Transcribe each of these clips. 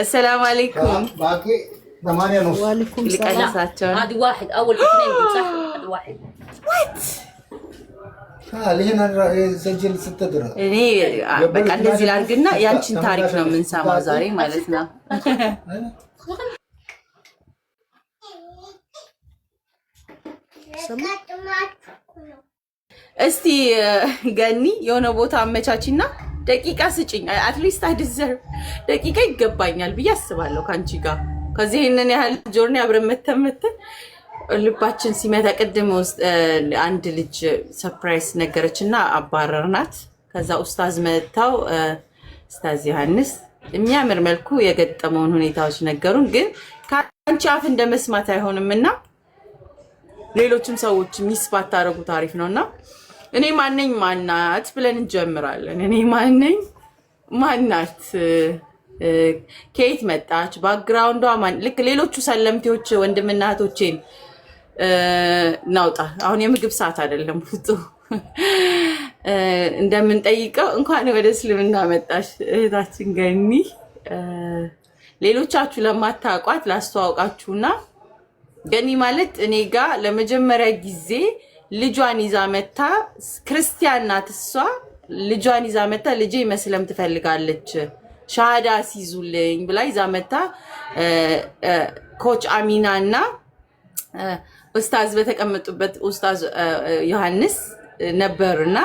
السلام عليكم. باقي 8 ونص. وعليكم السلام. هذه واحد اول اثنين صح؟ هذا واحد. وات هنا سجل 6 درهم. እኔ በቃ እንደዚህ ላድርግና ያንቺን ታሪክ ነው የምንሰማው ዛሬ ማለት ነው። እስቲ ገኒ የሆነ ቦታ አመቻችና ደቂቃ ስጪኝ። አትሊስት አይ ዲዘርቭ ደቂቃ ይገባኛል ብዬ አስባለሁ ካንቺ ጋር ከዚህ እነን ያህል ጆርኒ አብረን መተመተን ልባችን ሲመታ ቅድም ውስጥ አንድ ልጅ ሰርፕራይዝ ነገረችና አባረርናት። ከዛ ኡስታዝ መጣው ኡስታዝ ዮሐንስ የሚያምር መልኩ የገጠመውን ሁኔታዎች ነገሩን። ግን ካንቺ አፍ እንደመስማት አይሆንምና ሌሎችም ሰዎች ሚስባት ታረጉ ታሪፍ ነውና እኔ ማንነኝ ማናት ብለን እንጀምራለን። እኔ ማንነኝ ማናት ከየት መጣች ባክግራውንዷ ማን ልክ ሌሎቹ ሰለምቴዎች ወንድምና እህቶቼን ናውጣ አሁን የምግብ ሰዓት አይደለም ፍጡ እንደምንጠይቀው እንኳን ወደ እስልምና መጣሽ እህታችን ገኒ። ሌሎቻችሁ ለማታውቋት ላስተዋውቃችሁና ገኒ ማለት እኔ ጋር ለመጀመሪያ ጊዜ ልጇን ይዛ መጣ። ክርስቲያን ናት እሷ። ልጇን ይዛ መጣ። ልጄ መስለም ትፈልጋለች ሻሃዳ ሲዙልኝ ብላ ይዛ መጣ። ኮች አሚናና ኡስታዝ በተቀመጡበት ኡስታዝ ዮሐንስ ነበርና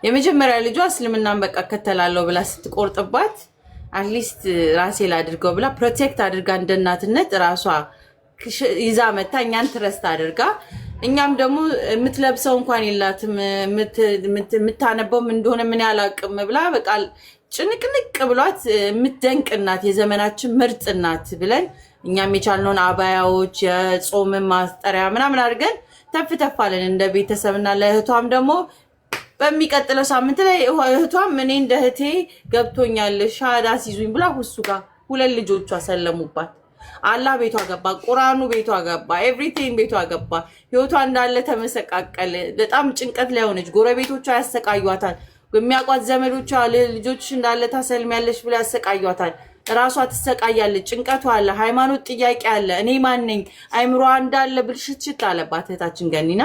የመጀመሪያ ልጇ እስልምናን በቃ ከተላለው ብላ ስትቆርጥባት አትሊስት ራሴ ላድርገው ብላ ፕሮቴክት አድርጋ እንደናትነት ራሷ ይዛ መጣ። እኛን ትረስት አድርጋ እኛም ደግሞ የምትለብሰው እንኳን የላትም የምታነበው እንደሆነ ምን ያላቅም ብላ በቃ ጭንቅንቅ ብሏት የምትደንቅ እናት የዘመናችን ምርጥ እናት ብለን እኛም የቻልነውን አባያዎች የጾም ማስጠሪያ ምናምን አድርገን ተፍተፋለን እንደ ቤተሰብና ለእህቷም ደግሞ በሚቀጥለው ሳምንት ላይ እህቷም እኔ እንደ እህቴ ገብቶኛል ሻሃዳ ሲዙኝ ብላ ሁሱ ጋር ሁለት ልጆቿ ሰለሙባት። አላህ ቤቷ ገባ፣ ቁርአኑ ቤቷ ገባ፣ ኤቭሪቲንግ ቤቷ ገባ። ህይወቷ እንዳለ ተመሰቃቀለ። በጣም ጭንቀት ላይ ሆነች። ጎረቤቶቿ ያሰቃዩታል። የሚያቋት ዘመዶቿ ልጆችሽ እንዳለ ታሰልሚያለሽ ብለ ያሰቃዩታል። ራሷ ትሰቃያለች። ጭንቀቷ አለ፣ ሃይማኖት ጥያቄ አለ። እኔ ማን ነኝ አይምሯ እንዳለ ብልሽትሽት አለባት እህታችን ገኒና።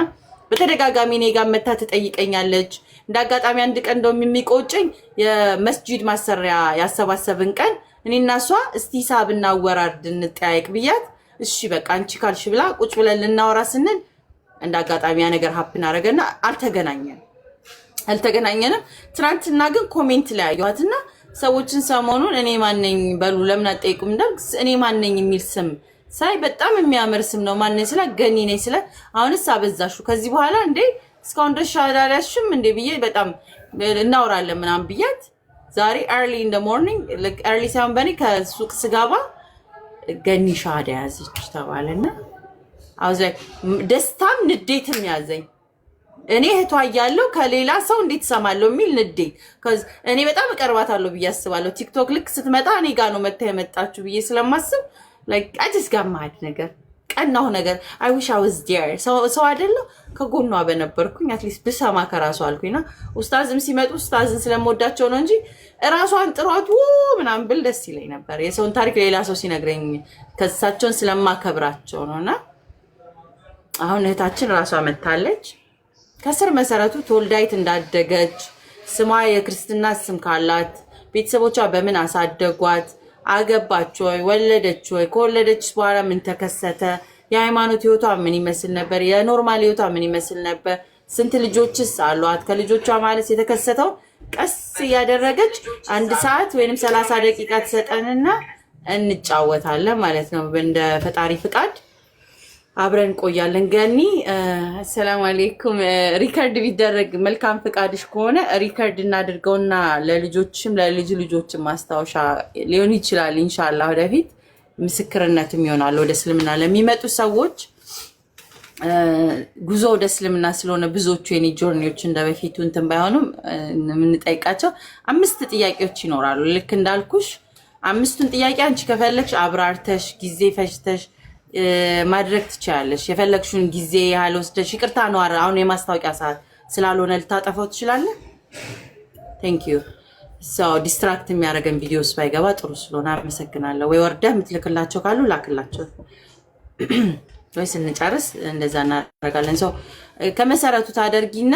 በተደጋጋሚ እኔ ጋር መታ ትጠይቀኛለች። እንዳጋጣሚ አንድ ቀን እንደውም የሚቆጨኝ የመስጂድ ማሰሪያ ያሰባሰብን ቀን እኔና እሷ እስቲ ሂሳብና አወራርድ እንጠያየቅ ብያት እሺ በቃ አንቺ ካልሽ ብላ ቁጭ ብለን ልናወራ ስንል እንዳጋጣሚ ያ ነገር ሀፕን አረገና አልተገናኘንም። ትናንትና ግን ኮሜንት ላይ አየኋትና ሰዎችን ሰሞኑን እኔ ማን ነኝ በሉ ለምን አትጠይቁም እንዳል እኔ ማን ነኝ የሚል ስም ሳይ በጣም የሚያምር ስም ነው። ማን ነኝ ስለ ገኒ ነኝ ስለ አሁንስ አበዛሹ ከዚህ በኋላ እንዴ እስካሁን ድረስ ሻሃዳ ያልያዝሽም እንዴ ብዬ በጣም እናወራለን ምናምን ብያት ዛሬ early in the morning like early ሳይሆን በኔ ከሱቅ ስጋባ ገኒ ሻሃዳ ያዘች ተባለና I was like ደስታም ንዴትም ያዘኝ። እኔ እህቷ እያለሁ ከሌላ ሰው እንዴት ሰማለሁ የሚል ንዴት cuz እኔ በጣም እቀርባታለሁ ብዬ አስባለሁ። ቲክቶክ ልክ ስትመጣ እኔ ጋር ነው መታ የመጣችሁ ብዬ ስለማስብ like I just got mad ነገር ቀናው ነገር I wish I was there ሰው አይደለም ከጎኗ በነበርኩኝ አትሊስት ብሰማ ከራሷ አልኩኝና ኡስታዝም ሲመጡ ኡስታዝን ስለምወዳቸው ነው እንጂ ራሷን ጥሯት ምናምን ብል ደስ ይለኝ ነበር። የሰውን ታሪክ ሌላ ሰው ሲነግረኝ ከሳቸውን ስለማከብራቸው ነውና አሁን እህታችን ራሷ መታለች። ከስር መሰረቱ ተወልዳይት እንዳደገች ስሟ የክርስትና ስም ካላት ቤተሰቦቿ በምን አሳደጓት አገባች ወይ ወለደች ወይ ከወለደች በኋላ ምን ተከሰተ የሃይማኖት ህይወቷ ምን ይመስል ነበር የኖርማል ህይወቷ ምን ይመስል ነበር ስንት ልጆችስ አሏት ከልጆቿ ማለት የተከሰተው ቀስ ያደረገች አንድ ሰዓት ወይንም 30 ደቂቃ ተሰጠንና እንጫወታለን ማለት ነው። እንደ ፈጣሪ ፍቃድ አብረን ቆያለን። ገኒ ሰላም አለይኩም። ሪከርድ ቢደረግ መልካም ፍቃድሽ ከሆነ ሪከርድ እናድርገውና ለልጆችም ለልጅ ልጆችም ማስታወሻ ሊሆን ይችላል ኢንሻአላህ ወደፊት ምስክርነትም ይሆናል ወደ እስልምና ለሚመጡ ሰዎች። ጉዞ ወደ እስልምና ስለሆነ ብዙዎቹ የኔ ጆርኒዎች እንደበፊቱ እንትን ባይሆኑም የምንጠይቃቸው 5 ጥያቄዎች ይኖራሉ። ልክ እንዳልኩሽ 5ቱን ጥያቄ አንቺ ከፈለግሽ አብራርተሽ ጊዜ ፈጅተሽ ማድረግ ትችላለሽ። የፈለግሽውን ጊዜ ያህል ወስደሽ ይቅርታ ነው አሁን የማስታወቂያ ሰዓት ስላልሆነ ልታጠፋው ትችላለህ። ቴንክ ዩ ሰው ዲስትራክት የሚያደርገን ቪዲዮስ ባይገባ ጥሩ ስለሆነ አመሰግናለሁ። ወይ ወርዳ የምትልክላቸው ካሉ ላክላቸው፣ ወይ ስንጨርስ እንደዛ እናደርጋለን። ሰው ከመሰረቱ ታደርጊና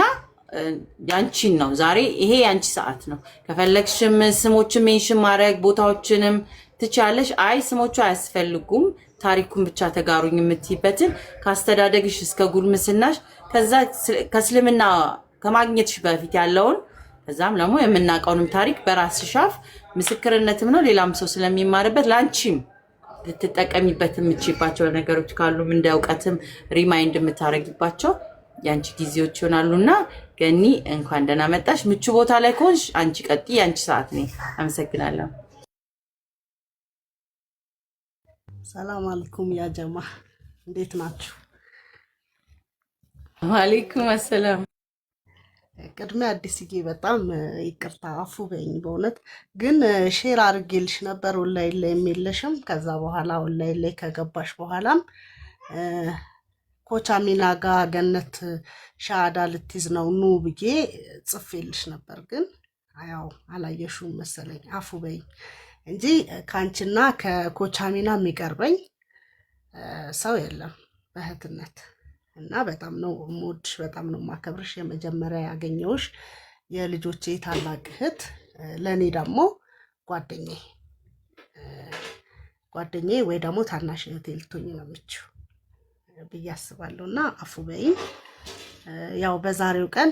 ያንቺን ነው ዛሬ ይሄ ያንቺ ሰዓት ነው። ከፈለግሽም ስሞችን ሜንሽን ማድረግ ቦታዎችንም ትቻለሽ። አይ ስሞቹ አያስፈልጉም ታሪኩን ብቻ ተጋሩኝ የምትይበትን ካስተዳደግሽ እስከ ጉልምስናሽ ከዛ ከእስልምና ከማግኘትሽ በፊት ያለውን ከዛም ደግሞ የምናውቀውንም ታሪክ በራስሽ አፍ ምስክርነትም ነው ሌላም ሰው ስለሚማርበት ላንቺም ልትጠቀሚበት የምትችይባቸው ነገሮች ካሉም እንደ እውቀትም ሪማይንድ የምታረጊባቸው ያንቺ ጊዜዎች ይሆናሉና ገኒ እንኳን ደህና መጣሽ። ምቹ ቦታ ላይ ከሆንሽ አንቺ ቀጥይ፣ ያንቺ ሰዓት ነው። አመሰግናለሁ። ሰላም አለይኩም ያ ጀማ እንዴት ናችሁ? ወአለይኩም አሰላም። ቅድሚያ አዲስዬ በጣም ይቅርታ አፉ በይኝ። በእውነት ግን ሼር አድርጌልሽ ነበር ኦንላይን ላይ የሚልሽም ከዛ በኋላ ኦንላይን ላይ ከገባሽ በኋላም ኮች አሚና ጋር ገነት ሻሃዳ ልትይዝ ነው ኑ ብዬ ጽፌልሽ ነበር። ግን ያው አላየሽውም መሰለኝ። አፉ በይኝ እንጂ ካንቺና ከኮች አሚና የሚቀርበኝ ሰው የለም በእህትነት እና በጣም ነው የምወድሽ፣ በጣም ነው የማከብርሽ። የመጀመሪያ ያገኘሁሽ የልጆቼ ታላቅ እህት፣ ለእኔ ደግሞ ጓደኛዬ ወይ ደግሞ ታናሽ እህቴ ልትሆኚ ነው የምችው ብዬ አስባለሁ። እና አፉ በይኝ። ያው በዛሬው ቀን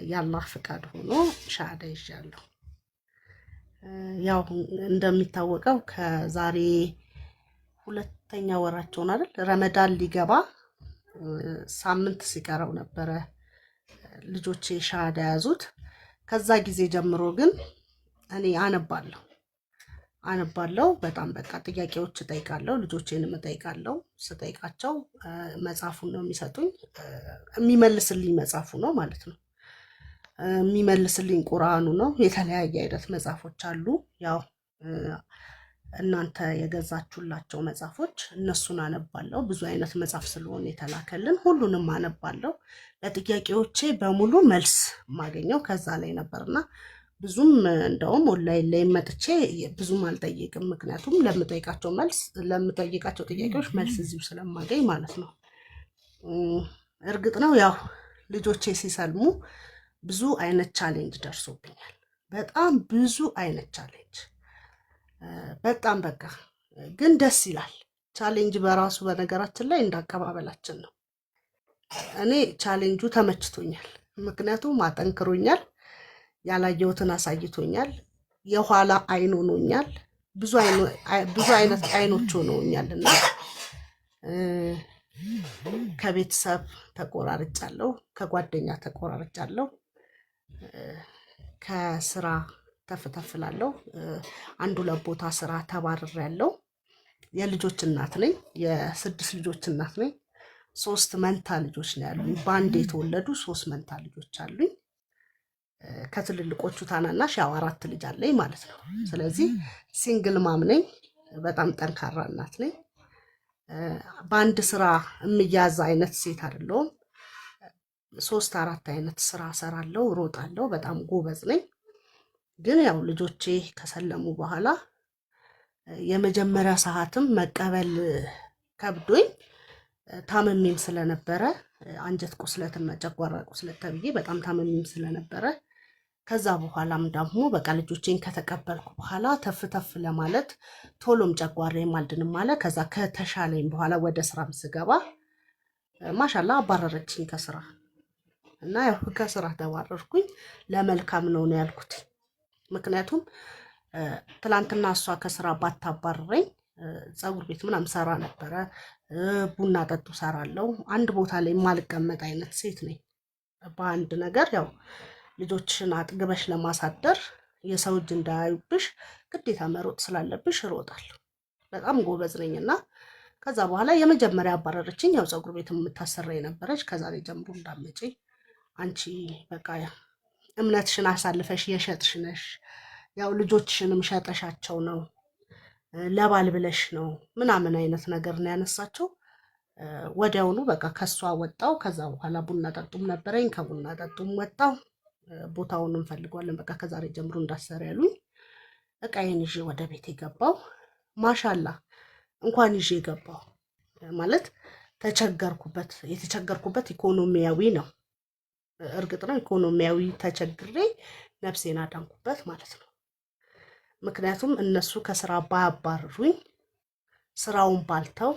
የአላህ ፍቃድ ሆኖ ሻሃዳ ይዣለሁ። ያው እንደሚታወቀው ከዛሬ 2ኛ ወራቸውን አይደል ረመዳን ሊገባ ሳምንት ሲቀረው ነበረ ልጆቼ ሻሃዳ ያዙት። ከዛ ጊዜ ጀምሮ ግን እኔ አነባለሁ በጣም በቃ ጥያቄዎች እጠይቃለሁ፣ ልጆቼንም እጠይቃለሁ። ስጠይቃቸው መጽሐፉን ነው የሚሰጡኝ፣ የሚመልስልኝ መጽሐፉ ነው ማለት ነው። የሚመልስልኝ ቁርአኑ ነው። የተለያየ አይነት መጽሐፎች አሉ። ያው እናንተ የገዛችሁላቸው መጽሐፎች እነሱን አነባለሁ። ብዙ አይነት መጽሐፍ ስለሆነ የተላከልን ሁሉንም አነባለሁ። ለጥያቄዎቼ በሙሉ መልስ ማገኘው ከዛ ላይ ነበርና ብዙም እንደውም ኦንላይን ላይ መጥቼ ብዙም አልጠይቅም። ምክንያቱም ለምጠይቃቸው ጥያቄዎች መልስ እዚሁ ስለማገኝ ማለት ነው። እርግጥ ነው ያው ልጆቼ ሲሰልሙ ብዙ አይነት ቻሌንጅ ደርሶብኛል። በጣም ብዙ አይነት ቻሌንጅ በጣም በቃ ግን ደስ ይላል። ቻሌንጅ በራሱ በነገራችን ላይ እንዳቀባበላችን ነው። እኔ ቻሌንጁ ተመችቶኛል። ምክንያቱም አጠንክሮኛል፣ ያላየሁትን አሳይቶኛል፣ የኋላ አይን ሆኖኛል፣ ብዙ አይነት አይኖች ሆኖኛልና ከቤተሰብ ተቆራርጫለሁ፣ ከጓደኛ ተቆራርጫለሁ፣ ከስራ ተፍተፍላለሁ። 1-2 ቦታ ስራ ተባርሬያለሁ። የልጆች እናት ነኝ፣ የ6 ልጆች እናት ነኝ። 3 መንታ ልጆች ነው ያሉኝ። በአንድ የተወለዱ 3 መንታ ልጆች አሉኝ። ከትልልቆቹ ታናናሽ ያው 4 ልጅ አለኝ ማለት ነው። ስለዚህ ሲንግል ማም ነኝ። በጣም ጠንካራ እናት ነኝ። በአንድ ስራ የሚያዝ አይነት ሴት አይደለሁም። 3-4 አይነት ስራ ሰራለሁ፣ ሮጣለሁ። በጣም ጎበዝ ነኝ። ግን ያው ልጆቼ ከሰለሙ በኋላ የመጀመሪያ ሰዓትም መቀበል ከብዶኝ ታመሜም ስለነበረ አንጀት ቁስለትና ጨጓራ ቁስለት ተብዬ በጣም ታመሜም ስለነበረ ከዛ በኋላም ደግሞ በቃ ልጆቼን ከተቀበልኩ በኋላ ተፍ ለማለት ቶሎም ጨጓራዬም አልድንም አለ። ከዛ ከተሻለኝ በኋላ ወደ ስራም ስገባ ማሻላ አባረረችኝ ከስራ እና ያው ከስራ ተባረርኩኝ። ለመልካም ነው ያልኩት። ምክንያቱም ትላንትና እሷ ከስራ ባታባረረኝ ፀጉር ቤት ምናምን ሰራ ነበረ፣ ቡና ጠጡ ሰራለው። አንድ ቦታ ላይ ማልቀመጥ አይነት ሴት ነኝ። በአንድ ነገር ያው ልጆችሽን አጥግበሽ ለማሳደር የሰው እጅ እንዳያዩብሽ ግዴታ መሮጥ ስላለብሽ እሮጣለሁ። በጣም ጎበዝ ነኝና ከዛ በኋላ የመጀመሪያ አባረረችኝ። ያው ፀጉር ቤት የምታሰራ የነበረች ከዛሬ ጀምሮ እንዳመጪ አንቺ በቃ እምነትሽን አሳልፈሽ የሸጥሽ ነሽ፣ ያው ልጆችሽንም ሸጠሻቸው ነው፣ ለባል ብለሽ ነው ምናምን አይነት ነገር ነው ያነሳቸው። ወዲያውኑ በቃ ከሷ ወጣው። ከዛ በኋላ ቡና ጠጡም ነበረኝ፣ ከቡና ጠጡም ወጣው። ቦታውን እንፈልገዋለን በቃ ከዛሬ ጀምሮ እንዳሰር ያሉኝ እቃዬን ይዤ ወደ ቤት ገባው ማሻአላ እንኳን ይዤ ገባው ማለት የተቸገርኩበት ኢኮኖሚያዊ ነው እርግጥ ነው ኢኮኖሚያዊ ተቸግሬ ነፍሴን አዳንኩበት ማለት ነው ምክንያቱም እነሱ ከስራ ባያባርሩኝ ስራውን ባልተው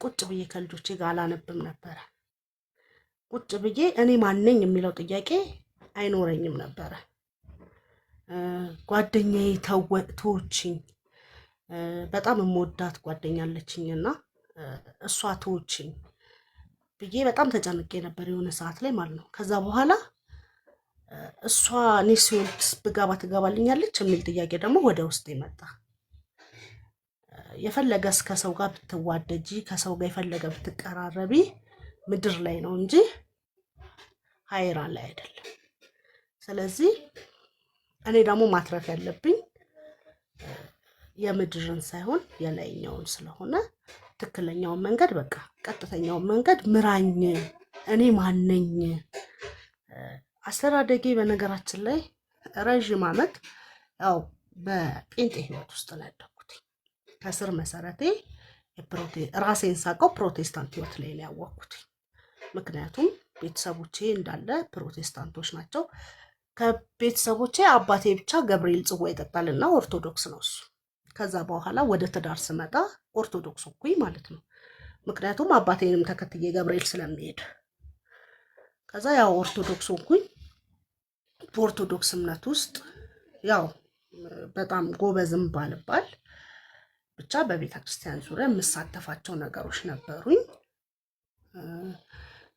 ቁጭ ብዬ ከልጆቼ ጋር አላነብም ነበር ቁጭ ብዬ እኔ ማንነኝ የሚለው ጥያቄ አይኖረኝም ነበር ጓደኛዬ ተወችኝ በጣም የምወዳት ጓደኛ አለችኝና እሷ ተወችኝ ብዬ በጣም ተጨንቄ ነበር የሆነ ሰዓት ላይ ማለት ነው ከዛ በኋላ እሷ ኔሲዮንስ ብጋባ ትገባልኛለች የሚል ጥያቄ ደግሞ ወደ ውስጥ ይመጣ የፈለገ እስከ ሰው ጋር ብትዋደጂ ከሰው ጋር የፈለገ ብትቀራረቢ ምድር ላይ ነው እንጂ ሃይራ ላይ አይደለም ስለዚህ እኔ ደግሞ ማትረፍ ያለብኝ የምድርን ሳይሆን የላይኛውን ስለሆነ ትክክለኛውን መንገድ በቃ ቀጥተኛውን መንገድ ምራኝ እኔ ማን ነኝ አስተዳደጌ በነገራችን ላይ ረጅም ዓመት ያው በጴንጤ ህይወት ውስጥ ነው ያደኩት ከስር መሰረቴ ራሴን ሳቀው ፕሮቴስታንት ህይወት ላይ ነው ያወቅኩት ምክንያቱም ቤተሰቦቼ እንዳለ ፕሮቴስታንቶች ናቸው ከቤተሰቦቼ አባቴ ብቻ ገብርኤል ጽዋ ይጠጣልና ኦርቶዶክስ ነው እሱ ከዛ በኋላ ወደ ትዳር ስመጣ ኦርቶዶክስ ሆንኩኝ ማለት ነው ምክንያቱም አባቴንም ተከትዬ ገብርኤል ስለሚሄድ ከዛ ያው ኦርቶዶክስ ሆንኩኝ በኦርቶዶክስ እምነት ውስጥ ያው በጣም ጎበዝም ባልባል ብቻ በቤተ ክርስቲያን ዙሪያ የምሳተፋቸው ነገሮች ነበሩኝ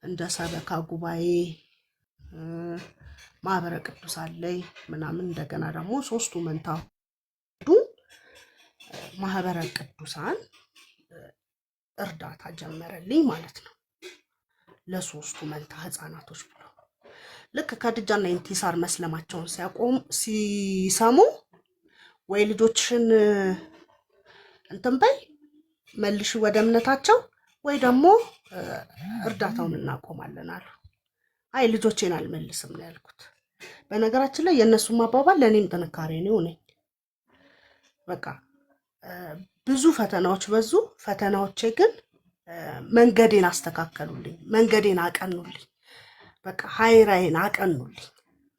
እንደ ሰበካ ጉባኤ ማህበረ ቅዱሳን ላይ ምናምን እንደገና ደግሞ ሶስቱ መንታ ማህበረ ቅዱሳን እርዳታ ጀመረልኝ ማለት ነው ለሶስቱ መንታ ህፃናቶች ብሎ ልክ ከድጃና ኢንቲሳር መስለማቸውን ሲሰሙ ወይ ልጆችሽን እንትን በይ መልሽ ወደ እምነታቸው ወይ ደግሞ እርዳታውን እናቆማለን አሉ አይ ልጆቼን አልመልስም ነው ያልኩት በነገራችን ላይ የነሱ ማባባል ለኔም ጥንካሬ ነው ነኝ በቃ ብዙ ፈተናዎች በዙ ፈተናዎቼ ግን መንገዴን አስተካከሉልኝ መንገዴን አቀኑልኝ በቃ ሃይራዬን አቀኑልኝ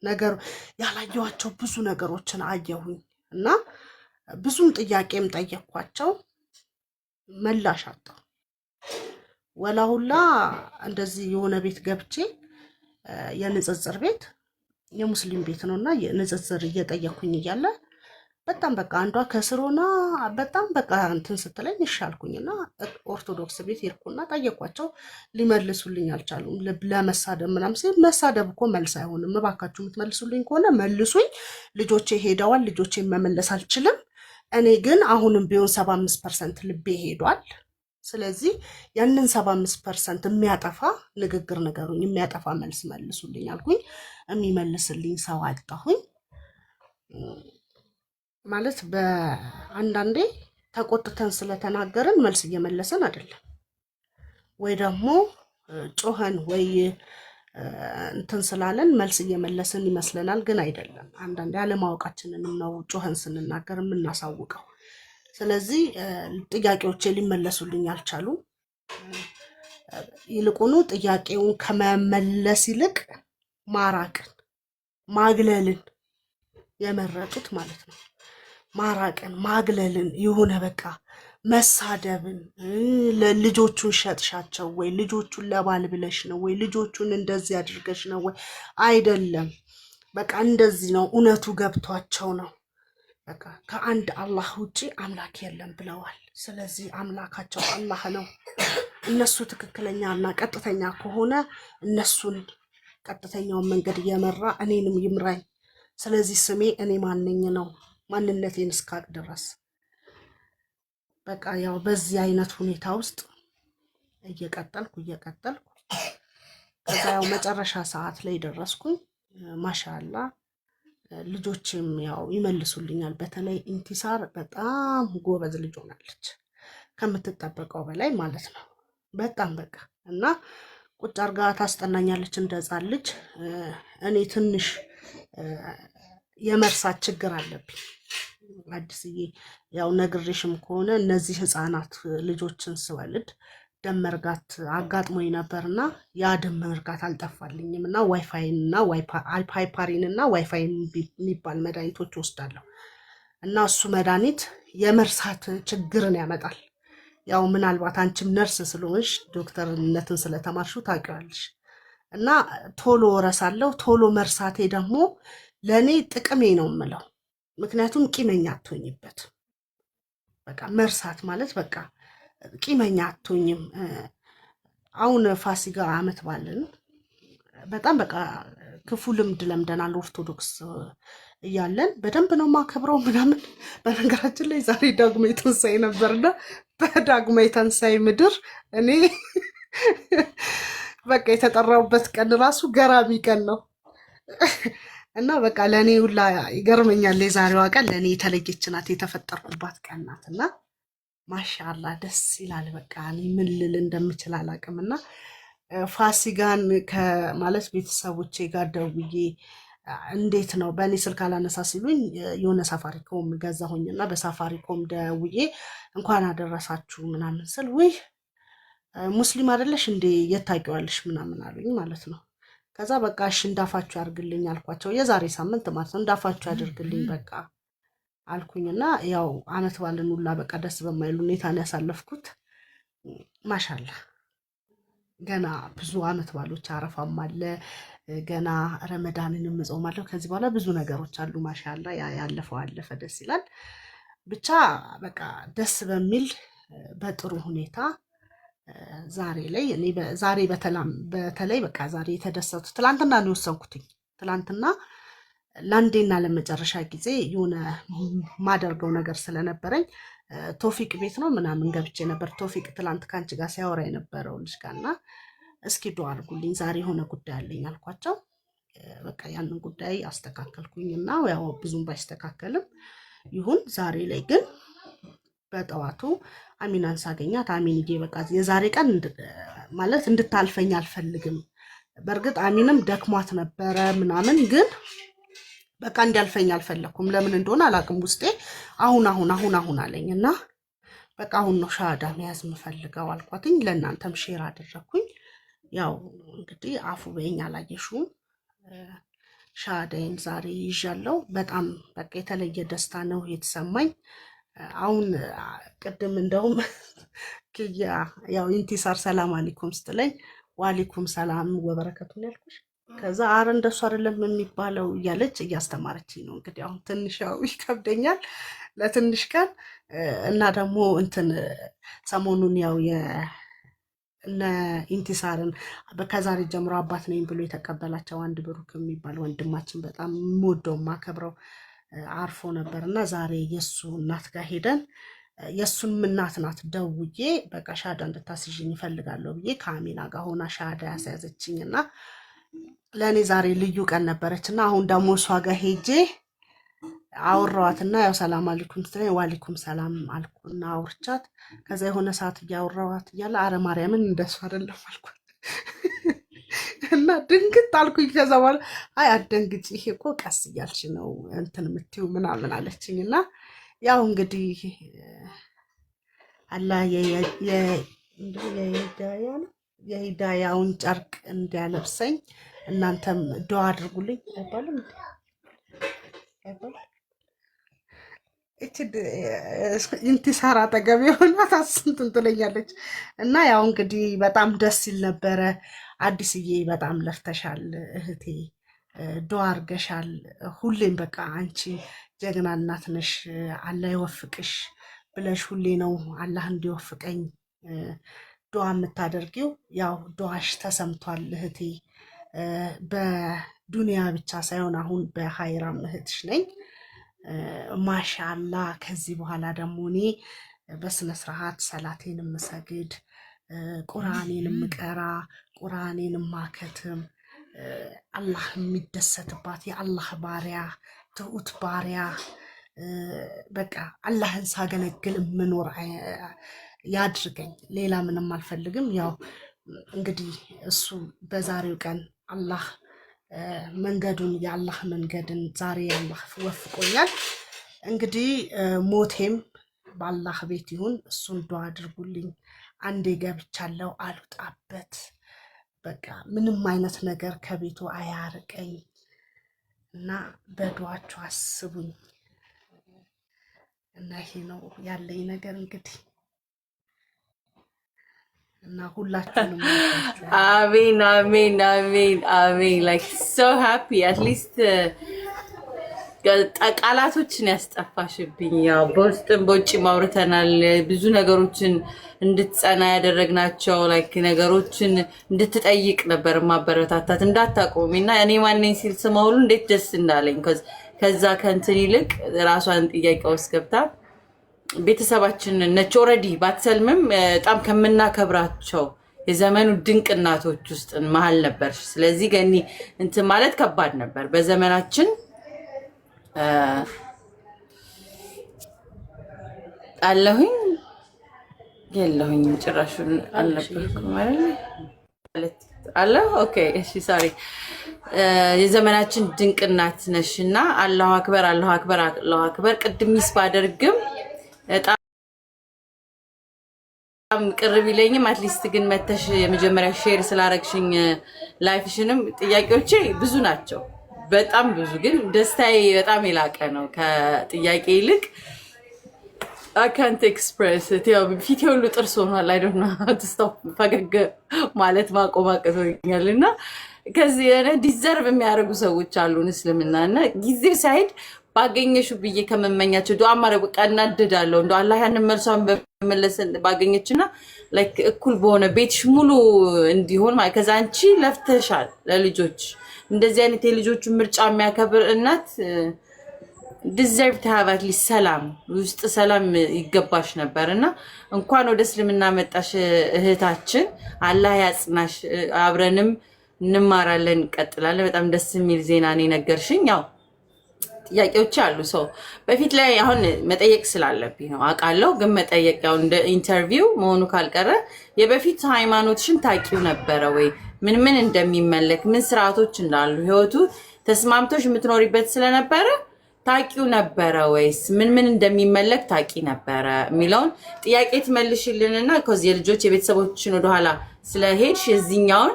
ነገር ያላየዋቸው ብዙ ነገሮችን አየሁኝ እና ብዙም ጥያቄም ጠየቅኳቸው መላሽ አጣሁ ወላሁላ እንደዚህ የሆነ ቤት ገብቼ የንጽጽር ቤት የሙስሊም ቤት ነውና የንጽጽር እየጠየቅኩኝ እያለ በጣም በቃ አንዷ ከስሮና በጣም በቃ እንትን ስትለኝ ይሻልኩኝና ኦርቶዶክስ ቤት ይርኩና ጠየቋቸው ሊመልሱልኝ አልቻሉም ለመሳደብ ምናምን ሲል መሳደብ እኮ መልስ አይሆንም እባካችሁ የምትመልሱልኝ ከሆነ መልሱኝ ልጆቼ ሄደዋል ልጆቼን መመለስ አልችልም እኔ ግን አሁንም ቢሆን 75% ልቤ ሄዷል ስለዚህ ያንን 75% የሚያጠፋ ንግግር ነገሩኝ የሚያጠፋ መልስ መልሱልኝ አልኩኝ የሚመልስልኝ ሰው አጣሁኝ ማለት በአንዳንዴ ተቆጥተን ስለተናገርን መልስ እየመለሰን አይደለም ወይ ደግሞ ጮኸን ወይ እንትን ስላለን መልስ እየመለሰን ይመስለናል ግን አይደለም አንዳንዴ አለማወቃችንንም ነው ጮኸን ስንናገር የምናሳውቀው ስለዚህ ጥያቄዎቼ ሊመለሱልኝ አልቻሉ ይልቁኑ ጥያቄውን ከመመለስ ይልቅ ማራቅን ማግለልን የመረጡት ማለት ነው ማራቅን ማግለልን የሆነ በቃ መሳደብን ለልጆቹን ሸጥሻቸው ወይ ልጆቹን ለባል ብለሽ ነው ወይ ልጆቹን እንደዚህ አድርገሽ ነው ወይ አይደለም በቃ እንደዚህ ነው እውነቱ ገብቷቸው ነው በቃ ከአንድ አላህ ውጪ አምላክ የለም ብለዋል ስለዚህ አምላካቸው አላህ ነው እነሱ ትክክለኛና ቀጥተኛ ከሆነ እነሱን ቀጥተኛውን መንገድ እየመራ እኔንም ይምራኝ ስለዚህ ስሜ እኔ ማንነኝ ነው ማንነቴን እስካቅ ድረስ በቃ ያው በዚህ አይነት ሁኔታ ውስጥ እየቀጠልኩ ከዛ ያው መጨረሻ ሰዓት ላይ ደረስኩኝ ማሻአላ ልጆችም ያው ይመልሱልኛል በተለይ ኢንቲሳር በጣም ጎበዝ ልጅ ሆናለች ከምትጠበቀው በላይ ማለት ነው በጣም በቃ እና ቁጭ አርጋ ታስጠናኛለች እንደዛን ልጅ። እኔ ትንሽ የመርሳት ችግር አለብኝ አዲስዬ። ያው ነግሬሽም ከሆነ እነዚህ ህፃናት ልጆችን ስወልድ ደም መርጋት አጋጥሞኝ ነበርና ያ ደም መርጋት አልጠፋልኝም እና ዋይፋይንና ሃይፓሪንና ዋይፋይን የሚባል መድኃኒቶች ወስዳለሁ እና እሱ መድኃኒት የመርሳት ችግርን ያመጣል። ያው ምናልባት አንቺም ነርስ ስለሆንሽ ዶክተርነትን ስለተማርሽው ታውቂዋለሽ። እና ቶሎ እረሳለሁ። ቶሎ መርሳቴ ደግሞ ለእኔ ጥቅሜ ነው የምለው። ምክንያቱም ቂመኛ አትሆኝበት። በቃ መርሳት ማለት በቃ ቂመኛ አትሆኝም። አሁን ፋሲካ አመት ባለን በጣም በቃ ክፉ ልምድ ለምደናል። ኦርቶዶክስ እያለን በደንብ ነው ማከብረው ምናምን። በነገራችን ላይ ዛሬ ዳግማዊ ትንሣኤ ነበርና በዳግማዊ ትንሣኤ ምድር እኔ በቃ የተጠራውበት ቀን ራሱ ገራሚ ቀን ነው እና በቃ ለእኔ ሁላ ይገርመኛል። የዛሬዋ ቀን ለእኔ የተለየች ናት፣ የተፈጠርኩባት ቀን ናት እና ማሻላ ደስ ይላል። በቃ እኔ ምን ልል እንደምችል አላውቅምና ፋሲካን ከማለት ቤተሰቦቼ ጋር ደውዬ እንዴት ነው በእኔ ስልክ አላነሳ ሲሉኝ የሆነ ሳፋሪኮም ገዛሁኝና በሳፋሪኮም ደውዬ እንኳን አደረሳችሁ ምናምን ስል ውይ ሙስሊም አይደለሽ እንዴ የታውቂዋለሽ ምናምን አሉኝ ማለት ነው። ከዛ በቃ እሺ እንዳፋችሁ ያድርግልኝ አልኳቸው። የዛሬ ሳምንት ማለት ነው። እንዳፋችሁ ያድርግልኝ በቃ አልኩኝና ያው አመት ባልን ሁላ በቃ ደስ በማይል ሁኔታ ነው ያሳለፍኩት። ማሻላ ገና ብዙ አመት ባሎች አረፋም አለ፣ ገና ረመዳንንም እጾማለሁ። ከዚህ በኋላ ብዙ ነገሮች አሉ። ማሻላ ያለፈው አለፈ፣ ደስ ይላል። ብቻ በቃ ደስ በሚል በጥሩ ሁኔታ ዛሬ ላይ እኔ ዛሬ በተለይ በቃ ዛሬ የተደሰቱ ትላንትና ነው የወሰንኩትኝ። ትላንትና ለአንዴና ለመጨረሻ ጊዜ የሆነ ማደርገው ነገር ስለነበረኝ ቶፊቅ ቤት ነው ምናምን ገብቼ ነበር። ቶፊቅ ትላንት ከአንቺ ጋር ሲያወራ የነበረው ልጅ ጋርና እስኪ ዱአ አድርጉልኝ ዛሬ የሆነ ጉዳይ አለኝ አልኳቸው። በቃ ያንን ጉዳይ አስተካከልኩኝና ያው ብዙም ባይስተካከልም ይሁን ዛሬ ላይ ግን በጠዋቱ አሚናን ሳገኛት አሚንዬ በቃ የዛሬ ቀን ማለት እንድታልፈኝ አልፈልግም። በእርግጥ አሚንም ደክሟት ነበረ ምናምን ግን በቃ እንዲያልፈኝ አልፈለኩም። ለምን እንደሆነ አላውቅም። ውስጤ አሁን አለኝና በቃ አሁን ነው ሻሃዳ መያዝ የምፈልገው አልኳትኝ። ለእናንተም ሼር አደረኩኝ። ያው እንግዲህ አፉ በይኝ አላየሽውም። ሻሃዳዬን ዛሬ ይዣለሁ። በጣም በቃ የተለየ ደስታ ነው የተሰማኝ። አሁን ቅድም እንደውም ክያ ያው ኢንቲሳር ሰላም አለይኩም ስትለኝ ወአለይኩም ሰላም ወበረከቱን ያልኩሽ ከዛ አረ እንደሱ አይደለም የሚባለው እያለች እያስተማረችኝ ነው። እንግዲህ አሁን ትንሽ ያው ይከብደኛል ለትንሽ ቀን እና ደግሞ እንትን ሰሞኑን ያው እነ ኢንቲሳርን ከዛሬ ጀምሮ አባት ነኝ ብሎ የተቀበላቸው አንድ ብሩክ የሚባል ወንድማችን በጣም የምወደው ማከብረው አርፎ ነበርና ዛሬ የሱ እናት ጋር ሄደን የሱን እናት ናት ደውዬ በቃ ሻሃዳ እንድታስይዥኝ ይፈልጋለሁ ብዬ ከአሚና ጋር ሆና ሻሃዳ ያስያዘችኝና ለእኔ ዛሬ ልዩ ቀን ነበረችና አሁን ደግሞ እሷ ጋር ሄጄ አወራዋትና ያው ሰላም አለይኩም ስትለኝ ወአለይኩም ሰላም አልኩና አውርቻት ከዛ የሆነ ሰዓት እያወራዋት እያለ አረ ማርያምን እንደሱ አይደለም አልኩት እና ድንግጥ አልኩኝ። ከዛ በኋላ አይ አትደንግጪ ይሄ እኮ ቀስ እያልሽ ነው እንትን የምትይው ምናምን አለችኝና ያው እንግዲህ አላህ የሂዳያውን ጨርቅ እንዲያለብሰኝ እናንተም ዱአ አድርጉልኝ። አይባልም ኢንቲሳር አጠገብ የሆናት አስንትን ትለኛለች እና ያው እንግዲህ በጣም ደስ ይል ነበረ። አዲስዬ በጣም ለፍተሻል እህቴ፣ ዱአ አድርገሻል። ሁሌም በቃ አንቺ ጀግና እናት ነሽ፣ አላህ ይወፍቅሽ ብለሽ ሁሌ ነው አላህ እንዲወፍቀኝ ዱአ የምታደርጊው። ያው ዱአሽ ተሰምቷል እህቴ። በዱንያ ብቻ ሳይሆን አሁን በሀይራም እህትሽ ነኝ። ማሻአላ ከዚህ በኋላ ደግሞ እኔ በስነ ስርዓት ሰላቴን የምሰግድ ቁርአኔን የምቀራ ቁርአኔን ማከትም አላህ የሚደሰትባት የአላህ ባሪያ ትሁት ባሪያ በቃ አላህን ሳገለግል የምኖር ያድርገኝ። ሌላ ምንም አልፈልግም። ያው እንግዲህ እሱ በዛሬው ቀን አላህ መንገዱን የአላህ መንገድን ዛሬ አላህ ወፍቆኛል። እንግዲህ ሞቴም በአላህ ቤት ይሁን። እሱን ዱዓ አድርጉልኝ። አንዴ ገብቻለሁ አልወጣበት። በቃ ምንም አይነት ነገር ከቤቱ አያርቀኝ እና በዱዓችሁ አስቡኝ እና ይሄ ነው ያለኝ ነገር እንግዲህ እና ሁላችሁንም አሜን አሜን አሜን አሜን like so happy at least ቃላቶችን ያስጠፋሽብኝ። ያው በውስጥም በውጭ ማውርተናል ብዙ ነገሮችን እንድትጸና ያደረግናቸው like ነገሮችን እንድትጠይቅ ነበር ማበረታታት እንዳታቆሚና እኔ ማንነኝ ሲል ስማውሉ እንዴት ደስ እንዳለኝ ከዛ ከንትን ይልቅ ራሷን ጥያቄ ውስጥ ገብታ ቤተሰባችን ነች ኦሬዲ ባትሰልምም በጣም ከመናከብራቸው የዘመኑ ድንቅ እናቶች ውስጥ መሃል ነበር። ስለዚህ ገኒ እንትን ማለት ከባድ ነበር በዘመናችን አለሁኝ የለሁኝ ጭራሹን አልነበርኩም ማለት አለ ኦኬ እሺ ሶሪ የዘመናችን ድንቅ እናት ነሽና አላሁ አክበር አላሁ አክበር አላሁ አክበር ቅድም ሚስ ባደርግም በጣም ቅርብ ይለኝም አትሊስት ግን መተሽ የመጀመሪያ ሼር ስላረግሽኝ ላይፍሽንም ጥያቄዎቼ ብዙ ናቸው በጣም ብዙ ግን ደስታዬ በጣም የላቀ ነው ከጥያቄ ይልቅ I can't express it ያው ፊቴ ሁሉ ጥርስ ሆኗል I don't know how to stop ፈገግ ማለት ማቆማቀቶኛልና ከዚህ የሆነ ዲዘርቭ የሚያደርጉ ሰዎች አሉን እስልምናና ጊዜው ሳይድ ባገኘሽው ብዬ ከመመኛቸው ዱዓ ማረግ ቀናደዳለሁ እንደ አላህ ያንን መልሷን በመለሰን ባገኘችና ላይክ እኩል በሆነ ቤትሽ ሙሉ እንዲሆን ማለት ከዛ አንቺ ለፍተሻል ለልጆች እንደዚህ አይነት የልጆቹ ምርጫ የሚያከብር እናት deserve to have at least ሰላም ውስጥ ሰላም ይገባሽ ነበርና እንኳን ወደ እስልምና መጣሽ እህታችን አላህ ያጽናሽ አብረንም እንማራለን እንቀጥላለን በጣም ደስ የሚል ዜና ነው ነገርሽኝ ያው ጥያቄዎች አሉ ሰው በፊት ላይ አሁን መጠየቅ ስላለብኝ ነው አቃለው ግን መጠየቅ ያው እንደ ኢንተርቪው መሆኑ ካልቀረ የበፊት ሃይማኖትሽን ታቂው ነበር ወይ ምን እንደሚመለክ ምን ስርዓቶች እንዳሉ ህይወቱ ተስማምቶሽ የምትኖሪበት ስለነበረ ታቂው ነበር ወይስ ምን እንደሚመለክ ታቂ ነበር ሚለውን ጥያቄ ትመልሽልንና ኮዝ የልጆች የቤተሰቦችን ወደ ኋላ ስለሄድሽ የዚህኛውን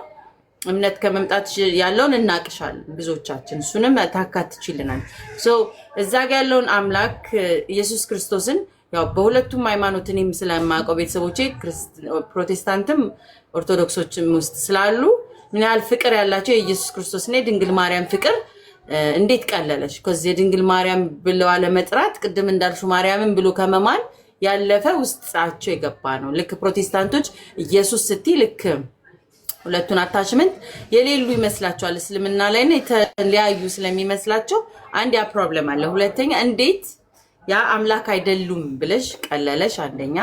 እምነት ከመምጣት ያለውን እናቅሻል ብዙዎቻችን እሱንም ታካትችልናል ሶ እዛ ጋር ያለውን አምላክ ኢየሱስ ክርስቶስን ያው በሁለቱም ሃይማኖትንም ስለማቀው ቤተሰቦቼ ፕሮቴስታንትም ኦርቶዶክሶችም ውስጥ ስላሉ ምን ያህል ፍቅር ያላቸው የኢየሱስ ክርስቶስና የድንግል ማርያም ፍቅር እንዴት ቀለለሽ ኮዝ የድንግል ማርያም ብለው አለ መጥራት ቅድም እንዳልሹ ማርያምን ብሎ ከመማል ያለፈ ውስጣቸው የገባ ነው ልክ ፕሮቴስታንቶች ኢየሱስ ስቲ ልክ ሁለቱን አታችመንት የሌሉ ይመስላቸዋል እስልምና ላይ ነው የተለያዩ ስለሚመስላቸው አንድ ያ ፕሮብሌም አለ ሁለተኛ እንዴት ያ አምላክ አይደሉም ብለሽ ቀለለሽ አንደኛ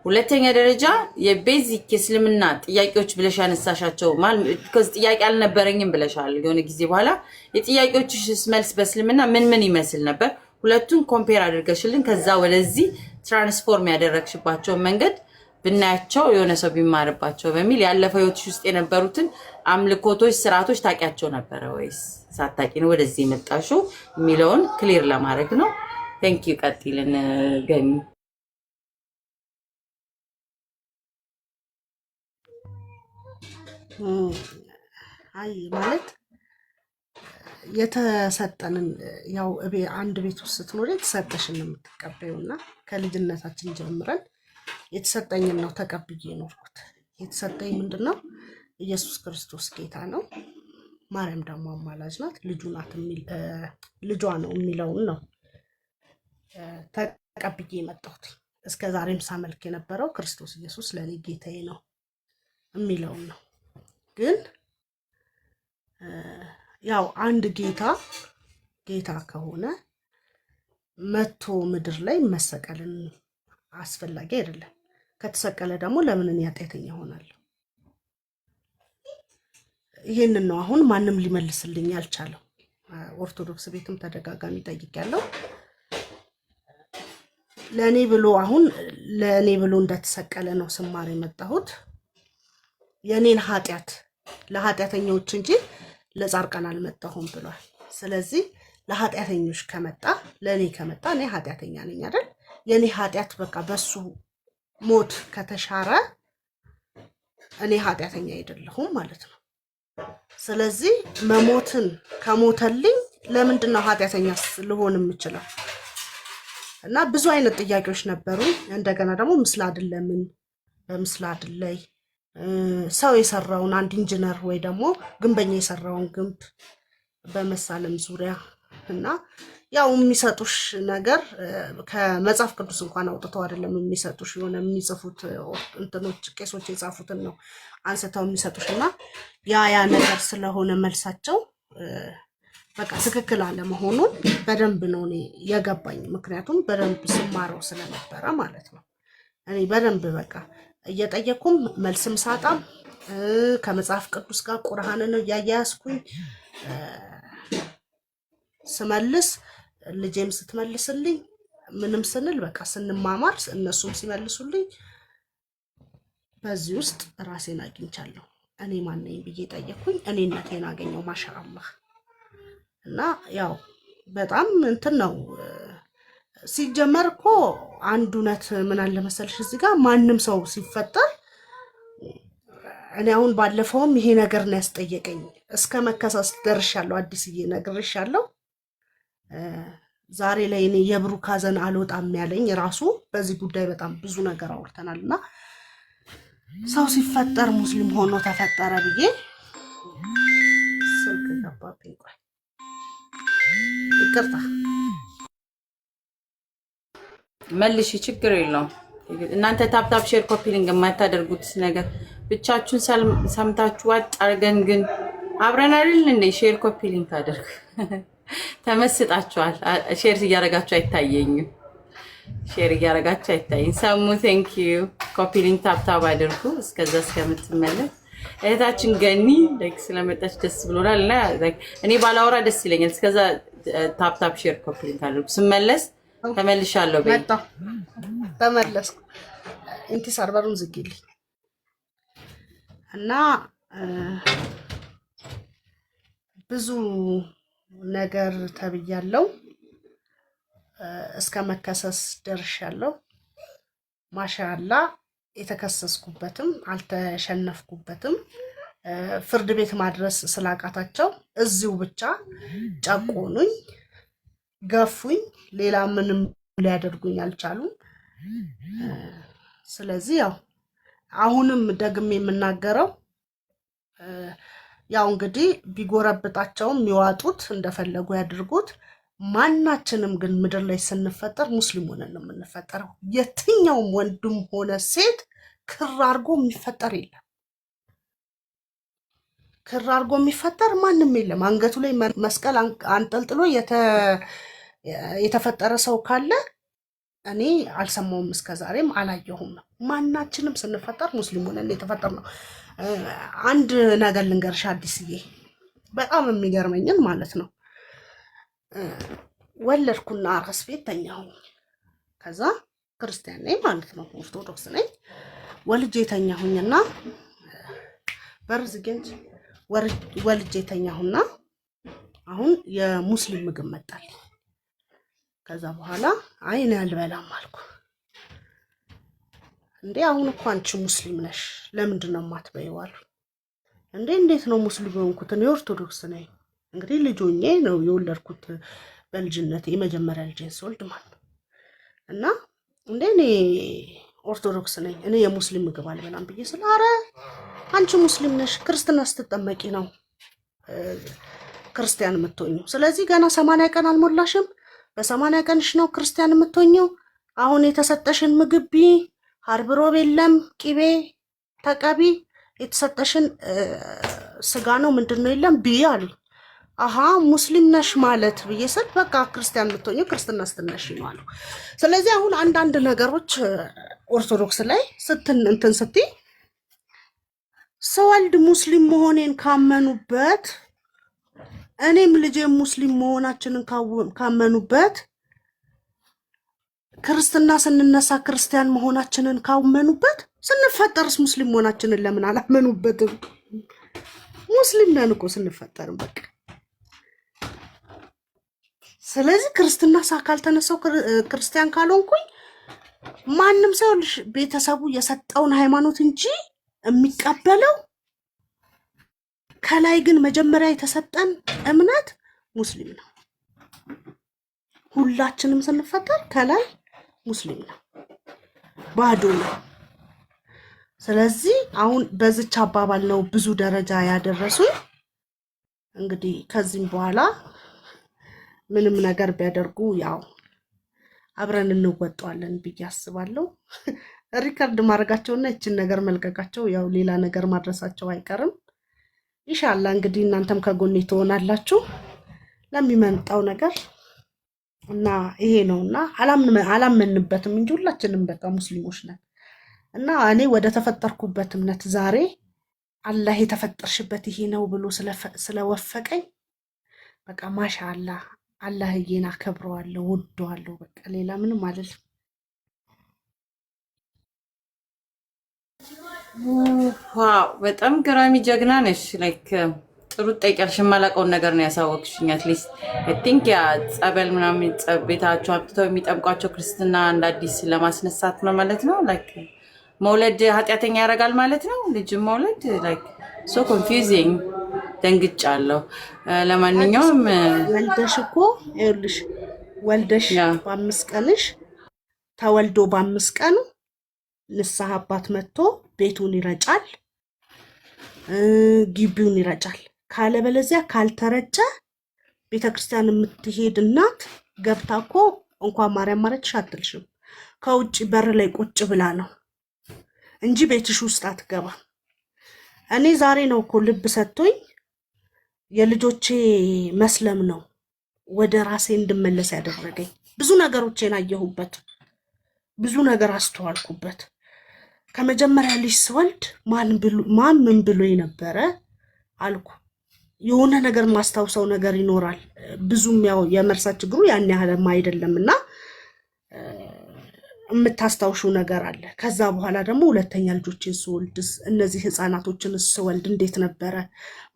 ሁለተኛ ደረጃ የቤዚክ እስልምና ጥያቄዎች ብለሽ ያነሳሻቸው ማለት because ጥያቄ አልነበረኝም ብለሻል የሆነ ጊዜ በኋላ የጥያቄዎችሽ መልስ በእስልምና ምን ይመስል ነበር ሁለቱን ኮምፔር አድርገሽልን ከዛ ወደዚህ ትራንስፎርም ያደረግሽባቸው መንገድ ብናያቸው የሆነ ሰው ቢማርባቸው በሚል ያለፈው ህይወትሽ ውስጥ የነበሩትን አምልኮቶች ስርዓቶች ታቂያቸው ነበር ወይስ ሳታቂ ነው ወደዚህ መጣሽው ሚሊዮን ክሊር ለማድረግ ነው thank you ቀጥይልን ገኒ አይ ማለት የተሰጠንን ያው አንድ ቤት ውስጥ ስትኖር የተሰጠሽን ነው የምትቀበዩና ከልጅነታችን ጀምረን የተሰጠኝን ነው ተቀብዬ ኖርኩት የተሰጠኝ ምንድነው ኢየሱስ ክርስቶስ ጌታ ነው ማርያም ደግሞ አማላጅ ናት ልጇ ነው የሚለውን ነው ተቀብዬ መጣሁት እስከ ዛሬም ሳመልክ የነበረው ክርስቶስ ኢየሱስ ለኔ ጌታዬ ነው የሚለውን ነው ግን ያው አንድ ጌታ ከሆነ መቶ ምድር ላይ መሰቀልን አስፈላጊ አይደለም ከተሰቀለ ደግሞ ለምን እኔ ኃጢአተኛ ሆናለሁ ይሄንን ነው አሁን ማንም ሊመልስልኝ ያልቻለው ኦርቶዶክስ ቤትም ተደጋጋሚ ጠይቄያለሁ ለኔ ብሎ እንደተሰቀለ ነው ስማር የመጣሁት የኔን ኃጢያት ለኃጢያተኞች እንጂ ለጻድቃን አልመጣሁም ብሏል። ስለዚህ ለኃጢያተኞች ከመጣ ለኔ ከመጣ እኔ ኃጢያተኛ ነኝ አይደል? የኔ ኃጢያት በቃ በሱ ሞት ከተሻረ እኔ ኃጢያተኛ አይደለሁም ማለት ነው። ስለዚህ መሞትን ከሞተልኝ ለምንድነው ኃጢያተኛ ልሆን የምችለው? እና ብዙ አይነት ጥያቄዎች ነበሩ። እንደገና ደግሞ ምስል አይደለምን በምስል አይደለይ ሰው የሰራውን አንድ ኢንጂነር ወይ ደግሞ ግንበኛ የሰራውን ግንብ በመሳለም ዙሪያ እና ያው የሚሰጡሽ ነገር ከመጽሐፍ ቅዱስ እንኳን አውጥተው አይደለም የሚሰጡሽ የሆነ የሚጽፉት እንትኖች ቄሶች የጻፉትን ነው አንስተው የሚሰጡሽና ያ ነገር ስለሆነ መልሳቸው በቃ ትክክል አለ መሆኑን በደንብ ነው እኔ የገባኝ። ምክንያቱም በደንብ ስማረው ስለነበረ ማለት ነው። እኔ በደንብ በቃ እየጠየኩም መልስም ሳጣም ከመጽሐፍ ቅዱስ ጋር ቁርአንን ያያያዝኩኝ ስመልስ ልጄም ስትመልስልኝ ምንም ስንል በቃ ስንማማር እነሱም ሲመልሱልኝ በዚህ ውስጥ ራሴን አግኝቻለሁ። እኔ ማን ነኝ ብዬ ጠየቅኩኝ። እኔነቴን አገኘው ማሻአላህ። እና ያው በጣም እንትን ነው ሲጀመር እኮ አንድ እውነት ምን አለ መሰልሽ እዚህ ጋር ማንም ሰው ሲፈጠር እኔ አሁን ባለፈውም ይሄ ነገር ነው ያስጠየቀኝ እስከ መከሰስ ደርሻለሁ። አዲስዬ ነግሬሻለሁ። ዛሬ ላይ እኔ የብሩክ ሐዘን አልወጣም ያለኝ ራሱ በዚህ ጉዳይ በጣም ብዙ ነገር አውርተናልና ሰው ሲፈጠር ሙስሊም ሆኖ ተፈጠረ ብዬ ስልክ ገባብኝ። ቆይ ይቅርታ መልሽ፣ ችግር የለውም። እናንተ ታፕታፕ ሼር ኮፒ ሊንክ የማታደርጉት ነገር ብቻችሁን ሰምታችሁ ዋጥ አርገን ግን አብረን አይደል እንዴ ሼር ኮፒ ሊንክ አድርግ። ተመስጣችኋል። ሼር እያረጋችሁ አይታየኝም። ሼር እያረጋችሁ አይታየኝ። ሰሙ ቴንክ ዩ ኮፒ ሊንክ ታፕታፕ አድርጉ። እስከዛ እስከምትመለስ እህታችን ገኒ ላይክ ስለመጣች ደስ ብሎናል። እና እኔ ባላወራ ደስ ይለኛል። እስከዛ ታፕታፕ ሼር ኮፒ ሊንክ አድርጉ። ስመለስ ተመልሻለሁ። መጣ ተመለስኩ። እንቲ ሰርቨሩን ዝግይልኝ እና ብዙ ነገር ተብያለሁ። እስከ መከሰስ ደርሻለሁ። ማሻአላ የተከሰስኩበትም አልተሸነፍኩበትም። ፍርድ ቤት ማድረስ ስላቃታቸው እዚሁ ብቻ ጨቆኑኝ፣ ገፉኝ። ሌላ ምንም ሊያደርጉኝ አልቻሉም። ስለዚህ ያው አሁንም ደግሜ የምናገረው ያው እንግዲህ ቢጎረብጣቸውም የሚዋጡት እንደፈለጉ ያድርጉት። ማናችንም ግን ምድር ላይ ስንፈጠር ሙስሊም ሆነን ነው የምንፈጠረው። የትኛውም ወንድም ሆነ ሴት ክር አድርጎ የሚፈጠር የለም። ክር አድርጎ የሚፈጠር ማንም የለም። አንገቱ ላይ መስቀል አንጠልጥሎ የተፈጠረ ሰው ካለ እኔ አልሰማውም፣ እስከዛሬም አላየሁም ነው። ማናችንም ስንፈጠር ሙስሊም ሆነን የተፈጠርነው። አንድ ነገር ልንገርሽ አዲስዬ፣ በጣም የሚገርመኝን ማለት ነው። ወለድኩና አራስ ቤት ተኛሁኝ። ከዛ ክርስቲያን ነኝ ማለት ነው፣ ኦርቶዶክስ ነኝ። ወልጄ ተኛሁኝና በርዝገንጅ ወልጄ ተኛሁና አሁን የሙስሊም ምግብ መጣልኝ። ከዛ በኋላ አይ እኔ አልበላም አልኩ። እንዴ አሁን እኮ አንቺ ሙስሊም ነሽ ለምንድን ነው የማትበይው አሉ። እንዴ እንዴት ነው ሙስሊም ሆንኩት? እኔ ኦርቶዶክስ ነኝ። እንግዲህ ልጆኜ ነው የወለድኩት በልጅነቴ የመጀመሪያ ልጄን ስወልድ ማለት ነው። እና እንዴ እኔ ኦርቶዶክስ ነኝ እኔ የሙስሊም ምግብ አልበላም ብዬ ስለ ኧረ አንቺ ሙስሊም ነሽ ክርስትና ስትጠመቂ ነው ክርስቲያን የምትሆኚው። ስለዚህ ገና 80 ቀን አልሞላሽም። በ80 ቀንሽ ነው ክርስቲያን የምትሆኚው። አሁን የተሰጠሽን ምግብ ቢ ሀርብሮብ የለም ቂቤ ተቀቢ፣ የተሰጠሽን ስጋ ነው ምንድነው የለም ቢ አሉ። አሃ ሙስሊም ነሽ ማለት ብዬ ስል በቃ ክርስቲያን የምትሆኚው ክርስትና ስትነሽ ነው አሉ። ስለዚህ አሁን አንዳንድ ነገሮች ኦርቶዶክስ ላይ እንትን ስትይ ስወልድ ሙስሊም መሆኔን ካመኑበት እኔም ልጄ ሙስሊም መሆናችንን ካመኑበት ክርስትና ስንነሳ ክርስቲያን መሆናችንን ካመኑበት ስንፈጠርስ ሙስሊም መሆናችንን ለምን አላመኑበትም? ሙስሊም ነን እኮ ስንፈጠርም በቃ። ስለዚህ ክርስትና ካልተነሳው ክርስቲያን ካልሆንኩኝ ማንም ሰው ቤተሰቡ የሰጠውን ሃይማኖት እንጂ የሚቀበለው ከላይ ግን መጀመሪያ የተሰጠን እምነት ሙስሊም ነው። ሁላችንም ስንፈጠር ከላይ ሙስሊም ነው፣ ባዶ ነው። ስለዚህ አሁን በዚች አባባል ነው ብዙ ደረጃ ያደረሱኝ። እንግዲህ ከዚህም በኋላ ምንም ነገር ቢያደርጉ ያው አብረን እንወጣዋለን ብዬ አስባለሁ። ሪከርድ ማድረጋቸውና እችን ነገር መልቀቃቸው ያው ሌላ ነገር ማድረሳቸው አይቀርም። ኢንሻአላህ እንግዲህ እናንተም ከጎኔ ትሆናላችሁ ለሚመጣው ነገር እና ይሄ ነውና አላመንበትም እንጂ ሁላችንም በቃ ሙስሊሞች ነን። እና እኔ ወደ ተፈጠርኩበት እምነት ዛሬ አላህ የተፈጠርሽበት ይሄ ነው ብሎ ስለወፈቀኝ በቃ ማሻአላህ አላህዬን አከብረዋለሁ፣ ወደዋለሁ። በቃ ሌላ ምንም አይደለም። ዋው በጣም ገራሚ ጀግና ነሽ። ላይክ ጥሩ ጠይቀሽ የማላውቀውን ነገር ነው ያሳወቅሽኝ። አትሊስት አይ ቲንክ ያ ጸበል ምናምን ቤታቸው አብጥተው የሚጠምቋቸው ክርስትና እንደ አዲስ ለማስነሳት ነው ማለት ነው። ላይክ መውለድ ኃጢአተኛ ያደርጋል ማለት ነው። ልጅ መውለድ ላይክ ሶ ኮንፊውዚንግ ደንግጫለሁ። ለማንኛውም ወልደሽ እኮ ይኸውልሽ ወልደሽ በ5 ቀንሽ ተወልዶ በ5 ቀኑ ንስሐ አባት መጥቶ ቤቱን ይረጫል፣ ግቢውን ይረጫል። ካለበለዚያ ካልተረጨ ቤተክርስቲያን የምትሄድ እናት ገብታ እኮ እንኳን ማርያም ማረችሽ አትልሽም። ከውጭ በር ላይ ቁጭ ብላ ነው እንጂ ቤትሽ ውስጥ አትገባ። እኔ ዛሬ ነው እኮ ልብ ሰጥቶኝ የልጆቼ መስለም ነው ወደ ራሴ እንድመለስ ያደረገኝ። ብዙ ነገሮችን አየሁበት፣ ብዙ ነገር አስተዋልኩበት። ከመጀመሪያ ልጅ ስወልድ ማን ምን ብሎ የነበረ አልኩ። የሆነ ነገር ማስታውሰው ነገር ይኖራል። ብዙም ያው የመርሳት ችግሩ ያን ያህልም አይደለምና የምታስታውሹ ነገር አለ። ከዛ በኋላ ደግሞ ሁለተኛ ልጆችን ስወልድ እነዚህ ህፃናቶችን ስወልድ እንዴት ነበረ?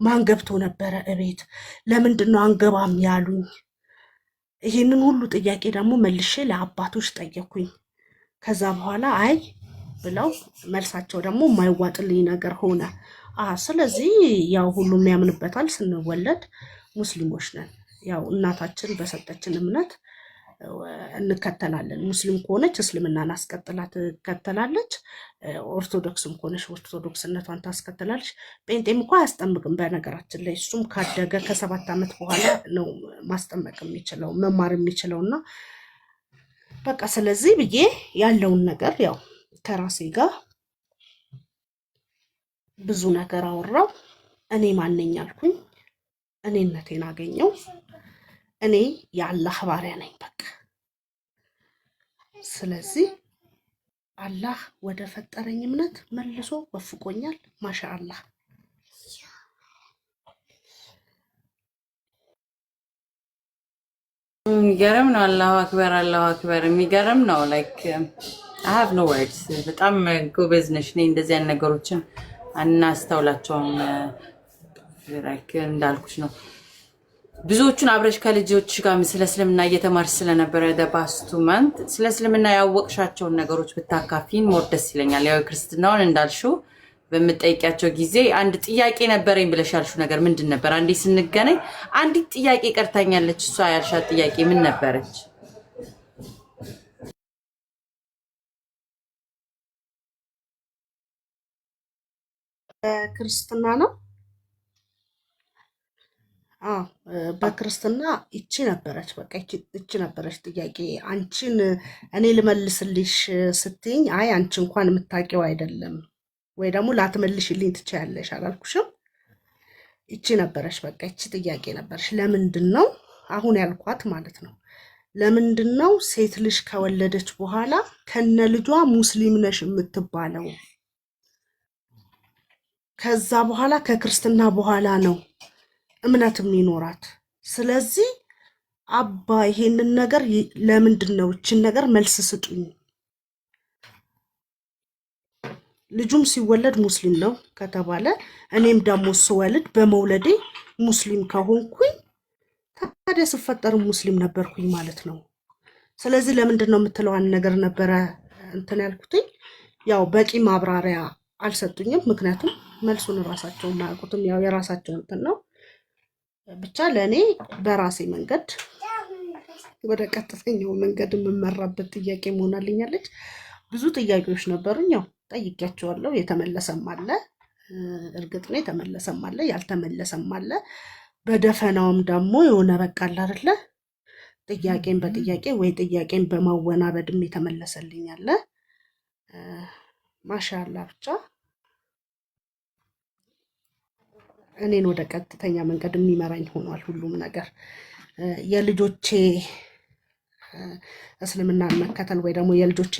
ማን ገብቶ ነበረ እቤት? ለምንድን ነው አንገባም ያሉኝ? ይሄንን ሁሉ ጥያቄ ደግሞ መልሼ ለአባቶች ጠየኩኝ። ከዛ በኋላ አይ ብለው መልሳቸው ደግሞ የማይዋጥልኝ ነገር ሆነ። ስለዚህ ያው ሁሉም ያምንበታል። ስንወለድ ሙስሊሞች ነን። ያው እናታችን በሰጠችን እምነት እንከተላለን። ሙስሊም ከሆነች እስልምናን አስቀጥላ ትከተላለች። ኦርቶዶክስም ከሆነች ኦርቶዶክስነቷን ታስከትላለች። ጴንጤም እኮ አያስጠምቅም በነገራችን ላይ። እሱም ካደገ ከ7 ዓመት በኋላ ነው ማስጠመቅ የሚችለው መማር የሚችለውና በቃ ስለዚህ ብዬ ያለውን ነገር ያው ከራሴ ጋር ብዙ ነገር አወራው። እኔ ማንኛ አልኩኝ፣ እኔነቴን አገኘው። እኔ የአላህ ባሪያ ነኝ በቃ። ስለዚህ አላህ ወደ ፈጠረኝ እምነት መልሶ ወፍቆኛል። ማሻአላህ የሚገርም ነው። አላሁ አክበር፣ አላሁ አክበር። የሚገርም ነው። ላይክ አይ ሃቭ ኖ ወርድስ። በጣም ጎበዝ ነሽ። እኔ እንደዚህ አይነት ነገሮችን አናስተውላቸውም። ላይክ እንዳልኩሽ ነው። ብዙዎቹን አብረሽ ከልጆች ጋር ስለ እስልምና እየተማርሽ ስለነበረ ደባስቱ ማንት ስለ እስልምና ያወቅሻቸውን ነገሮች ብታካፊን ሞር ደስ ይለኛል። ያው ክርስትናውን እንዳልሽው በምጠይቂያቸው ጊዜ አንድ ጥያቄ ነበረኝ ብለሽ ያልሽው ነገር ምንድን ነበር? አንዴ ስንገናኝ አንዲት ጥያቄ ቀርታኛለች። እሷ ያልሻት ጥያቄ ምን ነበረች? ክርስትና ነው። በክርስትና ይቺ ነበረች በቃ ይቺ ነበረች ጥያቄ። አንቺን እኔ ልመልስልሽ ስትይኝ አይ አንቺ እንኳን የምታውቂው አይደለም ወይ ደግሞ ላትመልሽልኝ ትችያለሽ አላልኩሽም? ይቺ ነበረች በቃ ይቺ ጥያቄ ነበረች። ለምንድን ነው አሁን ያልኳት ማለት ነው። ለምንድን ነው ሴት ልጅ ከወለደች በኋላ ከነ ልጇ ሙስሊም ነሽ የምትባለው? ከዛ በኋላ ከክርስትና በኋላ ነው እምነት የሚኖራት። ስለዚህ አባ ይሄንን ነገር ለምንድን ነው እችን ነገር መልስ ስጡኝ። ልጁም ሲወለድ ሙስሊም ነው ከተባለ እኔም ደግሞ ስወልድ በመውለዴ ሙስሊም ከሆንኩኝ ታዲያ ስፈጠር ሙስሊም ነበርኩኝ ማለት ነው። ስለዚህ ለምንድን ነው የምትለዋን ነገር ነበረ እንትን ያልኩትኝ። ያው በቂ ማብራሪያ አልሰጡኝም። ምክንያቱም መልሱን ራሳቸው ማያውቁትም ያው የራሳቸው እንትን ነው። ብቻ ለእኔ በራሴ መንገድ ወደ ቀጥተኛው መንገድ የምመራበት ጥያቄ መሆናልኛለች። ብዙ ጥያቄዎች ነበሩኝ። ያው ጠይቄያቸዋለሁ። የተመለሰም አለ፣ እርግጥ ነው የተመለሰም አለ፣ ያልተመለሰም አለ። በደፈናውም ደግሞ የሆነ በቃ አለ አይደለ ጥያቄን በጥያቄ ወይ ጥያቄን በማወናበድም የተመለሰልኝ አለ። ማሻአላ ብቻ እኔን ወደ ቀጥተኛ መንገድ የሚመራኝ ሆኗል ሁሉም ነገር። የልጆቼ እስልምናን መከተል ወይ ደግሞ የልጆቼ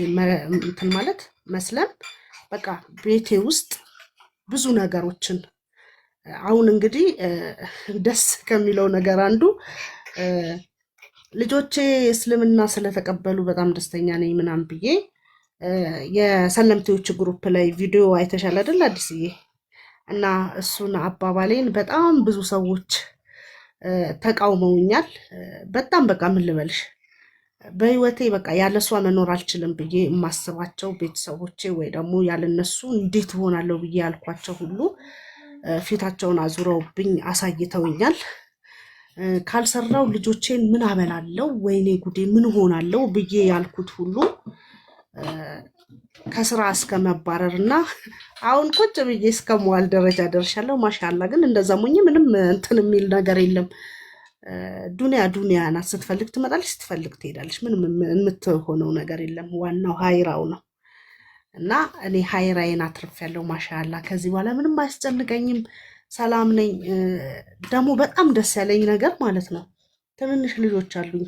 እንትን ማለት መስለም በቃ ቤቴ ውስጥ ብዙ ነገሮችን አሁን እንግዲህ ደስ ከሚለው ነገር አንዱ ልጆቼ እስልምና ስለተቀበሉ በጣም ደስተኛ ነኝ ምናምን ብዬ የሰለምቴዎች ግሩፕ ላይ ቪዲዮ አይተሻል አይደል አዲስዬ? እና እሱን አባባሌን በጣም ብዙ ሰዎች ተቃውመውኛል። በጣም በቃ ምን ልበልሽ በህይወቴ በቃ ያለሷ መኖር አልችልም ብዬ የማስባቸው ቤተሰቦቼ ወይ ደግሞ ያለነሱ እንዴት ሆናለሁ ብዬ ያልኳቸው ሁሉ ፊታቸውን አዙረውብኝ አሳይተውኛል። ካልሰራው ልጆቼን ምን አበላለው ወይኔ ጉዴ ምን ሆናለው ብዬ ያልኩት ሁሉ ከስራ እስከ መባረር እና አሁን ቁጭ ብዬ እስከ መዋል ደረጃ ደርሻለሁ። ማሻአላ ግን እንደዛ ሞኝ ምንም እንትን የሚል ነገር የለም። ዱንያ ዱንያ ናት። ስትፈልግ ትመጣለች፣ ስትፈልግ ትሄዳለች። ምንም የምትሆነው ነገር የለም። ዋናው ሀይራው ነው እና እኔ ሀይራዬን አትርፌያለሁ። ማሻአላ ከዚህ በኋላ ምንም አያስጨንቀኝም። ሰላም ነኝ። ደግሞ በጣም ደስ ያለኝ ነገር ማለት ነው ትንንሽ ልጆች አሉኝ።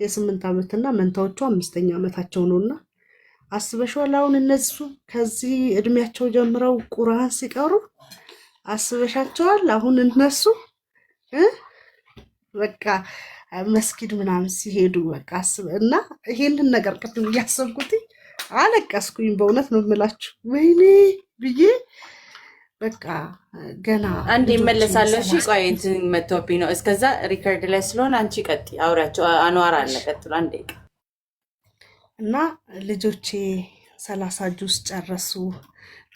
የ8 ዓመትና መንታዎቹ 5ኛ ዓመታቸው ነውና አስበሽዋል? አሁን እነሱ ከዚህ እድሜያቸው ጀምረው ቁርአን ሲቀሩ አስበሻቸዋል? አሁን እነሱ በቃ መስጊድ ምናምን ሲሄዱ በቃ እና ይሄንን ነገር ቅድም እያሰብኩት አለቀስኩኝ። በእውነት ነው የምላችሁ ወይኔ ብዬ በቃ ገና አንዴ እመለሳለሁ። እሺ ቆይ እንትን መጥቶብኝ ነው። እስከዛ ሪከርድ ላይ ስለሆነ አንቺ ቀጥይ፣ አውሪያቸው። አንዋር አለ ቀጥሎ አንዴ እና ልጆቼ 30 ጁዝ ጨረሱ፣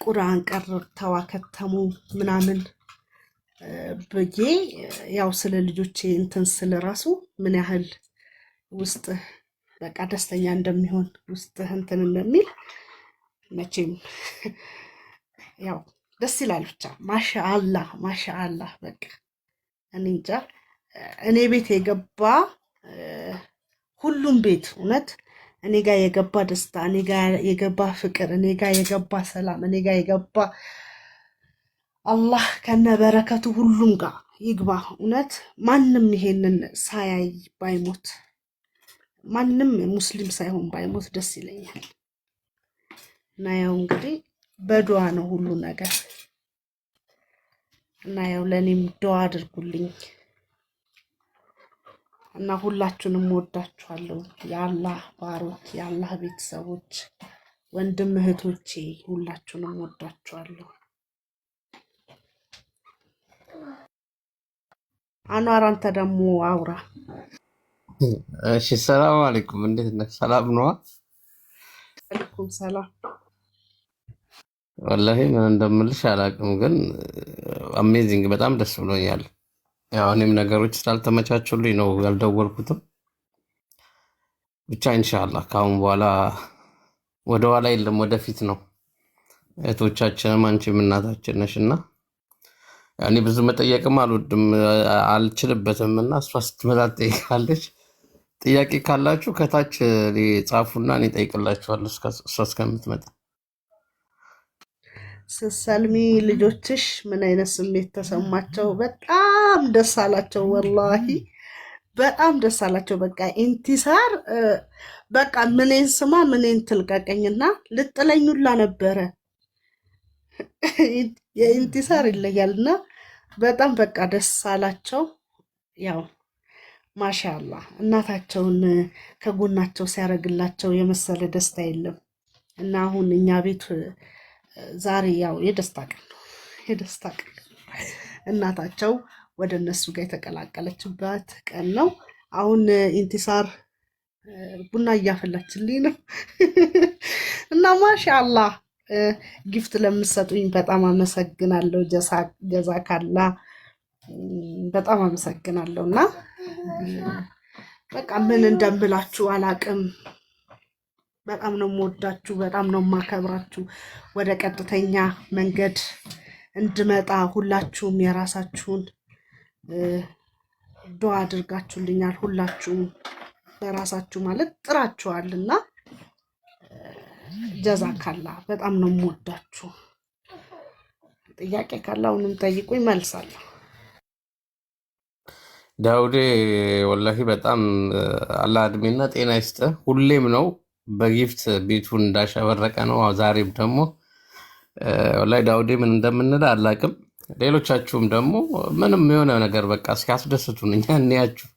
ቁርአን ቀርተው ከተሙ ምናምን ብዬ ያው ስለ ልጆቼ እንትን ስለ ራሱ ምን ያህል ውስጥ በቃ ደስተኛ እንደሚሆን ውስጥ እንትን እንደሚል መቼም ያው ደስ ይላል። ብቻ ማሻአላህ ማሻአላህ በቃ እኔ እንጃ እኔ ቤት የገባ ሁሉም ቤት እውነት እኔ ጋር የገባ ደስታ፣ እኔ ጋር የገባ ፍቅር፣ እኔ ጋር የገባ ሰላም፣ እኔ ጋር የገባ አላህ ከነበረከቱ ሁሉም ጋር ይግባ። እውነት ማንም ይሄንን ሳያይ ባይሞት፣ ማንም ሙስሊም ሳይሆን ባይሞት ደስ ይለኛል። እና ያው እንግዲህ በዱዓ ነው ሁሉ ነገር እና ያው ለእኔም ዱዓ አድርጉልኝ እና ሁላችሁንም ወዳችኋለሁ። የአላህ ባሮች፣ የአላህ ቤተሰቦች፣ ወንድም እህቶቼ ሁላችሁንም ወዳችኋለሁ። አንዋር አንተ ደግሞ አውራ። እሺ ሰላም አለይኩም፣ እንዴት ነህ? ሰላም ነዋ? አለይኩም ሰላም። ወላሂ ምን እንደምልሽ አላውቅም፣ ግን አሜዚንግ በጣም ደስ ብሎኛል። ያው እኔም ነገሮች ስላልተመቻቹልኝ ነው ያልደወልኩትም። ብቻ ኢንሻአላህ ከአሁን በኋላ ወደ ኋላ የለም ወደፊት ነው። እህቶቻችንም አንቺም እናታችን ነሽና እኔ ብዙ መጠየቅም አልወድም አልችልበትም፣ እና እሷ ስትመጣ ትጠይቃለች። ጥያቄ ካላችሁ ከታች ጻፉና እኔ እጠይቅላችኋለሁ እሷ እስከምትመጣ። ስትሰልሚ ልጆችሽ ምን አይነት ስሜት ተሰማቸው? በጣም ደስ አላቸው። ወላሂ በጣም ደስ አላቸው። በቃ ኢንቲሳር በቃ ምኔን ስማ ምኔን ትልቀቀኝና ልጥለኙላ ነበረ። የኢንቲሳር ይለያልና በጣም በቃ ደስ አላቸው። ያው ማሻአላህ እናታቸውን ከጎናቸው ሲያደርግላቸው የመሰለ ደስታ የለም። እና አሁን እኛ ቤት ዛሬ ያው የደስታ ቀን ነው፣ የደስታ ቀን እናታቸው ወደ እነሱ ጋር የተቀላቀለችበት ቀን ነው። አሁን ኢንቲሳር ቡና እያፈላችልኝ ነው እና ማሻአላህ ጊፍት ለምትሰጡኝ በጣም አመሰግናለሁ። ጀዛካላ በጣም አመሰግናለሁ። እና በቃ ምን እንደምላችሁ አላቅም። በጣም ነው የምወዳችሁ፣ በጣም ነው የማከብራችሁ። ወደ ቀጥተኛ መንገድ እንድመጣ ሁላችሁም የራሳችሁን ዱዓ አድርጋችሁልኛል። ሁላችሁም በራሳችሁ ማለት ጥራችኋልና ጀዛካላ በጣም ነው የምወዳችሁ። ጥያቄ ካለ አሁንም ጠይቁኝ፣ መልሳለሁ። ዳውዴ ወላሂ በጣም አላህ እድሜና ጤና ይስጥ። ሁሌም ነው በጊፍት ቤቱን እንዳሸበረቀ ነው። ዛሬም ደግሞ ወላሂ ዳውዴ ምን እንደምንል አላቅም። ሌሎቻችሁም ደግሞ ምንም የሆነ ነገር በቃ እስኪያስደስቱን እኛ እንያችሁ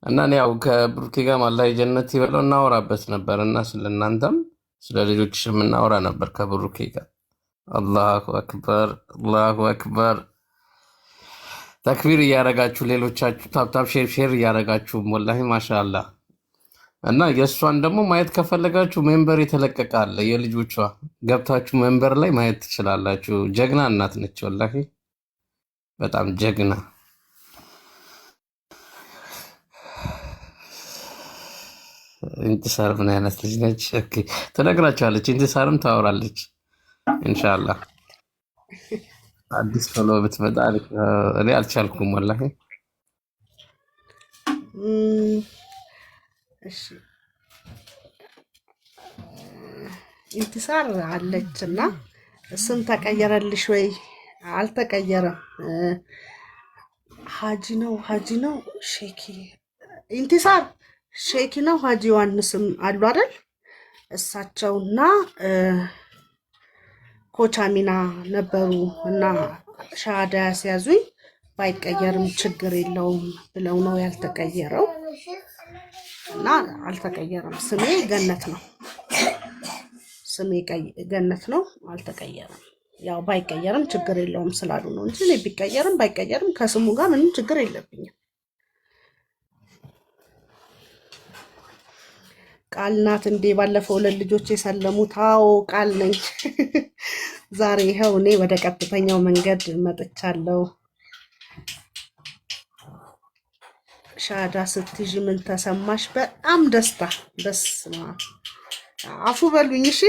እና ያው ከብሩኬ ጋር አላህ የጀነት ይበለው እናወራበት ነበር እና ስለእናንተም ስለ ልጆችሽ የምናወራ ነበር ከብሩኬ ጋር። አላሁ አክበር አላሁ አክበር። ተክቢር እያረጋችሁ ሌሎቻችሁ ታብታብ ሼር እያረጋችሁ ወላሂ ማሻአላህ። እና የእሷን ደግሞ ማየት ከፈለጋችሁ ሜምበር የተለቀቀ አለ የልጆቿ፣ ገብታችሁ ሜምበር ላይ ማየት ትችላላችሁ። ጀግና እናት ነች ወላሂ በጣም ጀግና። ኢንቲሳር ምን አይነት ልጅ ነች? ኦኬ ትነግራችኋለች። ኢንቲሳርም ታወራለች ኢንሻአላህ። አዲስ ፎሎ ብትመጣ እኔ አልቻልኩም ወላሂ። እሺ ኢንቲሳር አለችና ስም ተቀየረልሽ ወይ? አልተቀየረም። ሀጂ ነው ሼኪ ኢንቲሳር ሼኪ ነው ሀጂ ዮሐንስም አሉ አይደል? እሳቸውና ኮች አሚና ነበሩ እና ሻሃዳ ያስያዙኝ። ባይቀየርም ችግር የለውም ብለው ነው ያልተቀየረው እና አልተቀየረም። ስሜ ገነት ነው፣ ስሜ ገነት ነው፣ አልተቀየረም። ያው ባይቀየርም ችግር የለውም ስላሉ ነው እንጂ እኔ ቢቀየርም ባይቀየርም ከስሙ ጋር ምንም ችግር የለብኝም። ቃል ናት እንዴ? ባለፈው ለልጆች የሰለሙት? አዎ ቃል ነኝ። ዛሬ ይኸው እኔ ወደ ቀጥተኛው መንገድ መጥቻለሁ። ሻዳ ስትይዥ ምን ተሰማሽ? በጣም ደስታ። በስማ አፉ በሉኝ እሺ።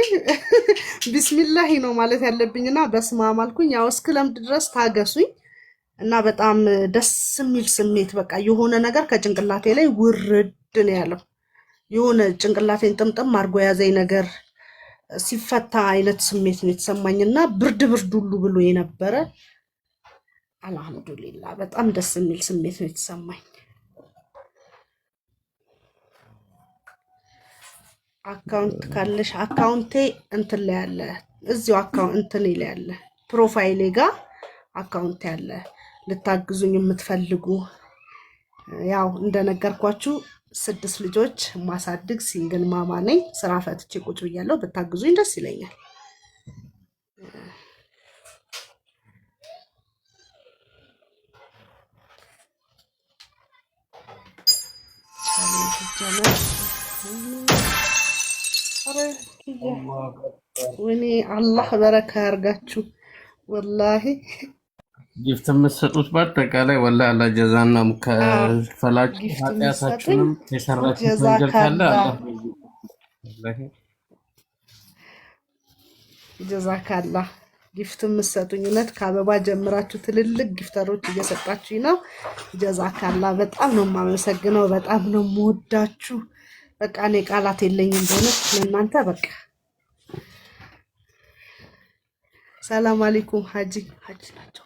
ቢስሚላሂ ነው ማለት ያለብኝና በስማ ማልኩኝ። ያው እስክለምድ ድረስ ታገሱኝ እና በጣም ደስ የሚል ስሜት በቃ የሆነ ነገር ከጭንቅላቴ ላይ ውርድ ነው ያለው። የሆነ ጭንቅላቴን ጥምጥም አድርጎ የያዘኝ ነገር ሲፈታ አይነት ስሜት ነው የተሰማኝና ብርድ ሁሉ ብሎ የነበረ አልሐምዱሊላህ በጣም ደስ የሚል ስሜት ነው የተሰማኝ። አካውንት ካለሽ አካውንቴ እንትን ላይ ያለ እዚሁ አካውንት እንትን ላይ ያለ ፕሮፋይሌ ጋር አካውንት ያለ ልታግዙኝ የምትፈልጉ ያው እንደነገርኳችሁ 6 ልጆች ማሳድግ ሲንግል ማማ ነኝ። ስራ ፈትቼ ቁጭ ብያለሁ። ብታግዙኝ ደስ ይለኛል። ወይኔ አላህ በረካ ያርጋችሁ ወላሂ። ጊፍት የምትሰጡት በአጠቃላይ ወላሂ አላህ ጀዛና ከፈላችሁ ኃጢአታችሁንም የሰራችሁት ወንጀል ካለ ጀዛካላ። ጊፍት የምትሰጡኝ እውነት ከአበባ ጀምራችሁ ትልልቅ ጊፍተሮች እየሰጣችሁኝ ነው። ጀዛካላ በጣም ነው የማመሰግነው። በጣም ነው የምወዳችሁ። በቃ እኔ ቃላት የለኝም በእውነት ለእናንተ። በቃ ሰላም አለይኩም። ሀጂ ናቸው።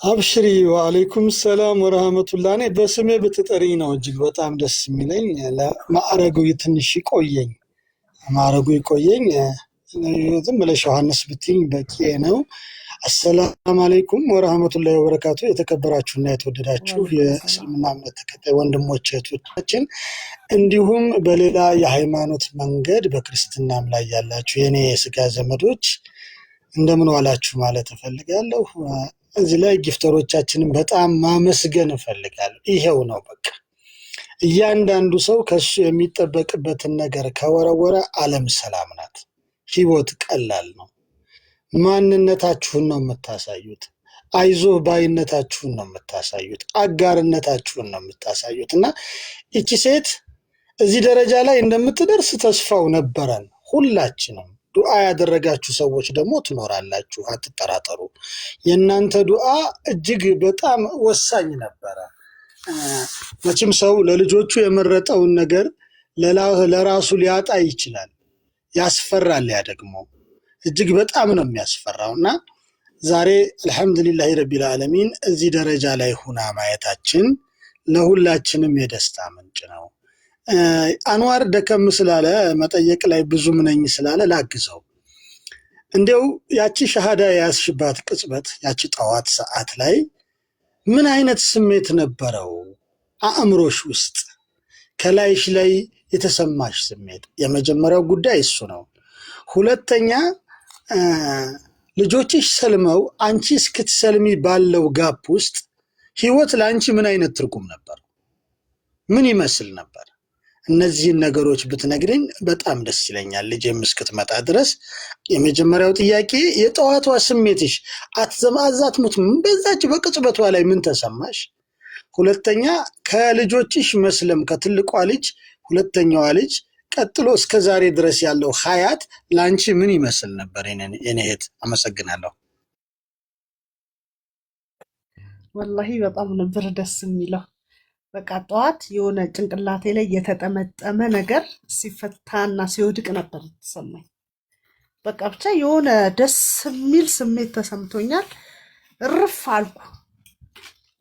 አብሽሪ። ወአለይኩም ሰላም ወረህመቱላህ። እኔ በስሜ ብትጠሪኝ ነው እጅግ በጣም ደስ የሚለኝ። ማዕረጉ ትንሽ ይቆየኝ፣ ማዕረጉ ይቆየኝ። ዝም ብለሽ ዮሐንስ ብትይኝ በቂ ነው። አሰላሙ አለይኩም ወራህመቱላሂ ወበረካቱ። የተከበራችሁና የተወደዳችሁ ወአለይኩም ሰላም። የእስልምና እምነት ተከታይ ወንድሞች እህቶቻችን፣ እንዲሁም በሌላ የሃይማኖት መንገድ በክርስትናም ላይ ያላችሁ የኔ የስጋ ዘመዶች እንደምን ዋላችሁ ማለት እፈልጋለሁ። እዚህ ላይ ጊፍተሮቻችንን በጣም ማመስገን እፈልጋለሁ። ይሄው ነው በቃ። እያንዳንዱ ሰው ከሱ የሚጠበቅበትን ነገር ከወረወረ ዓለም ሰላም ናት። ህይወት ቀላል ነው። ማንነታችሁን ነው የምታሳዩት። አይዞህ ባይነታችሁን ነው የምታሳዩት። አጋርነታችሁን ነው የምታሳዩት። እና እቺ ሴት እዚህ ደረጃ ላይ እንደምትደርስ ተስፋው ነበረን ሁላችንም። ዱዓ ያደረጋችሁ ሰዎች ደግሞ ትኖራላችሁ፣ አትጠራጠሩ። የእናንተ ዱዓ እጅግ በጣም ወሳኝ ነበረ። መቼም ሰው ለልጆቹ የመረጠውን ነገር ለራሱ ሊያጣ ይችላል። ያስፈራል። ያ ደግሞ እጅግ በጣም ነው የሚያስፈራው። እና ዛሬ አልሐምዱሊላህ ረቢል ዓለሚን እዚህ ደረጃ ላይ ሁና ማየታችን ለሁላችንም የደስታ ምንጭ ነው። አንዋር ደከም ስላለ መጠየቅ ላይ ብዙም ነኝ ስላለ ላግዘው። እንዲያው ያቺ ሸሃዳ ያስሽባት ቅጽበት፣ ያቺ ጠዋት ሰዓት ላይ ምን አይነት ስሜት ነበረው አእምሮሽ ውስጥ? ከላይሽ ላይ የተሰማሽ ስሜት? የመጀመሪያው ጉዳይ እሱ ነው። ሁለተኛ ልጆችሽ ሰልመው አንቺ እስክትሰልሚ ባለው ጋፕ ውስጥ ህይወት ለአንቺ ምን አይነት ትርጉም ነበር? ምን ይመስል ነበር? እነዚህን ነገሮች ብትነግሪኝ በጣም ደስ ይለኛል፣ ልጄም እስክትመጣ ድረስ። የመጀመሪያው ጥያቄ የጠዋቷ ስሜትሽ አትዘማዛት በዛች በቅጽበቷ ላይ ምን ተሰማሽ? ሁለተኛ ከልጆችሽ መስለም ከትልቋ ልጅ ሁለተኛዋ ልጅ ቀጥሎ እስከ ዛሬ ድረስ ያለው ሀያት ለአንቺ ምን ይመስል ነበር? የኔ እህት አመሰግናለሁ። ወላሂ በጣም ነበር ደስ የሚለው። በቃ ጠዋት የሆነ ጭንቅላቴ ላይ የተጠመጠመ ነገር ሲፈታና ሲወድቅ ነበር የተሰማኝ። በቃ ብቻ የሆነ ደስ የሚል ስሜት ተሰምቶኛል። እርፍ አልኩ።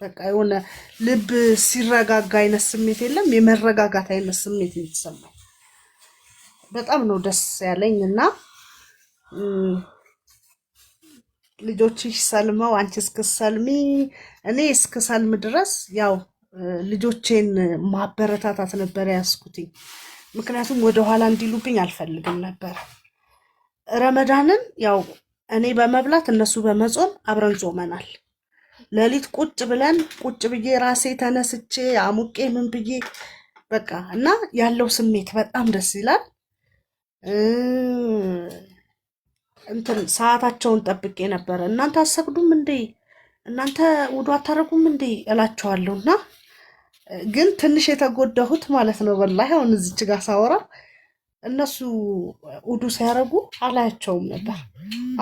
በቃ የሆነ ልብ ሲረጋጋ አይነት ስሜት የለም፣ የመረጋጋት አይነት ስሜት የተሰማኝ። በጣም ነው ደስ ያለኝ። እና ልጆችሽ ሰልመው አንቺ እስክሰልሚ እኔ እስክሰልም ድረስ ያው ልጆቼን ማበረታታት ነበር ያስኩትኝ። ምክንያቱም ወደኋላ እንዲሉብኝ አልፈልግም ነበር። ረመዳንን ያው እኔ በመብላት እነሱ በመጾም አብረን ጾመናል። ሌሊት ቁጭ ብዬ ራሴ ተነስቼ አሙቄ ምን ብዬ በቃ እና ያለው ስሜት በጣም ደስ ይላል። እንትን ሰዓታቸውን ጠብቄ ነበረ። እናንተ አሰግዱም እንዴ? እናንተ ውዱ አታረጉም እንዴ እላቸዋለሁና ግን ትንሽ የተጎዳሁት ማለት ነው ወላሂ አሁን እዚች ጋር ሳወራ እነሱ ውዱ ሲያረጉ አላያቸውም ነበር።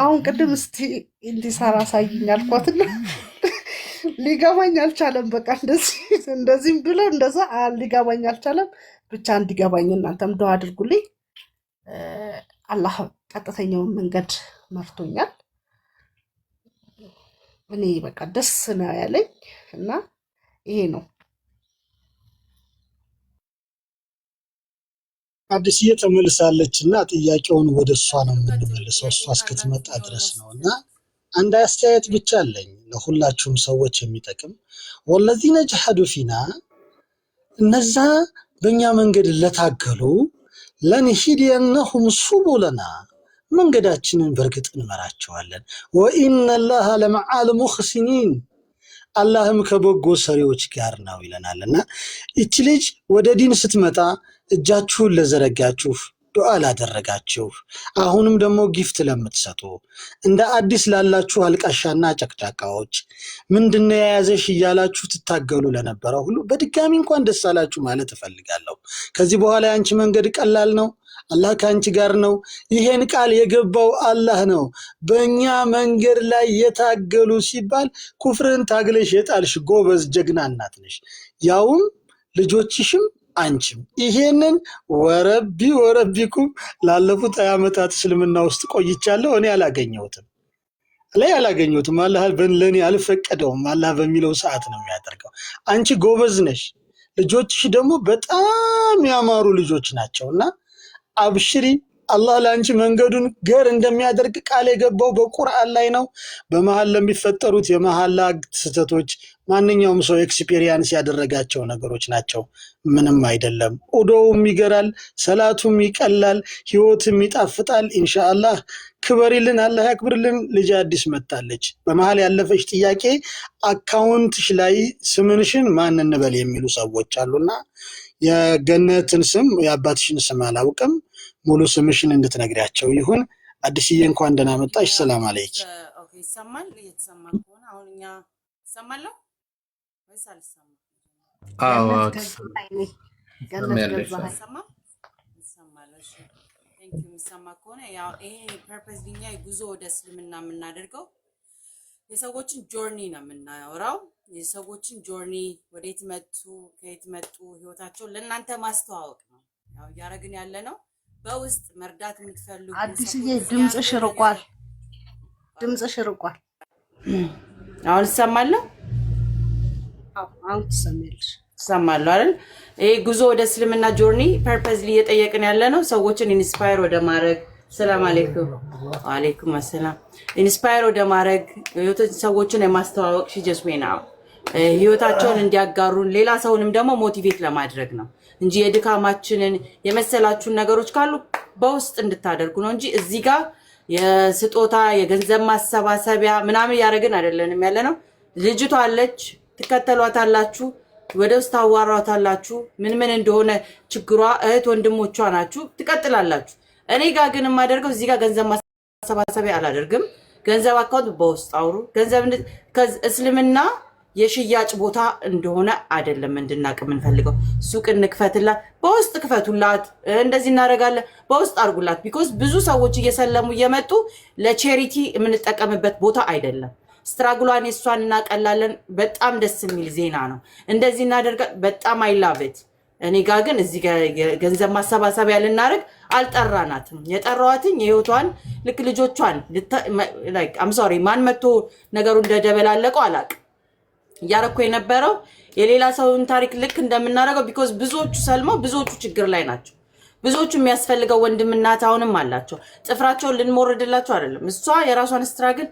አሁን ቅድም እስቲ እንዲሰራ ሳይኝ አልኳትና ሊገባኝ አልቻለም። በቃ እንደዚህም ብሎ እንደዛ ሊገባኝ አልቻለም። ብቻ እንዲገባኝ እናንተም ዱዓ አድርጉልኝ። አላህ ቀጥተኛውን መንገድ መርቶኛል። እኔ በቃ ደስ ነው ያለኝ እና ይሄ ነው። አዲስዬ ተመልሳለች እና ጥያቄውን ወደ እሷ ነው የምንመልሰው፣ እሷ እስክትመጣ ድረስ ነው። እና አንድ አስተያየት ብቻ አለኝ ለሁላችሁም ሰዎች የሚጠቅም። ወለዚነ ጀሐዱ ፊና፣ እነዛ በእኛ መንገድ ለታገሉ፣ ለንሂድየነሁም ሱቡለና፣ መንገዳችንን በእርግጥ እንመራቸዋለን። ወኢነላሃ ለመዓል ሙሕሲኒን፣ አላህም ከበጎ ሰሪዎች ጋር ነው ይለናል። እና ይቺ ልጅ ወደ ዲን ስትመጣ እጃችሁን ለዘረጋችሁ፣ ዱዓ ላደረጋችሁ፣ አሁንም ደግሞ ጊፍት ለምትሰጡ፣ እንደ አዲስ ላላችሁ አልቃሻና ጨቅጫቃዎች፣ ምንድነው የያዘሽ እያላችሁ ትታገሉ ለነበረው ሁሉ በድጋሚ እንኳን ደስ አላችሁ ማለት እፈልጋለሁ። ከዚህ በኋላ የአንቺ መንገድ ቀላል ነው። አላህ ከአንቺ ጋር ነው። ይሄን ቃል የገባው አላህ ነው። በእኛ መንገድ ላይ የታገሉ ሲባል ኩፍርን ታግለሽ የጣልሽ ጎበዝ ጀግና እናት ነሽ፣ ያውም ልጆችሽም አንቺም። ይሄንን ወረቢኩም ላለፉት 20 ዓመታት እስልምና ውስጥ ቆይቻለሁ። እኔ አላገኘሁትም። አላህ ለእኔ አልፈቀደውም። አላህ በሚለው ሰዓት ነው የሚያደርገው። አንቺ ጎበዝ ነሽ፣ ልጆችሽ ደግሞ በጣም ያማሩ ልጆች ናቸውና አብሽሪ፣ አላህ ለአንቺ መንገዱን ገር እንደሚያደርግ ቃል የገባው በቁርአን ላይ ነው። በመሃል ለሚፈጠሩት የመሐላ ስህተቶች ማንኛውም ሰው ኤክስፒሪየንስ ያደረጋቸው ነገሮች ናቸው። ምንም አይደለም። ኡዶውም ይገራል፣ ሰላቱም ይቀላል፣ ህይወትም ይጣፍጣል። ኢንሻአላህ ክበሪልን፣ አላህ ያክብርልን። ልጅ አዲስ መጣለች። በመሃል ያለፈች ጥያቄ አካውንትሽ ላይ ስምንሽን ማን እንበል የሚሉ ሰዎች አሉና የገነትን ስም የአባትሽን ስም አላውቅም፣ ሙሉ ስምሽን እንድትነግሪያቸው ይሁን። አዲስዬ እንኳን ደህና መጣሽ። ሰላም አለይክ። ኦኬ ይሰማል። እየተሰማ ከሆነ አሁን እኛ ይሰማለሁ ወይስ አልሰማም? አዎ ይሰማል። እሺ ቴንክ ዩ። የሚሰማ ከሆነ ያው ይሄ ፐርፐስ ዲኛ ጉዞ ወደ እስልምና የምናደርገው የሰዎችን ጆርኒ ነው የምናወራው። የሰዎችን ጆርኒ ወዴት መጡ፣ ከየት መጡ፣ ህይወታቸውን ለእናንተ ማስተዋወቅ ነው ያው እያደረግን ያለ ነው። በውስጥ መርዳት የምትፈልጉ አዲስዬ ድምፅሽ ርቋል፣ ድምፅሽ ርቋል። አሁን እሰማለሁ። አሁን ትሰሚያለሽ። እሰማለሁ አይደል? ይሄ ጉዞ ወደ እስልምና ጆርኒ ፐርፐዝሊ እየጠየቅን ያለ ነው ሰዎችን ኢንስፓየር ወደ ማድረግ። ሰላም አለይኩም። ወአለይኩም ሰላም። ኢንስፓየር ወደ ማድረግ ሰዎችን የማስተዋወቅ ሺጀስ ወይ ነው ህይወታቸውን እንዲያጋሩን ሌላ ሰውንም ደግሞ ሞቲቬት ለማድረግ ነው እንጂ የድካማችንን የመሰላችሁን ነገሮች ካሉ በውስጥ እንድታደርጉ ነው እንጂ እዚህ ጋር የስጦታ የገንዘብ ማሰባሰቢያ ምናምን ያደረግን አይደለንም ያለ ነው። ልጅቷ አለች፣ ትከተሏታላችሁ፣ ወደ ውስጥ ታዋራታላችሁ፣ ምን እንደሆነ ችግሯ፣ እህት ወንድሞቿ ናችሁ፣ ትቀጥላላችሁ። እኔ ጋር ግን የማደርገው እዚህ ጋር ገንዘብ ማሰባሰቢያ አላደርግም። ገንዘብ አካውንት በውስጥ አውሩ። ገንዘብ እስልምና የሽያጭ ቦታ እንደሆነ አይደለም እንድናቅ የምንፈልገው። ሱቅ እንክፈትላት፣ በውስጥ ክፈቱላት፣ እንደዚህ እናደርጋለን፣ በውስጥ አድርጉላት። ቢኮዝ ብዙ ሰዎች እየሰለሙ እየመጡ ለቼሪቲ የምንጠቀምበት ቦታ አይደለም። ስትራግሏን የሷን እናቀላለን። በጣም ደስ የሚል ዜና ነው። እንደዚህ እናደርጋለን። በጣም አይ ላቭ ኢት። እኔ ጋር ግን እዚህ ጋር ገንዘብ ማሰባሰቢያ ልናደርግ አልጠራናትም። የጠራዋትኝ የህይወቷን ልክ ልጆቿን ላይክ አም ሶሪ ማን መጥቶ ነገሩ እንደደበላለቀው አላውቅም። እያረኩ የነበረው የሌላ ሰውን ታሪክ ልክ እንደምናደርገው ቢኮዝ ብዙዎቹ ሰልመው ብዙዎቹ ችግር ላይ ናቸው። ብዙዎቹ የሚያስፈልገው ወንድምናት አሁንም አላቸው። ጥፍራቸውን ልንሞርድላቸው አይደለም። እሷ የራሷን ስትራግል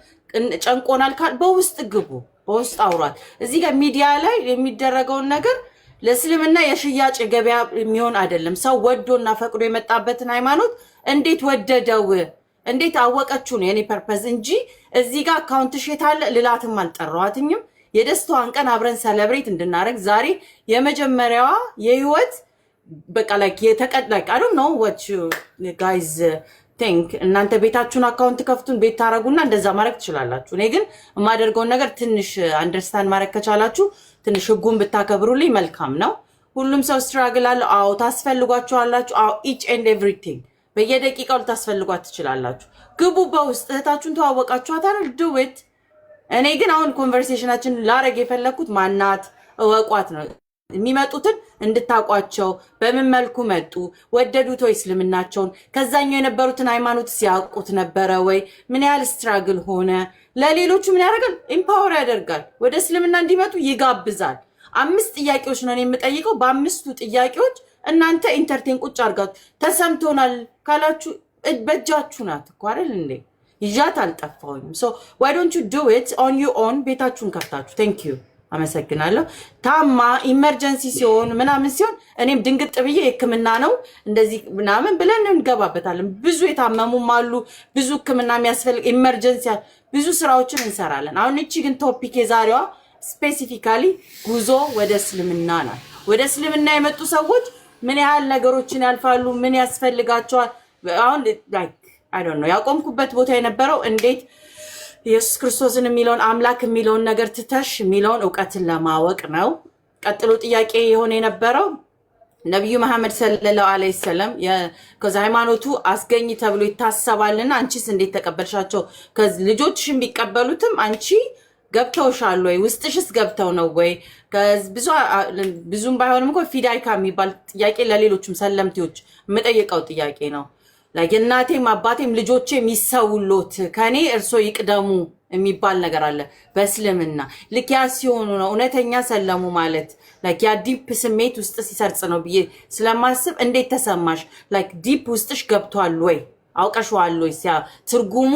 ጨንቆናል ካል በውስጥ ግቡ፣ በውስጥ አውሯት። እዚህ ጋር ሚዲያ ላይ የሚደረገውን ነገር ለእስልምና የሽያጭ ገበያ የሚሆን አይደለም። ሰው ወዶና ፈቅዶ የመጣበትን ሃይማኖት እንዴት ወደደው እንዴት አወቀችው ነው የኔ ፐርፐዝ እንጂ እዚህ ጋር አካውንት ሼት አለ ልላትም አልጠራዋትኝም። የደስታዋን ቀን አብረን ሰለብሬት እንድናረግ ዛሬ የመጀመሪያዋ የህይወት በቃ ላይክ የተቀላቅ I don't know what you guys think እናንተ ቤታችሁን አካውንት ከፍቱን ቤት ታረጉና እንደዛ ማድረግ ትችላላችሁ። እኔ ግን የማደርገውን ነገር ትንሽ አንደርስታንድ ማድረግ ከቻላችሁ ትንሽ ህጉን ብታከብሩልኝ መልካም ነው። ሁሉም ሰው ስትራግል አለ። አዎ ታስፈልጓችኋላችሁ። አዎ each and everything በየደቂቃው ልታስፈልጓት ትችላላችሁ። ግቡ በውስጥ እህታችሁን ተዋወቃችኋት አይደል? do it። እኔ ግን አሁን ኮንቨርሴሽናችን ላረግ የፈለኩት ማናት እወቋት ነው። የሚመጡትን እንድታቋቸው በምን መልኩ መጡ፣ ወደዱት ወይ እስልምናቸውን፣ ከዛኛው የነበሩትን ሃይማኖት ሲያውቁት ነበረ ወይ፣ ምን ያህል ስትራግል ሆነ፣ ለሌሎቹ ምን ያደርጋል? ኢምፓወር ያደርጋል፣ ወደ እስልምና እንዲመጡ ይጋብዛል። 5 ጥያቄዎች ነው የምጠይቀው። በ5ቱ ጥያቄዎች እናንተ ኢንተርቴን ቁጭ አድርጋችሁ ተሰምቶናል ካላችሁ በእጃችሁ ናት እኮ አይደል እንዴ? ይጃት አልጠፋውም። so why don't you do it on your own? ቤታችሁን ከፍታችሁ thank you አመሰግናለሁ። ታማ ኢመርጀንሲ ሲሆን ምናምን ሲሆን እኔም ድንግጥ ብዬ ህክምና ነው እንደዚህ ምናምን ብለን እንገባበታለን። ብዙ የታመሙም አሉ፣ ብዙ ህክምና የሚያስፈልግ ኢመርጀንሲ፣ ብዙ ስራዎችን እንሰራለን። አሁን እቺ ግን ቶፒክ የዛሬዋ ስፔሲፊካሊ ጉዞ ወደ እስልምና ናት። ወደ እስልምና የመጡ ሰዎች ምን ያህል ነገሮችን ያልፋሉ፣ ምን ያስፈልጋቸዋል። አሁን ላይክ I don't know ያቆምኩበት ቦታ የነበረው እንዴት ኢየሱስ ክርስቶስን የሚለውን አምላክ የሚለውን ነገር ትተሽ የሚለውን ዕውቀትን ለማወቅ ነው። ቀጥሎ ጥያቄ የሆነ የነበረው ነብዩ መሐመድ ሰለላሁ ዐለይሂ ወሰለም ከሃይማኖቱ አስገኝ ተብሎ ይታሰባልና አንቺስ እንዴት ተቀበልሻቸው? ልጆችሽም ቢቀበሉትም አንቺ ገብተውሻል ወይ? ውስጥሽስ ገብተው ነው ወይ? ብዙም ባይሆንም እኮ ፊዳይካ የሚባል ጥያቄ ለሌሎችም ሰለምቲዎች የምጠይቀው ጥያቄ ነው። እናቴም አባቴም ልጆቼ የሚሰውሎት ከኔ እርሶ ይቅደሙ የሚባል ነገር አለ በእስልምና። ልክ ያ ሲሆኑ ነው እውነተኛ ሰለሙ ማለት ላይክ ያ ዲፕ ስሜት ውስጥ ሲሰርጽ ነው ብዬ ስለማስብ እንዴት ተሰማሽ? ላይክ ዲፕ ውስጥሽ ገብቷል ወይ አውቀሽዋል ወይ ትርጉሙ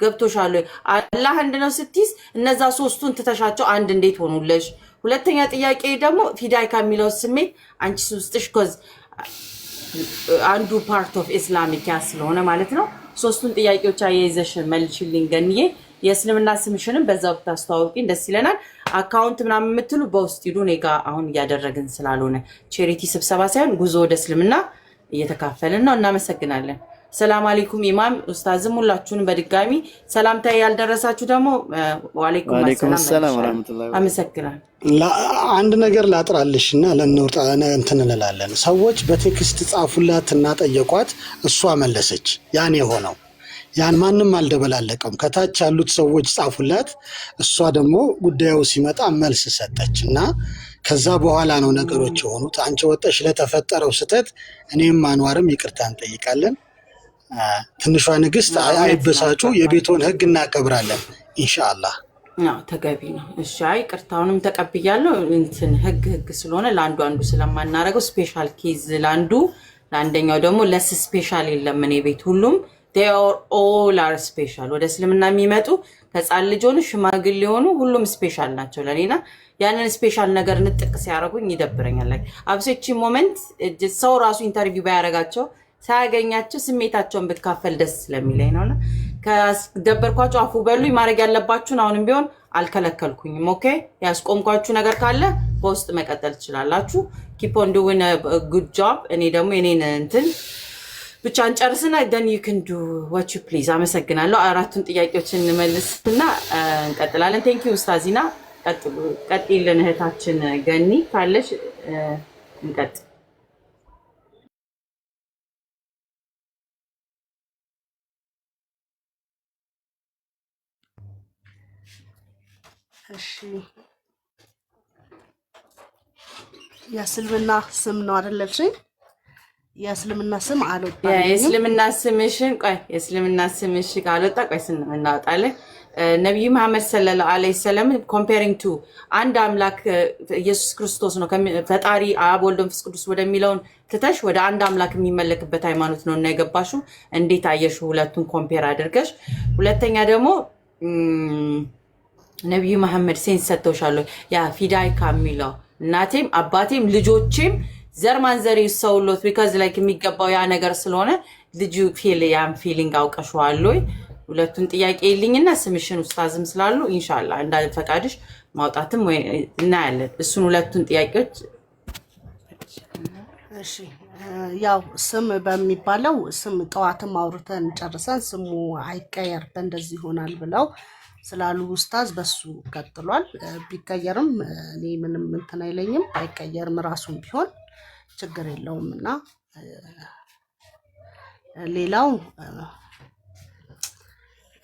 ገብቶሻል ወይ? አላህ አንድ ነው ስትይዝ እነዛ ሶስቱን ትተሻቸው አንድ እንዴት ሆኑልሽ? ሁለተኛ ጥያቄ ደግሞ ፊዳይካ የሚለው ስሜት አንቺ ውስጥሽ ኮዝ አንዱ ፓርት ኦፍ ኢስላሚክ ያ ስለሆነ ማለት ነው። ሶስቱን ጥያቄዎች አያይዘሽ መልሽልኝ ገንዬ። የእስልምና ስምሽንም በዛው ብታስተዋውቂኝ ደስ ይለናል። አካውንት ምናምን የምትሉ በውስጥ ሂዱ። እኔ ጋ አሁን እያደረግን ስላልሆነ ቼሪቲ ስብሰባ ሳይሆን ጉዞ ወደ እስልምና እየተካፈልን ነው። እናመሰግናለን። ሰላም አለይኩም ኢማም ኡስታዝም ሁላችሁንም በድጋሚ ሰላምታ ያልደረሳችሁ ደግሞ ወአለይኩም ሰላም ወራህመቱላሂ አመሰግናለሁ። አንድ ነገር ላጥራልሽና ለነውጣ እንትን እንላለን። ሰዎች በቴክስት ጻፉላትና ጠየቋት፣ እሷ መለሰች። ያን የሆነው ያን ማንም አልደበላለቀም። ከታች ያሉት ሰዎች ጻፉላት፣ እሷ ደግሞ ጉዳዩ ሲመጣ መልስ ሰጠች እና ከዛ በኋላ ነው ነገሮች የሆኑት። አንቺ ወጣሽ ለተፈጠረው ስህተት እኔም አንዋርም ይቅርታ እንጠይቃለን። ትንሿ ንግስት አይበሳጩ፣ የቤቶን ህግ እናከብራለን ኢንሻአላህ። ተገቢ ነው። እሺ ይቅርታውንም ተቀብያለሁ። እንትን ህግ ስለሆነ ለአንዱ አንዱ ስለማናረገው ስፔሻል ኬዝ ለአንደኛው ደግሞ ለስ ስፔሻል የለም። እኔ ቤት ሁሉም they are all are special። ወደ እስልምና የሚመጡ ከጻል ልጅ ሆኑ ሽማግሌ ሆኑ ሁሉም ስፔሻል ናቸው ለኔና ያንን ስፔሻል ነገር ንጥቅ ሲያረጉኝ ይደብረኛል። ላይ አብሴቺ ሞመንት ሰው ራሱ ኢንተርቪው ባያረጋቸው ሳያገኛቸው ስሜታቸውን ብትካፈል ደስ ስለሚለኝ ነውና ከደበርኳችሁ አፉ በሉኝ። ማድረግ ያለባችሁን አሁንም ቢሆን አልከለከልኩኝም። ኦኬ ያስቆምኳችሁ ነገር ካለ በውስጥ መቀጠል ትችላላችሁ። keep on doing a good job። እኔ ደግሞ የኔን እንትን ብቻ እንጨርስና then you can do what you please። አመሰግናለሁ። አራቱን ጥያቄዎችን እንመልስና እንቀጥላለን። thank you ኡስታዚና። ቀጥይልን እህታችን ገኒ ካለሽ እንቀጥል። እሺ የእስልምና ስም ነው አይደለልሽኝ? የእስልምና ስም አልወጣም። የእስልምና ስምሽን ቆይ የእስልምና ስምሽ ካልወጣ ቆይ እናወጣለን። ነብዩ መሐመድ ሰለላሁ ዐለይሂ ወሰለም comparing to አንድ አምላክ ኢየሱስ ክርስቶስ ነው ፈጣሪ አብ ወልድ መንፈስ ቅዱስ ወደሚለው ትተሽ ወደ አንድ አምላክ የሚመለክበት ሃይማኖት ነው እና የገባሽው እንዴት አየሽ? ሁለቱን ኮምፔር አድርገሽ። ሁለተኛ ደግሞ ነብዩ መሐመድ ሴንስ ሰጥቶሻል ያ ፊዳይካ የሚለው እናቴም አባቴም ልጆቼም ዘር ማንዘር ይሰውሎት because like የሚገባው ያ ነገር ስለሆነ ልጁ ያን ፊሊንግ አውቀሽዋል ወይ? ሁለቱን ጥያቄ ይልኝና ስምሽን ኡስታዝም ስላሉ ኢንሻአላህ እንደ ፈቃድሽ ማውጣትም ወይ እናያለን። እሱን ሁለቱን ጥያቄዎች እሺ ያው ስም በሚባለው ስም ጠዋትም አውርተን ጨርሰን ስሙ አይቀየር በእንደዚህ ይሆናል ብለው ስላሉ ኡስታዝ በሱ ቀጥሏል። ቢቀየርም እኔ ምንም እንትን አይለኝም፣ አይቀየርም ራሱን ቢሆን ችግር የለውምና ሌላው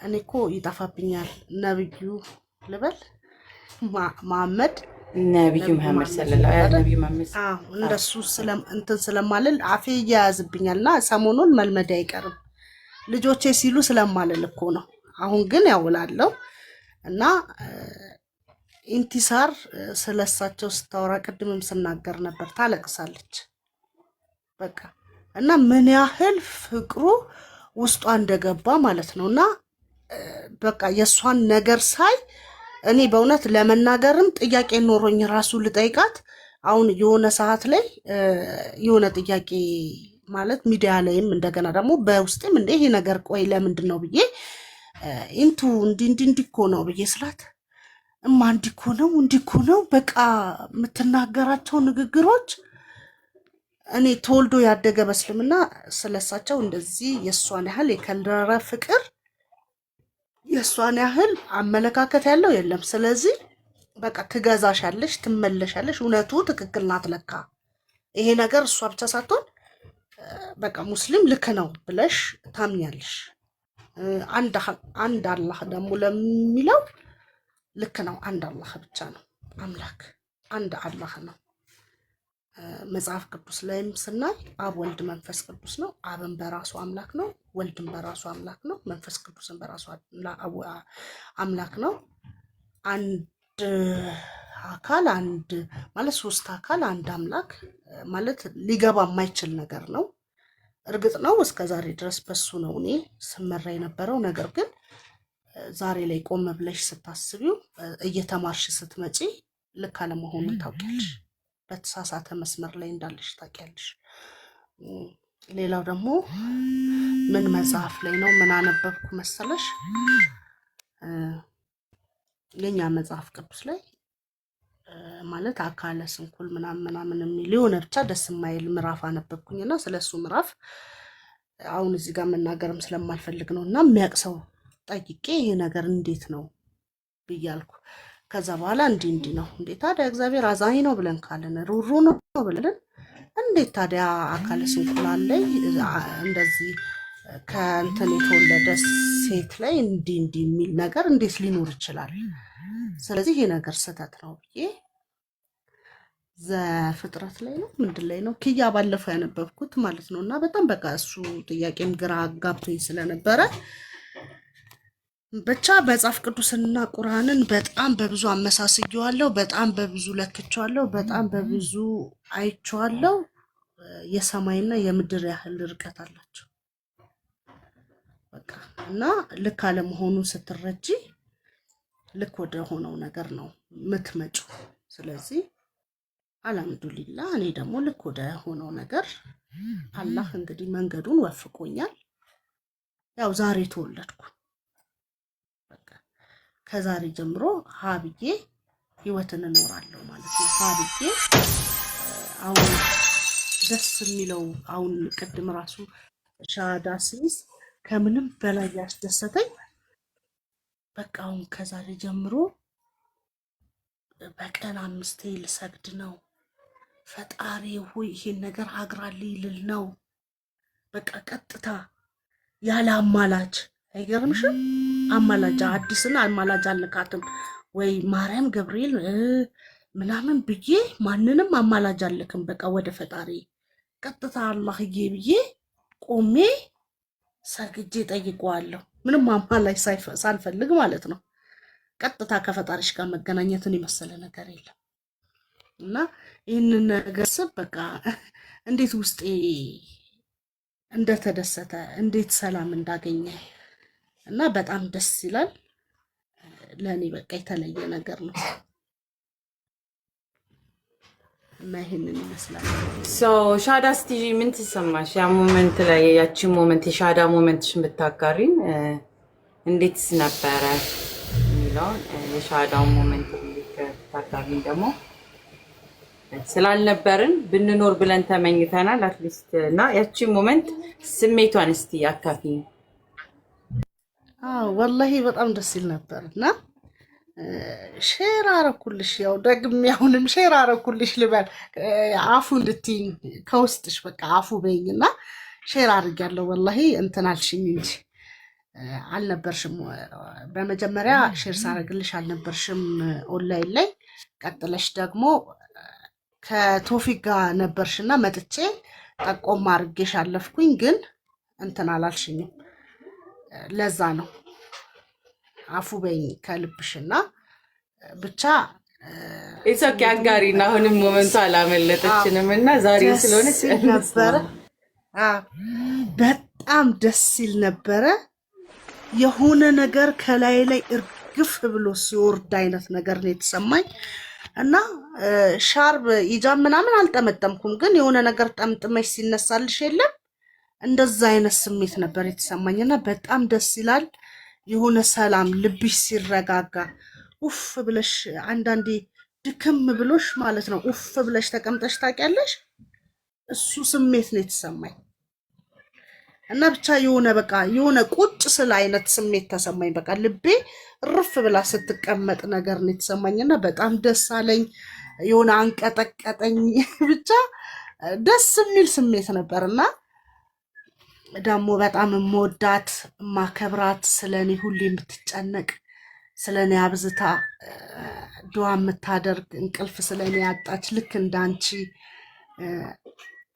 እኔ እኮ ይጣፋብኛል። ነብዩ ልበል መሐመድ ነብዩ መሐመድ ሰለላሁ ዐለይሂ ወሰለም እንደሱ እንትን ስለማልል አፌ ያያዝብኛልና ሰሞኑን መልመድ አይቀርም ልጆቼ ሲሉ ስለማልል እኮ ነው። አሁን ግን ያውላለው እና ኢንቲሳር ስለሳቸው ስታወራ ቅድምም ስናገር ነበር ታለቅሳለች። በቃ እና ምን ያህል ፍቅሩ ውስጧ እንደገባ ማለት ነውና በቃ የሷን ነገር ሳይ እኔ በእውነት ለመናገርም ጥያቄ ኖሮኝ ራሱ ልጠይቃት አሁን የሆነ ሰዓት ላይ የሆነ ጥያቄ ማለት ሚዲያ ላይም እንደገና ደግሞ በውስጥም እንደ ይሄ ነገር ቆይ ለምንድን ነው ብዬ ኢንቱ እንዲኮ ነው ብዬ ስላት እማ እንዲኮ ነው በቃ የምትናገራቸው ንግግሮች እኔ ተወልዶ ያደገ በእስልምና ስለሳቸው እንደዚህ የሷን ያህል የከለረ ፍቅር የሷን ያህል አመለካከት ያለው የለም። ስለዚህ በቃ ትገዛሻለሽ፣ ትመለሻለሽ። እውነቱ ትክክል ናት ለካ ይሄ ነገር እሷ ብቻ ሳትሆን በቃ ሙስሊም ልክ ነው ብለሽ ታምኛለሽ። አንድ አላህ ደግሞ ለሚለው ልክ ነው። አንድ አላህ ብቻ ነው አምላክ፣ አንድ አላህ ነው መጽሐፍ ቅዱስ ላይም ስናይ አብ ወልድ መንፈስ ቅዱስ ነው። አብን በራሱ አምላክ ነው፣ ወልድን በራሱ አምላክ ነው፣ መንፈስ ቅዱስን በራሱ አምላክ ነው። አንድ አካል አንድ ማለት ሶስት አካል አንድ አምላክ ማለት ሊገባ የማይችል ነገር ነው። እርግጥ ነው እስከ ዛሬ ድረስ በሱ ነው እኔ ስመራ የነበረው። ነገር ግን ዛሬ ላይ ቆም ብለሽ ስታስቢው እየተማርሽ ስትመጪ ልክ አለመሆኑን ታውቂያለሽ። በተሳሳተ መስመር ላይ እንዳለሽ ታውቂያለሽ። ሌላው ደግሞ ምን መጽሐፍ ላይ ነው ምን አነበብኩ መሰለሽ? የኛ መጽሐፍ ቅዱስ ላይ ማለት አካለ ስንኩል ምናምን የሚል የሆነ ብቻ ደስ የማይል ምዕራፍ አነበብኩኝና ስለሱ ምዕራፍ አሁን እዚህ ጋር መናገርም ስለማልፈልግ ነው እና የሚያቅሰው ጠይቄ ይሄ ነገር እንዴት ነው ብያልኩ። ከዛ በኋላ እንዲህ ነው እንዴ ታዲያ እግዚአብሔር አዛኝ ነው ብለን ካለን ሩሩ ነው ብለን እንዴት ታዲያ አካለ ስንኩል ላይ እንደዚህ ከእንትን የተወለደ ሴት ላይ እንዲህ የሚል ነገር እንዴት ሊኖር ይችላል? ስለዚህ ይሄ ነገር ስህተት ነው ብዬ ዘፍጥረት ላይ ነው ምንድን ላይ ነው ኪያ ባለፈው ያነበብኩት ማለት ነው። እና በጣም በቃ እሱ ጥያቄም ግራ አጋብቶኝ ስለነበረ ብቻ መጽሐፍ ቅዱስና ቁርአንን በጣም በብዙ አመሳስየዋለሁ፣ በጣም በብዙ ለክቼዋለሁ፣ በጣም በብዙ አይቼዋለሁ። የሰማይና የምድር ያህል ርቀት አላቸው በቃ። እና ልክ አለመሆኑን ስትረጂ ልክ ወደ ሆነው ነገር ነው የምትመጪው። ስለዚህ አልሐምዱሊላህ እኔ ደግሞ ልክ ወደ ሆነው ነገር አላህ እንግዲህ መንገዱን ወፍቆኛል። ያው ዛሬ ተወለድኩ በቃ ከዛሬ ጀምሮ ሀብዬ ህይወትን እኖራለሁ ማለት ነው። ሀብዬ አሁን ደስ የሚለው አሁን ቅድም ራሱ ሻሃዳ ሲይዝ ከምንም በላይ ያስደሰተኝ በቃ አሁን ከዛሬ ጀምሮ በቀን 5 ልሰግድ ነው። ፈጣሪ ሆይ ይሄን ነገር አግራልኝ ልል ነው በቃ ቀጥታ ያለ አማላጅ። አይገርምሽም? አማላጅ አዲስና አማላጅ አልካትም ወይ ማርያም ገብርኤል ምናምን ብዬ ማንንም አማላጅ አልክም። በቃ ወደ ፈጣሪ ቀጥታ አላህዬ ብዬ ቆሜ ሰግጄ ጠይቀዋለሁ። ምንም አማላጅ ሳልፈልግ ማለት ነው። ቀጥታ ከፈጣሪሽ ጋር መገናኘትን የመሰለ ነገር የለም። እና ይህንን ነገር ስብ በቃ እንዴት ውስጤ እንደተደሰተ እንዴት ሰላም እንዳገኘ እና በጣም ደስ ይላል። ለእኔ በቃ የተለየ ነገር ነው እና ይሄንን ይመስላል። ሻዳ እስቲ ምን ተሰማሽ? ያ ሞመንት ላይ ያቺ ሞመንት የሻዳ ሞመንትሽን ብታጋሪን እንዴትስ ነበረ የሚለውን የሻዳው ሞመንት ብታጋሪን ደግሞ ስላልነበርን ብንኖር ብለን ተመኝተናል አትሊስት። እና ያቺ ሞመንት ስሜቷን እስቲ አካፊኝ። ወላሂ በጣም ደስ ይል ነበር እና ሼር አረኩልሽ። ያው ደግሜ አሁንም ሼር አረኩልሽ ልበል አፉ እንድትይኝ ከውስጥሽ በቃ አፉ በይኝና ሼር አድርጊያለሁ። ወላሂ እንትን አልሽኝ እንጂ አልነበርሽም። በመጀመሪያ ሼር ሳረግልሽ አልነበርሽም ኦንላይን ላይ። ቀጥለሽ ደግሞ ከቶፊክ ጋር ነበርሽና መጥቼ ጠቆም አድርጌሽ አለፍኩኝ፣ ግን እንትን አላልሽኝም። ለዛ ነው አፉ በይኝ ከልብሽና ብቻ ኢሶኪ አጋሪና አሁንም ሞመንቱ አላመለጠችንም እና ዛሬ ስለሆነች ነበረ። በጣም ደስ ይል ነበረ። የሆነ ነገር ከላይ ላይ እርግፍ ብሎ ሲወርድ አይነት ነገር ነው የተሰማኝ እና ሻርብ ኢጃብ ምናምን አልጠመጠምኩም፣ ግን የሆነ ነገር ጠምጥመሽ ሲነሳልሽ የለም እንደዛ አይነት ስሜት ነበር የተሰማኝና በጣም ደስ ይላል። የሆነ ሰላም ልብሽ ሲረጋጋ ኡፍ ብለሽ አንዳንዴ ድክም ብሎሽ ማለት ነው ኡፍ ብለሽ ተቀምጠሽ ታውቂያለሽ። እሱ ስሜት ነው የተሰማኝ እና ብቻ የሆነ በቃ የሆነ ቁጭ ስለ አይነት ስሜት ተሰማኝ። በቃ ልቤ ርፍ ብላ ስትቀመጥ ነገር ነው የተሰማኝና በጣም ደስ አለኝ። የሆነ አንቀጠቀጠኝ። ብቻ ደስ የሚል ስሜት ነበርና ደግሞ በጣም የምወዳት ማከብራት ስለኔ ሁሌ የምትጨነቅ ስለኔ አብዝታ ዱዓ የምታደርግ እንቅልፍ ስለኔ ያጣች ልክ እንዳንቺ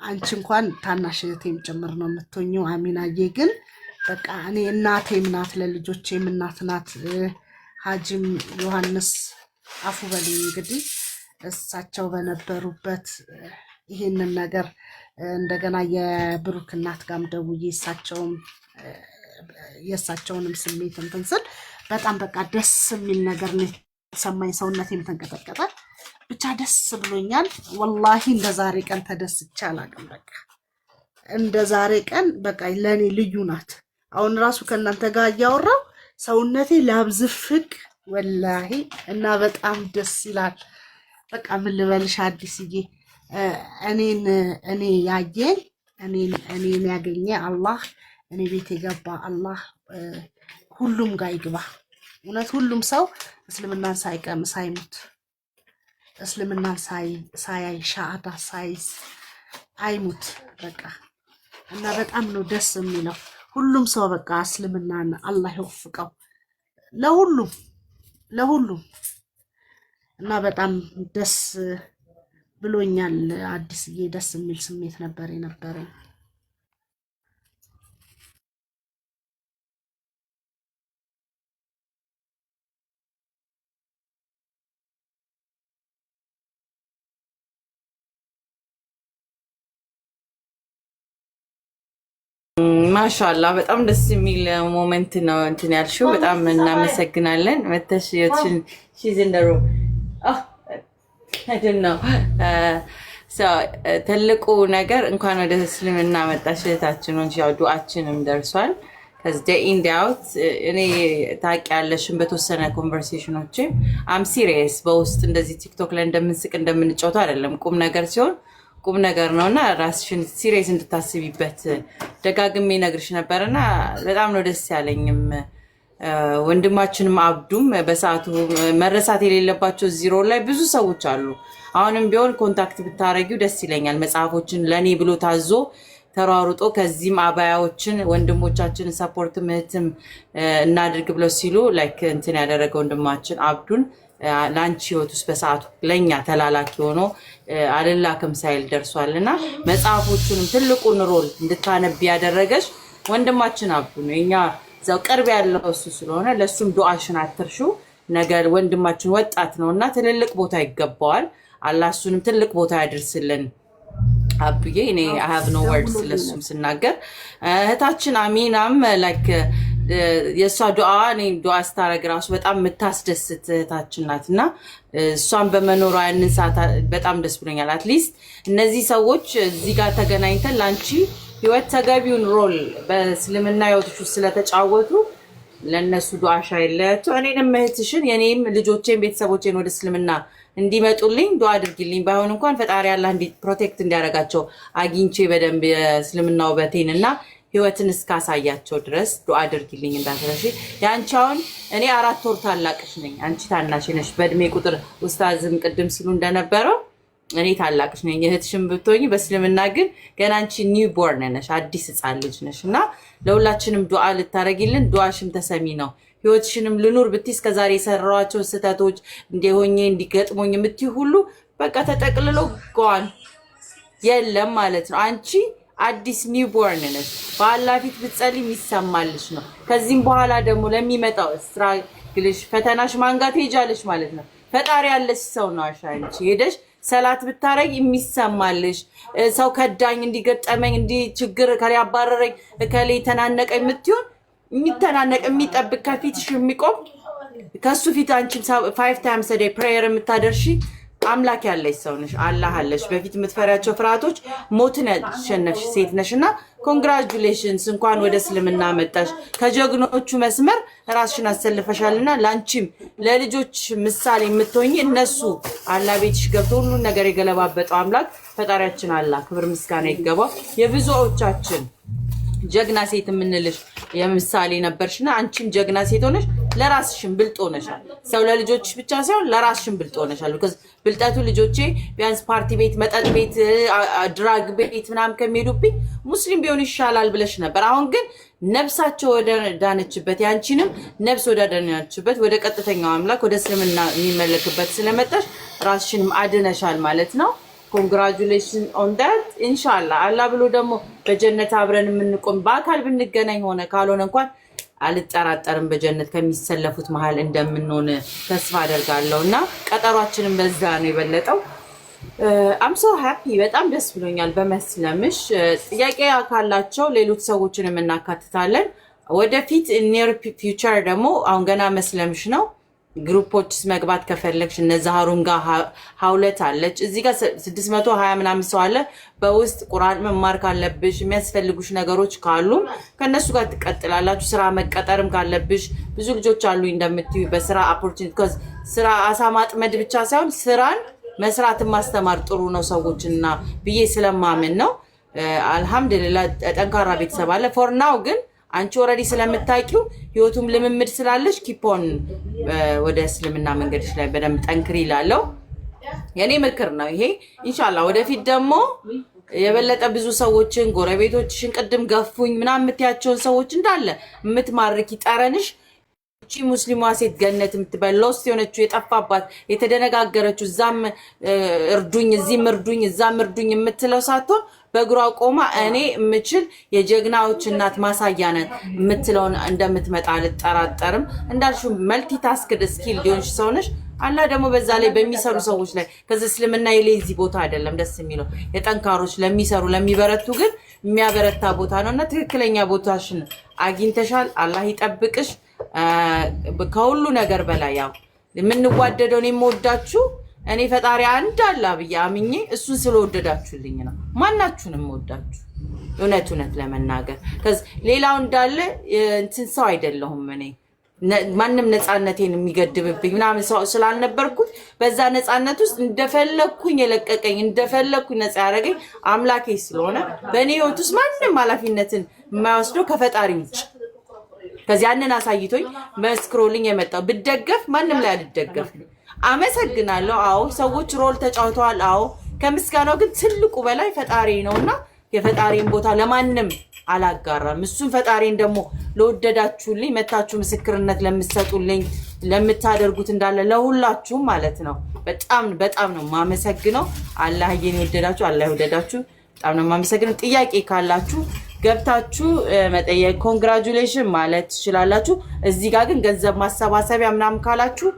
አንቺ እንኳን ታናሽ እህቴም ጭምር ነው የምትሆኚው። አሚናዬ ግን በቃ እኔ እናቴም ናት፣ ለልጆቼም እናት ናት። ሀጂም ዮሐንስ አፉ በልኝ እንግዲህ እሳቸው በነበሩበት ይህንን ነገር እንደገና የብሩክ እናት ጋርም ደውዬ የእሳቸውንም ስሜት እንትን ስል በጣም በቃ ደስ የሚል ነገር ነው የተሰማኝ። ሰውነቴም ተንቀጠቀጠ። ብቻ ደስ ብሎኛል ወላሂ። እንደ ዛሬ ቀን ተደስቼ አላውቅም። በቃ እንደ ዛሬ ቀን በቃ ለእኔ ልዩ ናት። አሁን ራሱ ከእናንተ ጋር እያወራው ሰውነቴ ላብዝፍቅ ወላሂ እና በጣም ደስ ይላል። በቃ ምን ልበልሽ አዲስዬ፣ እኔ ያየኝ እኔን ያገኘ አላህ፣ እኔ ቤት የገባ አላህ ሁሉም ጋር ይግባ። እውነት ሁሉም ሰው እስልምናን ሳይቀምስ አይሙት፣ እስልምናን ሳያይ ሻሃዳ ሳይዝ አይሙት። በቃ እና በጣም ነው ደስ የሚለው። ሁሉም ሰው በቃ እስልምናን አላህ ይወፍቀው ለሁሉም እና በጣም ደስ ብሎኛል አዲስዬ። ደስ የሚል ስሜት ነበር የነበረኝ። ማሻአላ በጣም ደስ የሚል ሞመንት ነው እንትን ያልሽው። በጣም እናመሰግናለን። መተሽ she's in the room. I don't know. ትልቁ ነገር እንኳን ወደ እስልምና መጣሽ እህታችን ሆንሽ። ያው ዱዓችንም ደርሷል። ከዚህ day in day out እኔ ታውቂያለሽም በተወሰነ ኮንቨርሴሽኖች አም ሲሪየስ በውስጥ እንደዚህ ቲክቶክ ላይ እንደምንስቅ እንደምንጫወት አይደለም። ቁም ነገር ሲሆን ቁም ነገር ነውና ራስሽን ሲሪየስ እንድታስቢበት ደጋግሜ ነግርሽ ነበርና በጣም ነው ደስ ያለኝም። ወንድማችንም አብዱም በሰዓቱ መረሳት የሌለባቸው ዚሮ ላይ ብዙ ሰዎች አሉ። አሁንም ቢሆን ኮንታክት ብታረጊው ደስ ይለኛል። መጽሐፎችን ለኔ ብሎ ታዞ ተሯሩጦ ከዚህም አባያዎችን ወንድሞቻችን ሰፖርት ምህትም እናድርግ ብለው ሲሉ ላይክ እንትን ያደረገ ወንድማችን አብዱን ላንቺ ህይወት ውስጥ በሰዓቱ ለኛ ተላላኪ ሆኖ አልላከም ሳይል ደርሷልና መጽሐፎቹንም ትልቁን ሮል እንድታነብ ያደረገሽ ወንድማችን አብዱ ነው። እኛ ዘው ቅርብ ያለው እሱ ስለሆነ ለሱም ዱዓሽን አትርሹ። ነገር ወንድማችን ወጣት ነውና ትልልቅ ቦታ ይገባዋል። አላህ እሱንም ትልቅ ቦታ ያድርስልን። አብዬ እኔ I have no words ለሱም ስናገር እህታችን አሚናም ላይክ የሷ ዱዓ እኔ ዱዓ ስታረግ ራሱ በጣም የምታስደስት እህታችን ናትና እሷን በመኖሯ ያንሳታ በጣም ደስ ብሎኛል። አትሊስት እነዚህ ሰዎች እዚህ ጋር ተገናኝተን ላንቺ ህይወት ተገቢውን ሮል በእስልምና ህይወትሽ ስለተጫወቱ ለነሱ ዱዓሽ አይለያቸው። እኔንም እህትሽን የኔም ልጆቼን ቤተሰቦቼን ወደ እስልምና እንዲመጡልኝ ዱዓ አድርጊልኝ። ባይሆን እንኳን ፈጣሪ አላህ ፕሮቴክት እንዲያረጋቸው አግኝቼ በደንብ የእስልምና ውበቴንና ህይወትን እስካሳያቸው ድረስ ዱዓ አድርጊልኝ እንዳትረሺ። ያንቺውን እኔ 4 ወር ታላቅሽ ነኝ፣ አንቺ ታናሽ ነሽ በእድሜ ቁጥር። ኡስታዝም ቅድም ሲሉ እንደነበረው እኔ ታላቅሽ ነኝ፣ እህትሽም ብትሆኚ በእስልምና ግን ገና አንቺ ኒው ቦርን ነሽ፣ አዲስ ህፃን ልጅ ነሽና ለሁላችንም ዱዓ ልታረጊልን። ዱዓሽም ተሰሚ ነው። ህይወትሽንም ልኑር ብትይ እስከዛሬ የሰራኋቸው ስህተቶች እንዲሆኜ እንዲገጥሞኝ የምትይ ሁሉ በቃ ተጠቅልሎ ጓን የለም ማለት ነው። አንቺ አዲስ ኒው ቦርን ነሽ። በአላህ ፊት ብትጸልይ የሚሰማልሽ ነው። ከዚህም በኋላ ደግሞ ለሚመጣው ስትራግልሽ ፈተናሽ ማንጋት ሄጃለሽ ማለት ነው። ፈጣሪ ያለሽ ሰው ነው። አንቺ ሄደሽ ሰላት ብታረግ የሚሰማልሽ ሰው ከዳኝ እንዲገጠመኝ እንዲ ችግር ከላይ አባረረኝ ከላይ ተናነቀኝ የምትሆን የሚተናነቅ የሚጠብቅ ከፊትሽ የሚቆም ከሱ ፊት አንቺ 5 times a day prayer የምታደርሺ አምላክ ያለሽ ሰው ነሽ። አላህ አለሽ። በፊት የምትፈሪያቸው ፍርሃቶች ሞትን ያሸነፍሽ ሴት ነሽና ኮንግራቹሌሽንስ፣ እንኳን ወደ እስልምና መጣሽ። ከጀግኖቹ መስመር ራስሽን አሰልፈሻልና ላንቺም ለልጆች ምሳሌ የምትሆኚ እነሱ አላህ ቤትሽ ገብቶ ሁሉ ነገር የገለባበጠው አምላክ ፈጣሪያችን አላህ ክብር ምስጋና ይገባው። የብዙዎቻችን ጀግና ሴት የምንልሽ የምሳሌ ነበርሽና አንቺም ጀግና ሴት ሆነሽ ለራስሽም ብልጥ ሆነሻል። ሰው ለልጆችሽ ብቻ ሳይሆን ለራስሽም ብልጥ ሆነሻል። because ብልጠቱ ልጆቼ ቢያንስ ፓርቲ ቤት፣ መጠጥ ቤት፣ ድራግ ቤት ምናምን ከሚሄዱብኝ ሙስሊም ቢሆን ይሻላል ብለሽ ነበር። አሁን ግን ነፍሳቸው ወደ ዳነችበት ያንቺንም ነፍስ ወደ ዳነችበት ወደ ቀጥተኛው አምላክ ወደ እስልምና የሚመለክበት ስለመጣሽ ራስሽንም አድነሻል ማለት ነው። ኮንግራቹሌሽን ኦን ዳት ኢንሻአላህ አላህ ብሎ ደግሞ በጀነት አብረን የምንቆም በአካል ብንገናኝ ሆነ ካልሆነ እንኳን አልጠራጠርም በጀነት ከሚሰለፉት መሃል እንደምንሆን ተስፋ አደርጋለሁና ቀጠሯችንን በዛ ነው የበለጠው I'm so happy በጣም ደስ ብሎኛል በመስለምሽ ጥያቄ ካላቸው ሌሎች ሰዎችንም እናካትታለን ወደፊት near future ደግሞ አሁን ገና መስለምሽ ነው ግሩፖችስ መግባት ከፈለግሽ እነዛ ሀሩን ጋር ሀውለት አለች እዚህ ጋር 620 ምናምን ሰው አለ በውስጥ ቁርአን መማር ካለብሽ የሚያስፈልጉሽ ነገሮች ካሉ ከነሱ ጋር ትቀጥላላችሁ ስራ መቀጠርም ካለብሽ ብዙ ልጆች አሉ እንደምትዩ በስራ opportunity cuz ስራ አሳማጥመድ ብቻ ሳይሆን ስራን መስራት ማስተማር ጥሩ ነው ሰዎችና ብዬ ስለማመን ነው አልহামዱሊላህ ጠንካራ ቤተሰብ አለ for now ግን አንቺ ኦሬዲ ስለምታቂው ህይወቱም ልምምድ ስላለሽ ኪፖን ወደ እስልምና መንገድሽ ላይ በደም ጠንክሪ ይላለው የኔ ምክር ነው ይሄ ኢንሻአላህ ወደፊት ደግሞ የበለጠ ብዙ ሰዎችን ጎረቤቶችሽን ቀድም ገፉኝ ምናምን የምትያቸውን ሰዎች እንዳለ የምትማርኪ ጠረንሽ እቺ ሙስሊሟ ሴት ገነት የምትበሎስ የሆነችው የጠፋባት የተደነጋገረችው ዛም እርዱኝ እዚህም እርዱኝ የምትለው ሳትሆን በግሯ ቆማ እኔ ምችል የጀግናዎች እናት ማሳያነት የምትለውን እንደምትመጣ አልጠራጠርም እንዳልሹ መልቲ ታስክድ ስኪል ዲዮንሽ ሰውነሽ አላህ ደግሞ በዛ ላይ በሚሰሩ ሰዎች ላይ ከዚህ እስልምና የሌዚ ቦታ አይደለም ደስ የሚለው የጠንካሮች ለሚሰሩ ለሚበረቱ ግን የሚያበረታ ቦታ ነውና ትክክለኛ ቦታሽን አግኝተሻል አላህ ይጠብቅሽ ከሁሉ ነገር በላይ ያው የምንዋደደው እኔ የምወዳችሁ እኔ ፈጣሪ አንድ አላህ በያምኜ እሱን ስለወደዳችሁልኝ ነው ማናችሁንም ወዳችሁ እውነት ለመናገር ከዚ ሌላው እንዳለ እንትን ሰው አይደለሁም እኔ ማንንም ነፃነቴን የሚገድብብኝ ምናምን ሰው ስላልነበርኩት በዛ ነፃነት ውስጥ እንደፈለኩኝ የለቀቀኝ እንደፈለኩኝ ነፃ ያረገኝ አምላኬ ስለሆነ በኔ ህይወት ውስጥ ማንንም ኃላፊነትን የማይወስደው ከፈጣሪ ውጭ ከዚህ ያንን አሳይቶኝ መስክሮልኝ የመጣው ብደገፍ ማንንም ላይ አልደገፍ አመሰግናለሁ አዎ ሰዎች ሮል ተጫውተዋል አዎ ከምስጋናው ግን ትልቁ በላይ ፈጣሪ ነውና የፈጣሪን ቦታ ለማንንም አላጋራም እሱን ፈጣሪን ደግሞ ለወደዳችሁልኝ መታችሁ ምስክርነት ለምትሰጡልኝ ለምታደርጉት እንዳለ ለሁላችሁም ማለት ነው በጣም ነው ማመሰግነው አላህ ይወደዳችሁ አላህ ይወደዳችሁ በጣም ነው ማመሰግነው ጥያቄ ካላችሁ ገብታችሁ መጠየቅ ኮንግራቹሌሽን ማለት ትችላላችሁ እዚህ ጋር ግን ገንዘብ ማሰባሰቢያ ምናምን ካላችሁ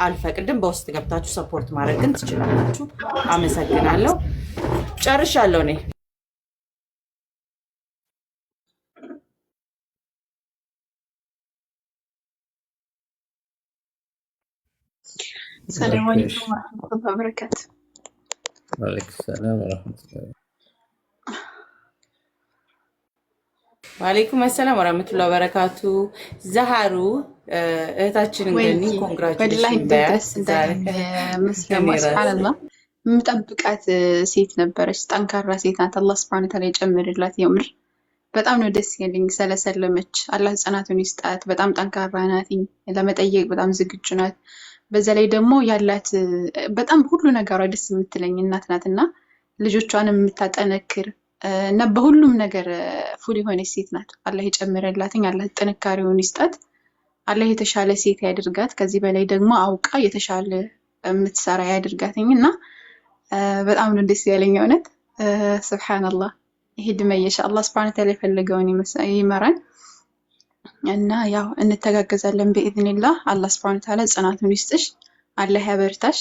አልፈቅድም በውስጥ ገብታችሁ ሰፖርት ማድረግ ግን ትችላላችሁ አመሰግናለሁ ጨርሻለሁ ነኝ السلام عليكم ورحمة الله وبركاته. وعليكم السلام ورحمة الله. وعليكم السلام ورحمة الله وبركاته. زهرو እህታችን እንግዲህ ኮንግራቹሌሽን መስለማ ሱብሃንአላህ ምጠብቃት ሴት ነበረች ጠንካራ ሴት ናት አላህ Subhanahu Wa Ta'ala ይጨምርላት የምር በጣም ነው ደስ ያለኝ ስለሰለመች አላህ ጽናቱን ይስጣት በጣም ጠንካራ ናት ለመጠየቅ በጣም ዝግጁ ናት በዛ ላይ ደግሞ ያላት በጣም ሁሉ ነገሯ ደስ የምትለኝ እናት ናትና ልጆቿንም የምታጠነክር እና በሁሉም ነገር ፉል የሆነች ሴት ናት አላህ ይጨምርላትኝ አላህ ጥንካሬውን ይስጣት አላህ የተሻለ ሴት ያድርጋት ከዚህ በላይ ደግሞ አውቃ የተሻለ የምትሰራ ያድርጋትኝና በጣም ነው ደስ ያለኝ እውነት ሱብሃንአላህ ይሄድም ኢንሻአላህ Subhanahu Wa Ta'ala ይፈልገውን ይመራን እና ያው እንተጋገዛለን በኢዝኒላህ አላህ Subhanahu Wa Ta'ala ጽናቱን ይስጥሽ አላህ ያበርታሽ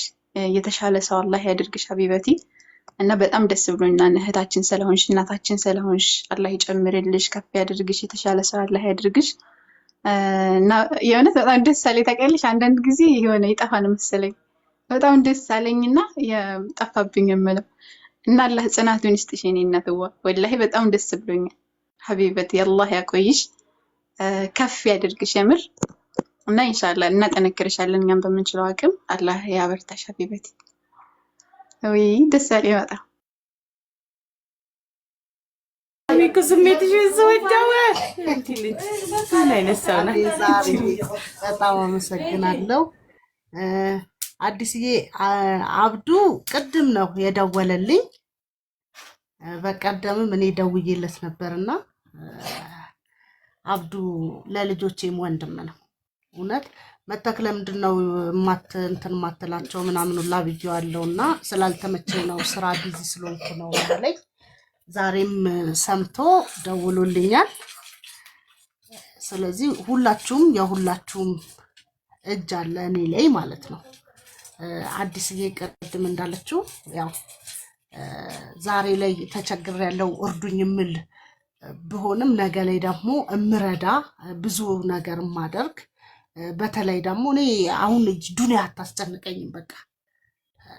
የተሻለ ሰው አላህ ያድርግሽ ሀቢበቲ እና በጣም ደስ ብሎኛል እህታችን ስለሆንሽ እናታችን ስለሆንሽ አላህ ይጨምርልሽ ከፍ ያድርግሽ የተሻለ ሰው አላህ ያድርግሽ እና የእውነት በጣም ደስ አለኝ ታውቂያለሽ አንዳንድ ጊዜ የሆነ ይጣፋን መሰለኝ በጣም ደስ አለኝና የጠፋብኝ የምለው እና አላህ ጽናቱን ይስጥሽ የኔ እናትዋ ወላሂ በጣም ደስ ብሎኛል ሀቢበቲ አላህ ያቆይሽ ከፍ ያድርግሽ የምር እና ኢንሻአላህ እናጠነክርሻለን እኛም በመንችለው አቅም አላህ ያበርታሽ ሀቢበቲ ወይ ደስ አለኝ በጣም አሚኩ ስሜትሽ ዘወዳው እንት ልጅ አይነሳና በጣም አመሰግናለሁ አዲስዬ አብዱ ቅድም ነው የደወለልኝ በቀደምም እኔ ደውዬለት ነበርና አብዱ ለልጆቼም ወንድም ነው እውነት መተክ ለምንድነው እንትን ማትላቸው ምናምን ሁላ ብዬዋለሁና ስላልተመቸኝ ነው ስራ ቢዚ ስለሆንኩ ነው ማለት ዛሬም ሰምቶ ደውሎልኛል። ስለዚህ ሁላችሁም የሁላችሁም እጅ አለ እኔ ላይ ማለት ነው። አዲስዬ ቅድም እንዳለችው ያው ዛሬ ላይ ተቸግር ያለው እርዱኝ ምል ቢሆንም ነገ ላይ ደግሞ እምረዳ ብዙ ነገር ማደርግ በተለይ ደግሞ እኔ አሁን ዱንያ አታስጨንቀኝም። በቃ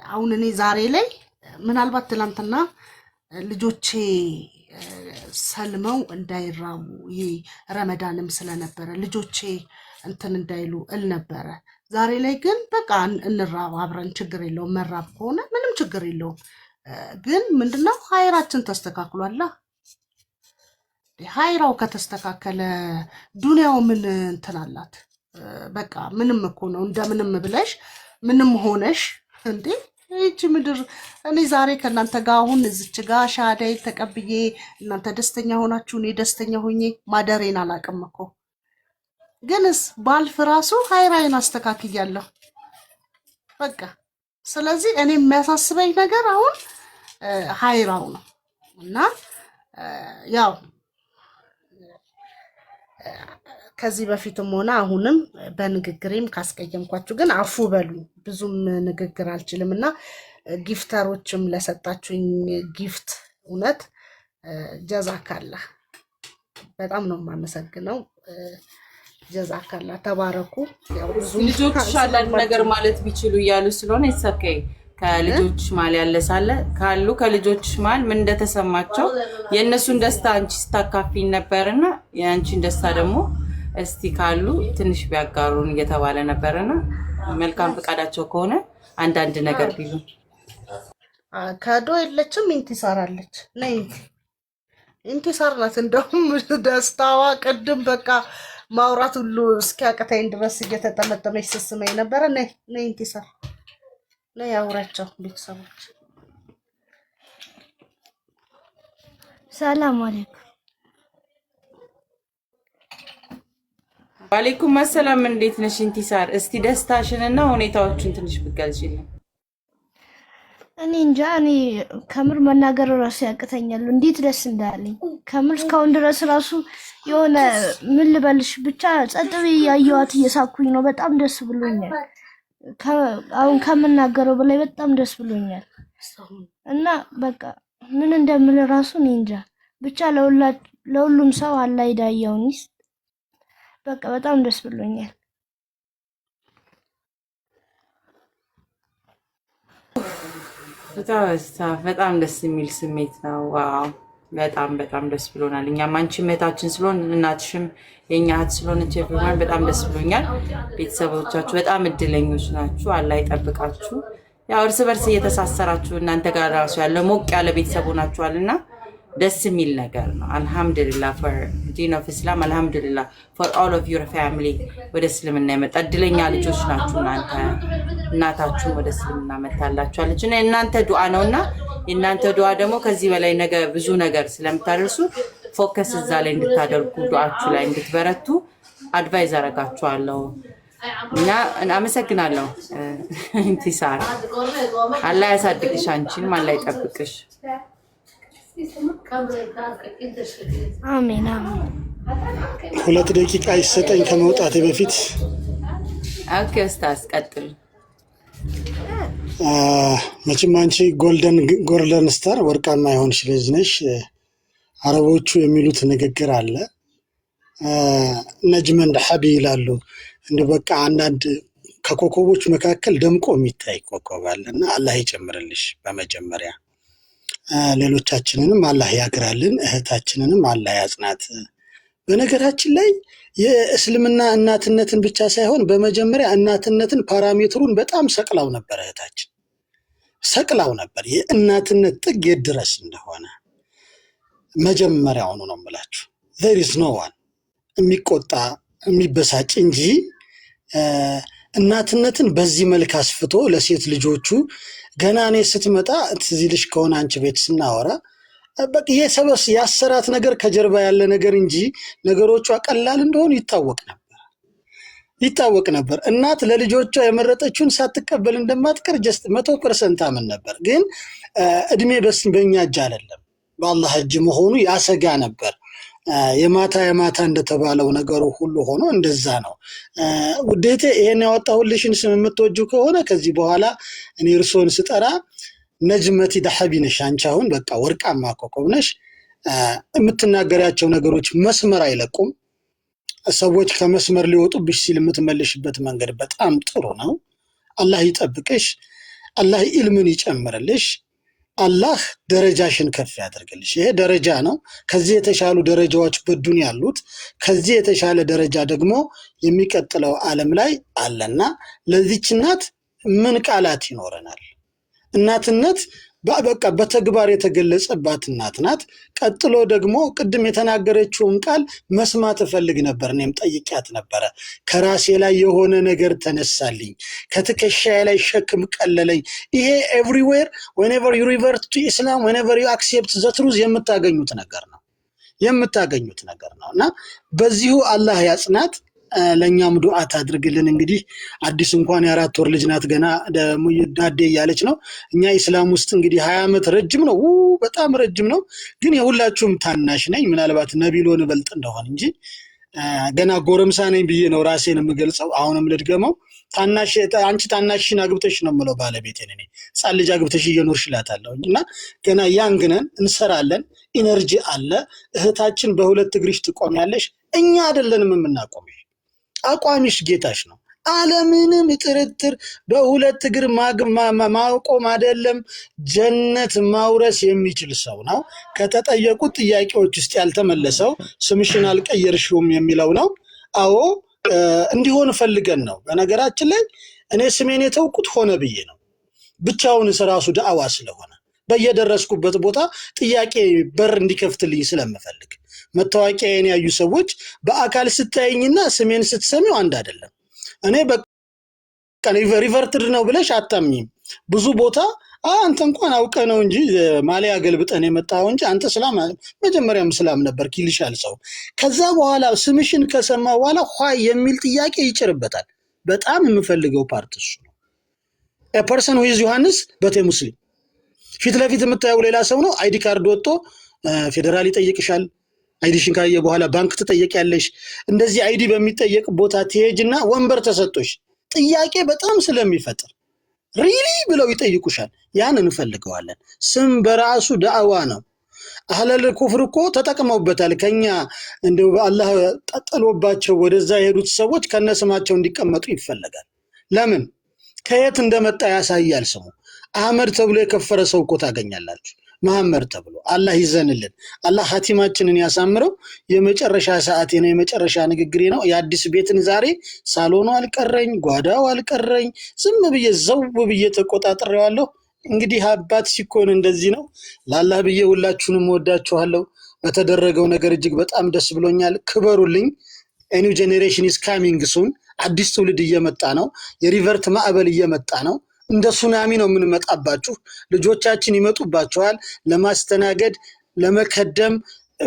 አሁን እኔ ዛሬ ላይ ምናልባት ትላንትና ልጆቼ ሰልመው እንዳይራቡ ይሄ ረመዳንም ስለነበረ ልጆቼ እንትን እንዳይሉ እል ነበረ። ዛሬ ላይ ግን በቃ እንራብ አብረን ችግር የለውም መራብ ከሆነ ምንም ችግር የለውም። ግን ምንድነው ሀይራችን ተስተካክሏል። ሀይራው ከተስተካከለ ዱንያው ምን እንትን አላት? በቃ ምንም እኮ ነው እንደምንም ብለሽ ምንም ሆነሽ እንዴ እቺ ምድር እኔ ዛሬ ከናንተ ጋር አሁን እዚች ጋር ሻዳይ ተቀብዬ እናንተ ደስተኛ ሆናችሁ እኔ ደስተኛ ሆኜ ማደሬን አላቅም እኮ ግንስ ባልፍ ራሱ ሀይራይን አስተካክያለሁ በቃ። ስለዚህ እኔ የሚያሳስበኝ ነገር አሁን ሀይራው ነው እና ያው ከዚህ በፊትም ሆነ አሁንም በንግግሬም ካስቀየምኳችሁ ግን አፉ በሉ። ብዙም ንግግር አልችልምና ጊፍተሮችም ለሰጣችሁኝ ጊፍት እውነት ጀዛካላ በጣም ነው የማመሰግነው። ጀዛካላ ተባረኩ። ልጆች አንዳንድ ነገር ማለት ቢችሉ እያሉ ስለሆነ ይሰከይ ከልጆች ማል ያለሳለ ካሉ ከልጆች ማል ምን እንደተሰማቸው የእነሱን ደስታ አንቺ ስታካፊኝ ነበርና የአንቺን ደስታ ደግሞ እስቲ ካሉ ትንሽ ቢያጋሩን እየተባለ ነበርና መልካም ፈቃዳቸው ከሆነ አንዳንድ ነገር ቢሉ። ካዶ የለችም ኢንቲሳር አለች። ነይ ኢንቲሳር ናት። እንደውም ደስታዋ ቅድም በቃ ማውራት ሁሉ እስኪያቅተኝ ድረስ እየተጠመጠመች ስትስመኝ ነበረ። ነይ ኢንቲሳር ነይ አውራቸው ቤተሰቦች። ሰላም አለይኩም። ወአለይኩም ሰላም። እንዴት ነሽ ኢንቲሳር? እስቲ ደስታሽንና ሁኔታዎችን ትንሽ ብትገልጪልኝ። እኔ እንጃ እኔ ከምር መናገር ራሱ ያቅተኛል እንዴት ደስ እንዳለኝ ከምር እስካሁን ድረስ ራሱ የሆነ ምን ልበልሽ ብቻ ጸጥ ብዬ ያየኋት እየሳኩኝ ነው። በጣም ደስ ብሎኛል። አሁን ከምናገረው በላይ በጣም ደስ ብሎኛል እና በቃ ምን እንደምል ራሱ እኔ እንጃ ብቻ ለሁሉም ሰው አላህ ይዳየውን ይስጥ። በቃ በጣም ደስ ብሎኛል። በጣም ደስ የሚል ስሜት ነው። ዋው በጣም ደስ ብሎናል። እኛም አንቺ እህታችን ስለሆን እናትሽም የኛ እህት ስለሆነች ኤቭሪዋን በጣም ደስ ብሎኛል። ቤተሰቦቻችሁ በጣም እድለኞች ናችሁ። አላህ ይጠብቃችሁ። ያው እርስ በርስ እየተሳሰራችሁ እናንተ ጋር ራሱ ያለ ሞቅ ያለ ቤተሰብ ሆናችኋልና ደስ የሚል ነገር ነው። አልহামዱሊላህ for Deen of Islam አልহামዱሊላህ for all of your family ወደ እስልምና የመጣ እድለኛ ልጆች ናችሁ እናንተ። እናታችሁን ወደ እስልምና መታላችኋለች እና እናንተ ዱዓ ነውና የእናንተ ዱዓ ደግሞ ከዚህ በላይ ነገ ብዙ ነገር ስለምታደርሱ ፎከስ እዛ ላይ እንድታደርጉ ዱዓችሁ ላይ እንድትበረቱ አድቫይዝ አረጋችኋለሁ እና አመሰግናለሁ። ኢንቲሳር አላህ ያሳድግሽ፣ አንቺንም አላህ ይጠብቅሽ። አሜን። 2 ደቂቃ ይሰጠኝ ከመውጣቴ በፊት። ኦኬ ኡስታዝ ቀጥል። መቼም አንቺ ጎልደን ስታር ወርቃማ የሆንሽ ልጅ ነሽ። አረቦቹ የሚሉት ንግግር አለ ነጅመን ሐቢ ይላሉ። እንደ በቃ አንዳንድ ከኮከቦች መካከል ደምቆ የሚታይ ኮከብ አለና አላህ ይጨምርልሽ በመጀመሪያ። ሌሎቻችንንም አላህ ያግራልን፣ እህታችንንም አላህ ያጽናት። በነገራችን ላይ የእስልምና እናትነትን ብቻ ሳይሆን በመጀመሪያ እናትነትን ፓራሜትሩን በጣም ሰቅላው ነበር። እህታችን ሰቅላው ነበር የእናትነት ጥግ ድረስ እንደሆነ መጀመሪያውኑ ነው የምላችሁ። there is no one የሚቆጣ የሚበሳጭ እንጂ እናትነትን በዚህ መልክ አስፍቶ ለሴት ልጆቹ ገና እኔ ስትመጣ ትዝልሽ ከሆነ አንቺ ቤት ስናወራ በቃ የሰበስ ያሰራት ነገር ከጀርባ ያለ ነገር እንጂ ነገሮቿ ቀላል እንደሆኑ ይታወቅ ነበር። ይታወቅ ነበር። እናት ለልጆቿ የመረጠችውን ሳትቀበል እንደማትቀር ጀስት 100% አምን ነበር። ግን እድሜ በእኛ እጅ አይደለም በአላህ እጅ መሆኑ ያሰጋ ነበር። የማታ እንደተባለው ነገሩ ሁሉ ሆኖ እንደዛ ነው። ውዴቴ ይሄን ያወጣሁልሽን ስም የምትወጂው ከሆነ ከዚህ በኋላ እኔ እርሶን ስጠራ ነጅመቲ ዳሐቢ ነሽ። አንቺ አሁን በቃ ወርቃማ ኮከብ ነሽ። የምትናገሪያቸው ነገሮች መስመር አይለቁም። ሰዎች ከመስመር ሊወጡብሽ ሲል የምትመልሽበት መንገድ በጣም ጥሩ ነው። አላህ ይጠብቅሽ። አላህ ኢልምን ይጨምርልሽ። አላህ ደረጃሽን ከፍ ያደርግልሽ። ይሄ ደረጃ ነው። ከዚህ የተሻሉ ደረጃዎች በዱንያ ያሉት፣ ከዚህ የተሻለ ደረጃ ደግሞ የሚቀጥለው ዓለም ላይ አለና ለዚህች እናት ምን ቃላት ይኖረናል? እናትነት በቃ በተግባር የተገለጸባት እናት ናት። ቀጥሎ ደግሞ ቅድም የተናገረችውን ቃል መስማት እፈልግ ነበር። እኔም ጠይቂያት ነበረ። ከራሴ ላይ የሆነ ነገር ተነሳልኝ፣ ከትከሻዬ ላይ ሸክም ቀለለኝ። ይሄ ኤቭሪዌር ዌንኤቨር ዩ ሪቨርት ቱ ኢስላም ዌንኤቨር ዩ አክሴፕት ዘ ትሩዝ የምታገኙት ነገር ነው እና በዚሁ አላህ ያጽናት። ለኛም ዱዓ ታድርግልን። እንግዲህ አዲስ እንኳን የ4 ወር ልጅ ናት፣ ገና ዳዴ እያለች ነው። እኛ ኢስላም ውስጥ እንግዲህ 20 ዓመት ረጅም ነው፣ በጣም ረጅም ነው። ግን የሁላችሁም ታናሽ ነኝ፣ ምናልባት ነቢሎን በልጥ እንደሆን እንጂ ገና ጎረምሳ ነኝ ብዬ ነው ራሴን የምገልጸው። አሁንም ልድገመው፣ አንቺ ታናሽን አግብተሽ ነው የምለው ባለቤቴን። እኔ ሕፃን ልጅ አግብተሽ እየኖርሽ እላታለሁ እና ገና ያንግ ነን፣ እንሰራለን፣ ኢነርጂ አለ። እህታችን በሁለት እግርሽ ትቆሚያለሽ፣ እኛ አይደለንም የምናቆምሽ። አቋሚሽ ጌታሽ ነው። አለምንም ጥርጥር በሁለት እግር ማቆም አይደለም ጀነት ማውረስ የሚችል ሰው ነው። ከተጠየቁት ጥያቄዎች ውስጥ ያልተመለሰው ስምሽን አልቀየርሽውም የሚለው ነው። አዎ እንዲሆን ፈልገን ነው። በነገራችን ላይ እኔ ስሜን የተውኩት ሆነ ብዬ ነው። ብቻውን ራሱ ዳዕዋ ስለሆነ በየደረስኩበት ቦታ ጥያቄ በር እንዲከፍትልኝ ስለምፈልግ መታወቂያዬን ያዩ ሰዎች በአካል ስታየኝና ስሜን ስትሰሚው አንድ አይደለም። እኔ በቃ ሪቨርትድ ነው ብለሽ አታምኚም። ብዙ ቦታ አንተ እንኳን አውቀ ነው እንጂ ማሊያ ገልብጠን የመጣው እንጂ አንተ እስላም መጀመሪያም እስላም ነበር ይልሻል ሰው። ከዛ በኋላ ስምሽን ከሰማ በኋላ ኋይ የሚል ጥያቄ ይጭርበታል። በጣም የምፈልገው ፓርት እሱ ነው። ፐርሰን ዊዝ ዮሐንስ በቴ ሙስሊም ፊት ለፊት የምታየው ሌላ ሰው ነው። አይዲ ካርድ ወጥቶ ፌደራል ይጠይቅሻል። አይዲሽን ካየ በኋላ ባንክ ትጠየቂያለሽ። እንደዚህ አይዲ በሚጠየቅ ቦታ ትሄጅና ወንበር ተሰጥቶሽ ጥያቄ በጣም ስለሚፈጥር ሪሊ ብለው ይጠይቁሻል። ያን እንፈልገዋለን። ስም በራሱ ዳዕዋ ነው። አህለል ኩፍር እኮ ተጠቅመውበታል። ከኛ እንደው በአላህ ጠጥሎባቸው ወደዛ የሄዱት ሰዎች ከነስማቸው እንዲቀመጡ ይፈልጋል። ለምን? ከየት እንደመጣ ያሳያል ስሙ። አህመድ ተብሎ የከፈረ ሰው እኮ ታገኛላችሁ። መሐመድ ተብሎ አላህ ይዘንልን። አላህ ሀቲማችንን ያሳምረው። የመጨረሻ ሰዓቴ ነው፣ የመጨረሻ ንግግሬ ነው። የአዲስ ቤትን ዛሬ ሳሎኑ አልቀረኝ፣ ጓዳው አልቀረኝ፣ ዝም ብዬ ዘው ብዬ ተቆጣጥሬዋለሁ። እንግዲህ አባት ሲኮን እንደዚህ ነው። ለአላህ ብዬ ሁላችሁንም ወዳችኋለሁ። በተደረገው ነገር እጅግ በጣም ደስ ብሎኛል። ክበሩልኝ። ኒው ጄኔሬሽን ኢዝ ካሚንግ ሱን። አዲስ ትውልድ እየመጣ ነው። የሪቨርት ማዕበል እየመጣ ነው። እንደ ሱናሚ ነው የምንመጣባችሁ። ልጆቻችን ይመጡባቸዋል። ለማስተናገድ ለመከደም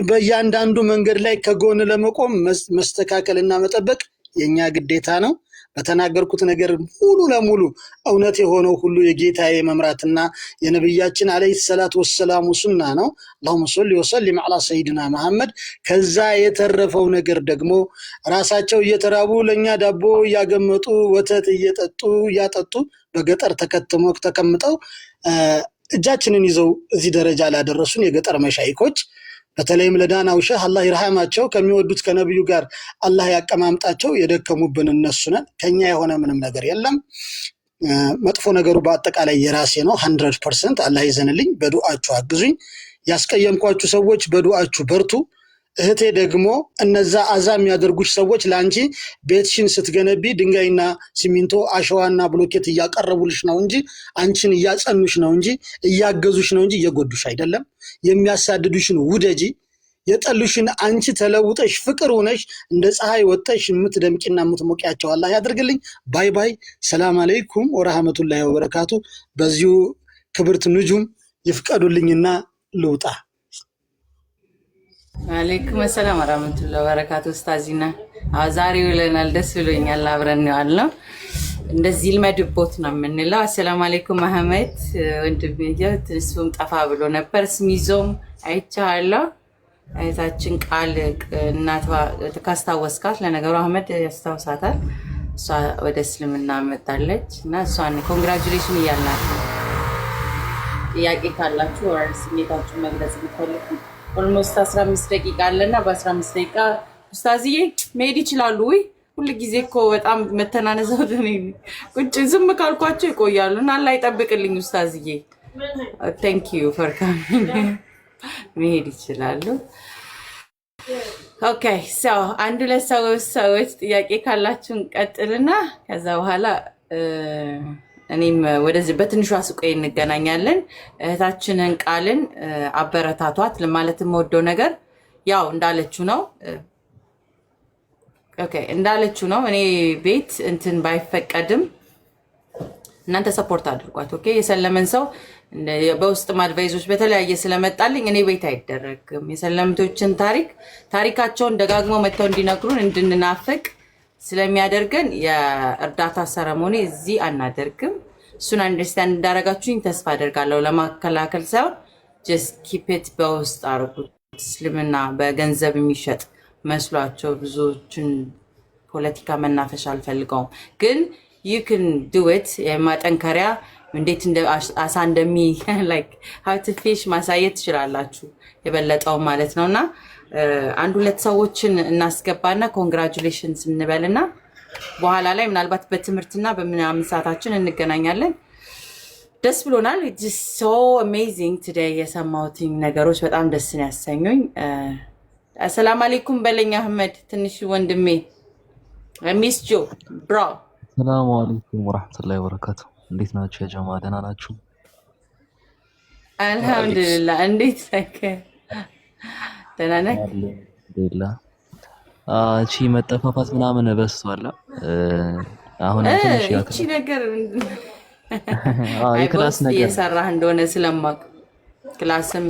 በእያንዳንዱ መንገድ ላይ ከጎን ለመቆም መስተካከልና መጠበቅ የኛ ግዴታ ነው። በተናገርኩት ነገር ሙሉ ለሙሉ እውነት የሆነው ሁሉ የጌታዬ መምራትና የነብያችን አለይሂ ሰላቱ ወሰላሙ ሱና ነው። اللهم صل وسلم على سيدنا محمد። ከዛ የተረፈው ነገር ደግሞ ራሳቸው እየተራቡ ለኛ ዳቦ ያገመጡ ወተት እያጠጡ በገጠር ተቀምጠው እጃችንን ይዘው እዚህ ደረጃ ላደረሱን የገጠር መሻይኮች በተለይም ለዳናው ሸህ አላህ ይርሃማቸው ከሚወዱት ከነብዩ ጋር አላህ ያቀማምጣቸው። የደከሙብን እነሱ ነን። ከኛ የሆነ ምንም ነገር የለም። መጥፎ ነገሩ በአጠቃላይ የራሴ ነው 100%። አላህ ይዘንልኝ። በዱዓችሁ አግዙኝ። ያስቀየምኳችሁ ሰዎች በዱዓችሁ በርቱ። እህቴ ደግሞ እነዛ አዛም ያደርጉሽ ሰዎች ላንቺ ቤትሽን ስትገነቢ ድንጋይና ሲሚንቶ አሸዋና ብሎኬት እያቀረቡልሽ ነው እንጂ አንቺን እያጸኑሽ ነው እንጂ እያገዙሽ ነው እንጂ እየጎዱሽ አይደለም። የሚያሳድዱሽን ውደጂ። የጠሉሽን አንቺ ተለውጠሽ ፍቅር ሆነሽ እንደ ፀሐይ ወጥተሽ የምትደምቂና የምትሞቂያቸው አላህ ያድርግልኝ። ባይ ባይ። ሰላም አለይኩም ወራህመቱላሂ ወበረካቱ። በዚሁ ክብርት ንጁም ይፍቀዱልኝና ልውጣ። ወአለይኩም ሰላም ወራህመቱላሂ ወበረካቱ። ኡስታዚና ዛሬ ውለናል። ደስ ብሎኛል። አብረን ነው ያልነው። እንደዚህ ልመድቦት ነው የምንለው። አሰላሙ አለይኩም አህመድ ወንድሜ። ትንሱም ጠፋ ብሎ ነበር። ስሚዞም አይቻለሁ። እህታችን ቃል እናቷ ካስታወስካት፣ ለነገሩ አህመድ ያስታውሳታል። እሷ ወደ እስልምና መጣለች እና እሷን ኮንግራቹሌሽን እያልናት ነው። ጥያቄ ካላችሁ ወር ስሜታችሁን መግለጽ የምትፈልጉ ኦልሞስት 15 ደቂቃ አለና በ15 ደቂቃ ኡስታዝዬ መሄድ ይችላሉ ወይ? ሁሉ ጊዜ እኮ በጣም መተናነዘው ቁጭ ዝም ካልኳቸው ይቆያሉ እና አላህ ይጠብቅልኝ ኡስታዝዬ። ቴንክ ዩ ፎር ካሚንግ። መሄድ ይችላሉ። ኦኬ ሶ አንድ ለሰዎች ጥያቄ ካላችሁ እንቀጥልና ከዛ በኋላ እኔም ወደዚህ በትንሿ ሱቄ እንገናኛለን። እህታችንን ቃልን አበረታቷት። ለማለት የምወደው ነገር ያው እንዳለችው ነው። ኦኬ እንዳለችው ነው። እኔ ቤት እንትን ባይፈቀድም እናንተ ሰፖርት አድርጓት። ኦኬ የሰለመን ሰው በውስጥ አድቫይዞች በተለያየ ስለመጣልኝ እኔ ቤት አይደረግም። የሰለምቶችን ታሪካቸውን ደጋግመው መጥተው እንዲነግሩን እንድንናፍቅ ስለሚያደርገን የእርዳታ ሰረሞኒ እዚህ አናደርግም። እሱን አንደርስታንድ እንዳደረጋችሁኝ ተስፋ አደርጋለሁ። ለማከላከል ሳይሆን ጀስት ኪፕ ኢት በውስጥ አድርጉት። እስልምና በገንዘብ የሚሸጥ መስሏቸው ብዙዎችን ፖለቲካ መናፈሻ አልፈልገውም፣ ግን you can do it። የማጠንከሪያ እንዴት አሳ እንደሚ like how to fish ማሳየት ትችላላችሁ የበለጠው ማለት ነውና አንድ ሁለት ሰዎችን እናስገባና ኮንግራቹሌሽንስ እንበልና በኋላ ላይ ምናልባት በትምህርትና በምናምን ሰዓታችን እንገናኛለን። ደስ ብሎናል። it's so amazing today። የሰማሁት ነገሮች በጣም ደስ ነው ያሰኙኝ። አሰላሙ አለይኩም በለኝ አህመድ ትንሽ ወንድሜ። ሚስ ጆ ብሮ። ሰላም አለይኩም ወራህመቱላሂ ወበረካቱ። እንዴት ናችሁ ያ ጀማ? ደህና ናችሁ? አልহামዱሊላህ። እንዴት ነህ? ደህና ነህ? አልহামዱሊላህ። እቺ መጠፋፋት ምናምን በስቷል። አሁን ትንሽ እቺ ነገር የክላስ ነገር እየሰራህ እንደሆነ ስለማውቅ ክላስም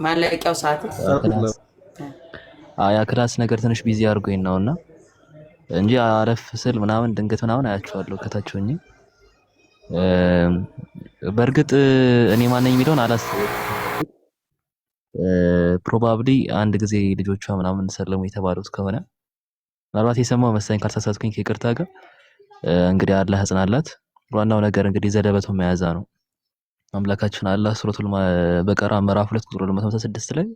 ማለቂያው ሰዓት ያ ክላስ ነገር ትንሽ ቢዚ አድርጎኝ ነውና እንጂ አረፍ ስል ምናምን ድንገት ምናምን አያቸዋለሁ ከታች ሆኜ። በእርግጥ እኔ ማነኝ የሚለውን አላስብም። ፕሮባብሊ አንድ ጊዜ ልጆቿ ምናምን ሰለሙ የተባሉት ከሆነ ምናልባት የሰማው መሰለኝ ካልተሳሳትኩኝ ከይቅርታ ጋር። እንግዲህ አላህ ያጽናላት። ዋናው ነገር እንግዲህ ዘለበቱን መያዛ ነው። አምላካችን አላህ ሱረቱል በቀራ ምዕራፍ 2 ቁጥር 156 ላይ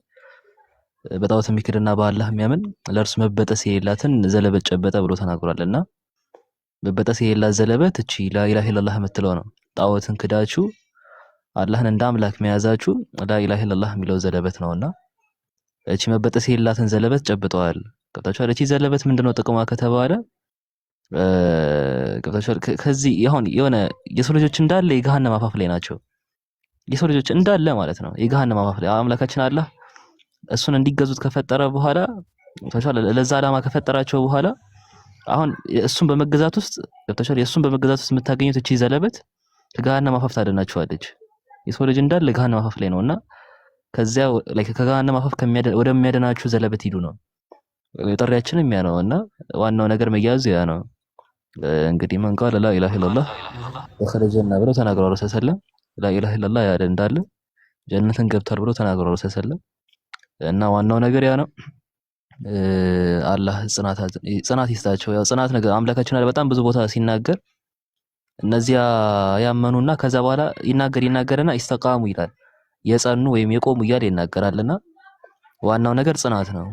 በጣዖት የሚክድና በአላህ የሚያምን ለእርሱ መበጠስ የሌላትን ዘለበት ጨበጠ ብሎ ተናግሯልና መበጠስ የሌላት ዘለበት እቺ ላኢላሃ ኢላላህ የምትለው ነው። ጣዖትን ክዳችሁ አላህን እንደ አምላክ መያዛችሁ ላኢላሃ ኢላላህ የሚለው ዘለበት ነውና እቺ መበጠስ የሌላትን ዘለበት ጨብጠዋል። ገብታችኋል? እቺ ዘለበት ምንድነው ጥቅሟ ከተባለ ገብታችኋል? ከዚህ የሆነ የሰው ልጆች እንዳለ የገሃነም አፋፍ ላይ ናቸው። የሰው ልጆች እንዳለ ማለት ነው የገሃነም አፋፍ ላይ አምላካችን አላህ እሱን እንዲገዙት ከፈጠረ በኋላ ገብታችኋል? ለዛ ዓላማ ከፈጠራቸው በኋላ አሁን እሱን በመገዛት ውስጥ ገብታችኋል? የእሱን በመገዛት ውስጥ የምታገኙት እቺ ዘለበት ከገሃነም አፋፍ ታደናችኋለች። የሰው ልጅ እንዳለ ገሃነም አፋፍ ላይ ነውና ከዚያ ከገሃነም አፋፍ ወደሚያደናችሁ ዘለበት ሂዱ ነው የጥሪያችንም ያ ነውና ዋናው ነገር መያዙ ያ ነው። እንግዲህ ማን ቃል ላኢላሃ ኢላላህ ደኸለ ጀና ብሎ ተናግሯል ረሱል ሰለላሁ ዐለይሂ ወሰለም። ላኢላሃ ኢላላህ ያለ እንዳለ ጀነትን ገብቷል ብሎ ተናግሯል ረሱል ሰለላሁ ዐለይሂ ወሰለም። እና ዋናው ነገር ያ ነው። አላህ ጽናት ይስጣቸው። ያው ጽናት ነገር አምላካችን አለ በጣም ብዙ ቦታ ሲናገር እነዚያ ያመኑና ከዛ በኋላ ይናገርና ይስተቃሙ ይላል። የጸኑ ወይም የቆሙ እያለ ይናገራልና ዋናው ነገር ጽናት ነው።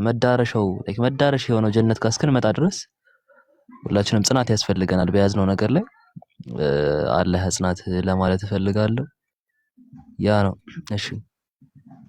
መዳረሻው መዳረሻ የሆነው ጀነት ጋር እስክንመጣ ድረስ ሁላችንም ጽናት ያስፈልገናል በያዝነው ነገር ላይ። አላህ ጽናት ለማለት እፈልጋለሁ። ያ ነው። እሺ